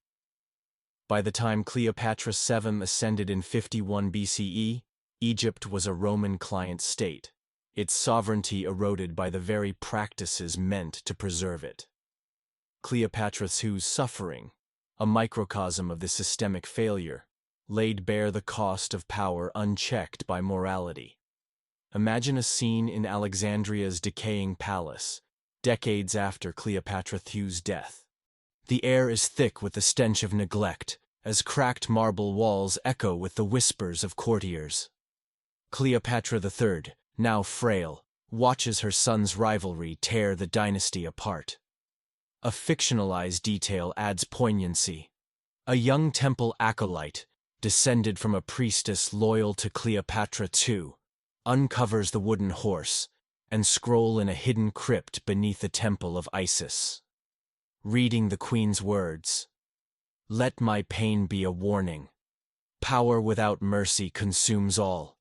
By the time Cleopatra VII ascended in 51 BCE, Egypt was a Roman client state, its sovereignty eroded by the very practices meant to preserve it. Cleopatra II's suffering, a microcosm of the systemic failure, laid bare the cost of power unchecked by morality. Imagine a scene in Alexandria's decaying palace, decades after Cleopatra II's death. The air is thick with the stench of neglect, as cracked marble walls echo with the whispers of courtiers. Cleopatra III, now frail, watches her son's rivalry tear the dynasty apart. A fictionalized detail adds poignancy. A young temple acolyte, descended from a priestess loyal to Cleopatra II, uncovers the wooden horse and scroll in a hidden crypt beneath the temple of Isis. reading the queen's words. Let my pain be a warning. Power without mercy consumes all.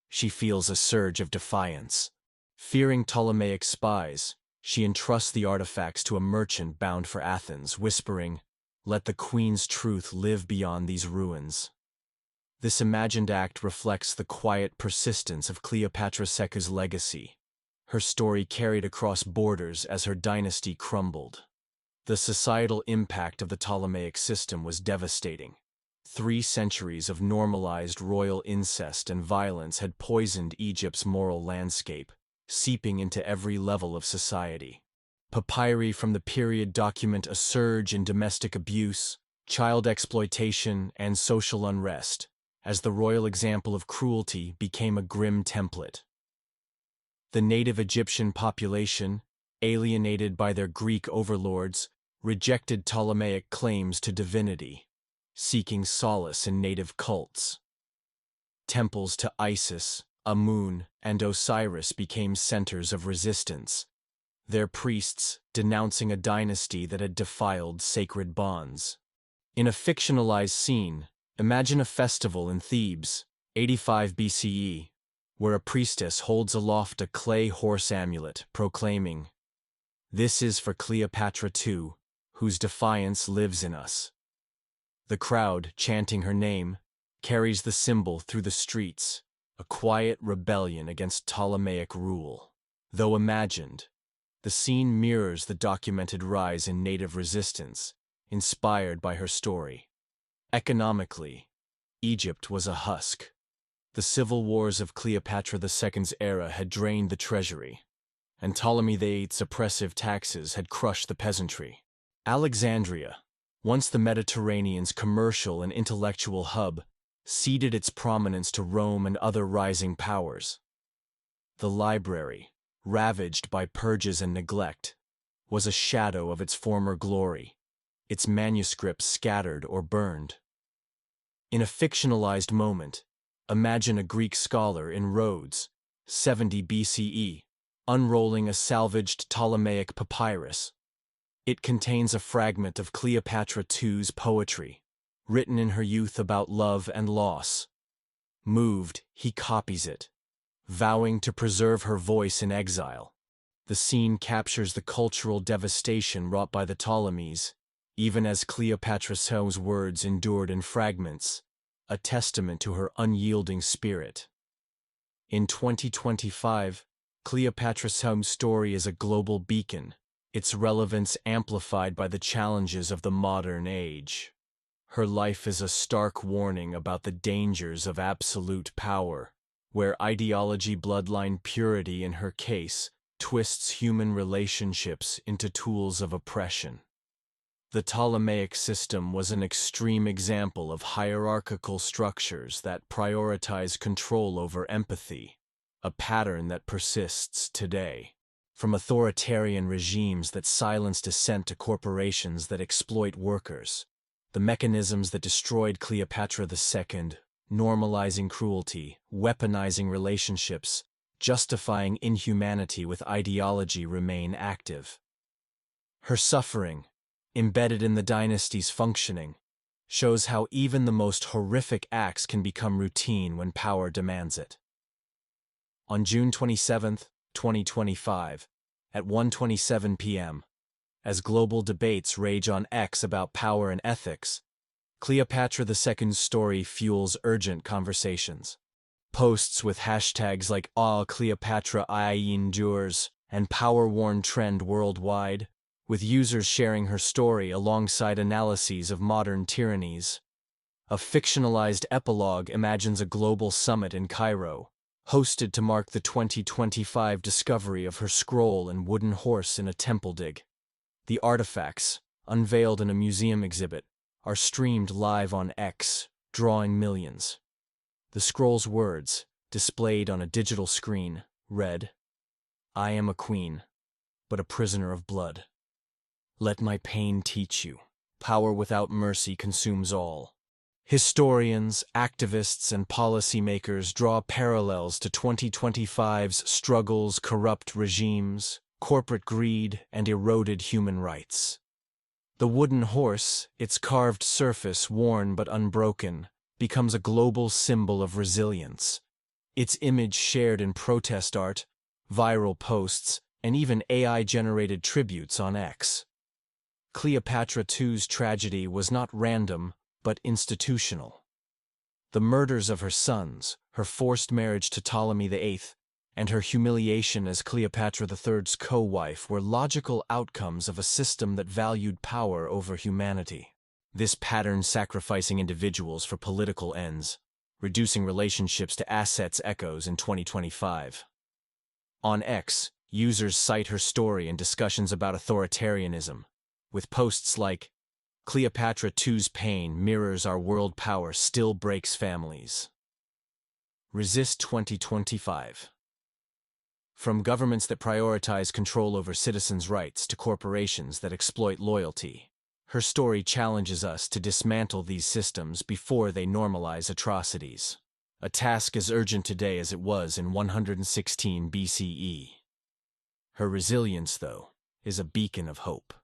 She feels a surge of defiance. Fearing Ptolemaic spies, she entrusts the artifacts to a merchant bound for Athens, whispering, "Let the queen's truth live beyond these ruins." This imagined act reflects the quiet persistence of Cleopatra II's legacy. Her story carried across borders as her dynasty crumbled. The societal impact of the Ptolemaic system was devastating. 3 centuries of normalized royal incest and violence had poisoned Egypt's moral landscape, seeping into every level of society. Papyri from the period document a surge in domestic abuse, child exploitation, and social unrest, as the royal example of cruelty became a grim template. The native Egyptian population, alienated by their Greek overlords, rejected Ptolemaic claims to divinity, seeking solace in native cults. Temples to Isis, Amun, and Osiris became centers of resistance, their priests denouncing a dynasty that had defiled sacred bonds. In a fictionalized scene, imagine a festival in Thebes, 85 BCE, where a priestess holds aloft a clay horse amulet, proclaiming, "This is for Cleopatra II, whose defiance lives in us." The crowd, chanting her name, carries the symbol through the streets, a quiet rebellion against Ptolemaic rule. Though imagined, the scene mirrors the documented rise in native resistance, inspired by her story. Economically, Egypt was a husk. The civil wars of Cleopatra II's era had drained the treasury, and Ptolemy VIII's oppressive taxes had crushed the peasantry. Alexandria, once the Mediterranean's commercial and intellectual hub, ceded its prominence to Rome and other rising powers. The library, ravaged by purges and neglect, was a shadow of its former glory, its manuscripts scattered or burned. In a fictionalized moment, imagine a Greek scholar in Rhodes, 70 BCE, unrolling a salvaged Ptolemaic papyrus. It contains a fragment of Cleopatra II's poetry, written in her youth about love and loss. Moved, he copies it, vowing to preserve her voice in exile. The scene captures the cultural devastation wrought by the Ptolemies, even as Cleopatra II's words endured in fragments, a testament to her unyielding spirit. In 2025, Cleopatra II's story is a global beacon, its relevance amplified by the challenges of the modern age. Her life is a stark warning about the dangers of absolute power, where ideology, bloodline purity in her case, twists human relationships into tools of oppression. The Ptolemaic system was an extreme example of hierarchical structures that prioritize control over empathy, a pattern that persists today. From authoritarian regimes that silence dissent to corporations that exploit workers, the mechanisms that destroyed Cleopatra II, normalizing cruelty, weaponizing relationships, justifying inhumanity with ideology remain active. Her suffering, embedded in the dynasty's functioning, shows how even the most horrific acts can become routine when power demands it. On June 27, 2025, at 1:27 p.m., as global debates rage on X about power and ethics, Cleopatra II's story fuels urgent conversations. Posts with hashtags like Cleopatra I endures and power-worn trend worldwide, with users sharing her story alongside analyses of modern tyrannies. A fictionalized epilogue imagines a global summit in Cairo, hosted to mark the 2025 discovery of her scroll and wooden horse in a temple dig. The artifacts, unveiled in a museum exhibit, are streamed live on X, drawing millions. The scroll's words, displayed on a digital screen, read, "I am a queen, but a prisoner of blood. Let my pain teach you. Power without mercy consumes all." Historians, activists, and policymakers draw parallels to 2025's struggles, corrupt regimes, corporate greed, and eroded human rights. The wooden horse, its carved surface worn but unbroken, becomes a global symbol of resilience. Its image shared in protest art, viral posts, and even AI-generated tributes on X. Cleopatra II's tragedy was not random, but institutional. The murders of her sons, her forced marriage to Ptolemy VIII, and her humiliation as Cleopatra III's co-wife were logical outcomes of a system that valued power over humanity. This pattern sacrificing individuals for political ends, reducing relationships to assets echoes in 2025. On X, users cite her story in discussions about authoritarianism, with posts like, "Cleopatra II's pain mirrors our world power still breaks families." Resist 2025. From governments that prioritize control over citizens' rights to corporations that exploit loyalty, her story challenges us to dismantle these systems before they normalize atrocities. A task as urgent today as it was in 116 BCE. Her resilience, though, is a beacon of hope.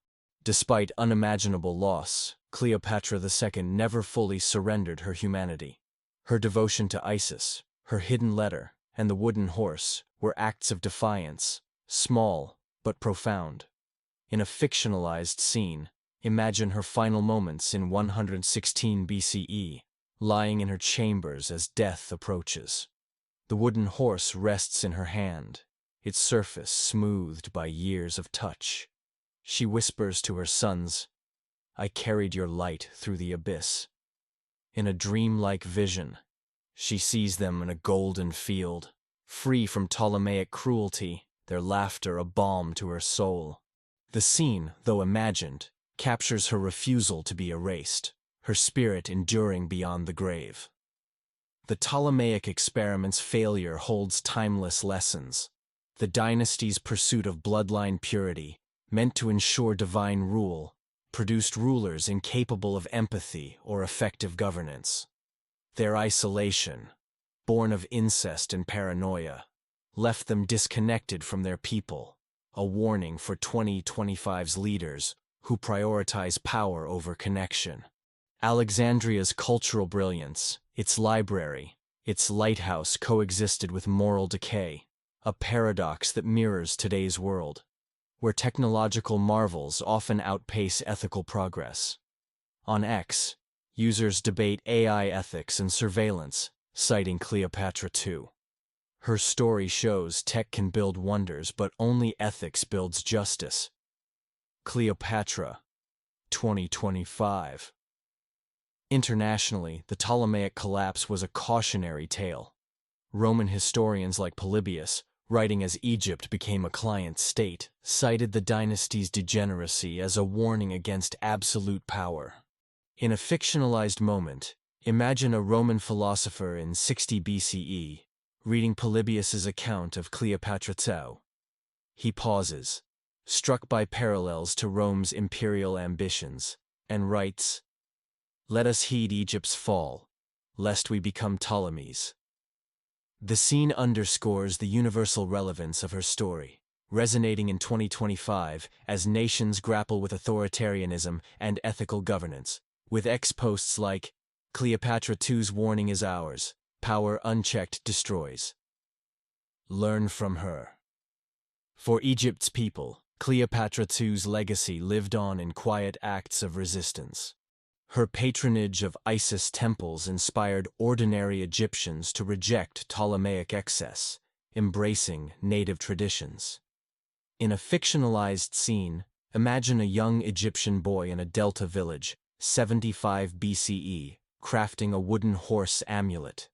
Despite unimaginable loss, Cleopatra II never fully surrendered her humanity. Her devotion to Isis, her hidden letter, and the wooden horse were acts of defiance, small but profound. In a fictionalized scene, imagine her final moments in 116 BCE, lying in her chambers as death approaches. The wooden horse rests in her hand, its surface smoothed by years of touch. She whispers to her sons, "I carried your light through the abyss." In a dreamlike vision, she sees them in a golden field, free from Ptolemaic cruelty, their laughter a balm to her soul. The scene, though imagined, captures her refusal to be erased, her spirit enduring beyond the grave. The Ptolemaic experiment's failure holds timeless lessons. The dynasty's pursuit of bloodline purity, meant to ensure divine rule, produced rulers incapable of empathy or effective governance. Their isolation, born of incest and paranoia, left them disconnected from their people, a warning for 2025's leaders who prioritize power over connection. Alexandria's cultural brilliance, its library, its lighthouse coexisted with moral decay, a paradox that mirrors today's world, where technological marvels often outpace ethical progress. On X, users debate AI ethics and surveillance, citing Cleopatra II. Her story shows tech can build wonders, but only ethics builds justice. Cleopatra, 2025. Internationally, the Ptolemaic collapse was a cautionary tale. Roman historians like Polybius, writing as Egypt became a client state, cited the dynasty's degeneracy as a warning against absolute power. In a fictionalized moment, imagine a Roman philosopher in 60 BCE reading Polybius's account of Cleopatra II. He pauses, struck by parallels to Rome's imperial ambitions, and writes, "Let us heed Egypt's fall, lest we become Ptolemies." The scene underscores the universal relevance of her story, resonating in 2025 as nations grapple with authoritarianism and ethical governance, with X posts like, "Cleopatra II's warning is ours, power unchecked destroys." Learn from her. For Egypt's people, Cleopatra II's legacy lived on in quiet acts of resistance. Her patronage of Isis temples inspired ordinary Egyptians to reject Ptolemaic excess, embracing native traditions. In a fictionalized scene, imagine a young Egyptian boy in a Delta village, 75 BCE, crafting a wooden horse amulet.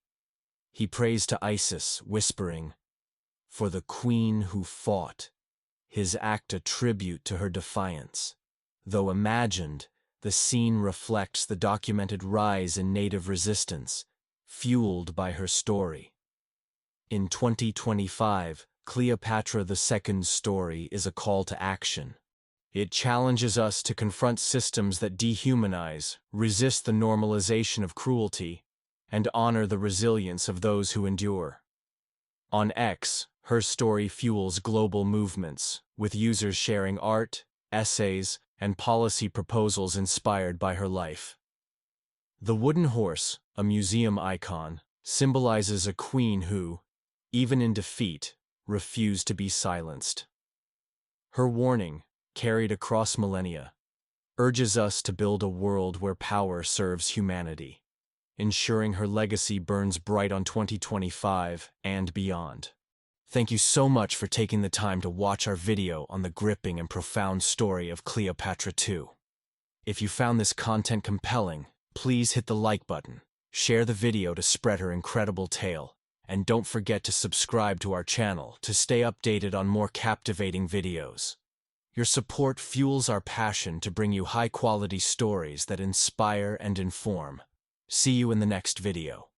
He prays to Isis, whispering, "For the queen who fought," his act a tribute to her defiance. Though imagined, the scene reflects the documented rise in native resistance, fueled by her story. In 2025, Cleopatra II's story is a call to action. It challenges us to confront systems that dehumanize, resist the normalization of cruelty, and honor the resilience of those who endure. On X, her story fuels global movements, with users sharing art, essays, and policy proposals inspired by her life. The wooden horse, a museum icon, symbolizes a queen who, even in defeat, refused to be silenced. Her warning, carried across millennia, urges us to build a world where power serves humanity, ensuring her legacy burns bright on 2025 and beyond. Thank you so much for taking the time to watch our video on the gripping and profound story of Cleopatra II. If you found this content compelling, please hit the like button, share the video to spread her incredible tale, and don't forget to subscribe to our channel to stay updated on more captivating videos. Your support fuels our passion to bring you high-quality stories that inspire and inform. See you in the next video.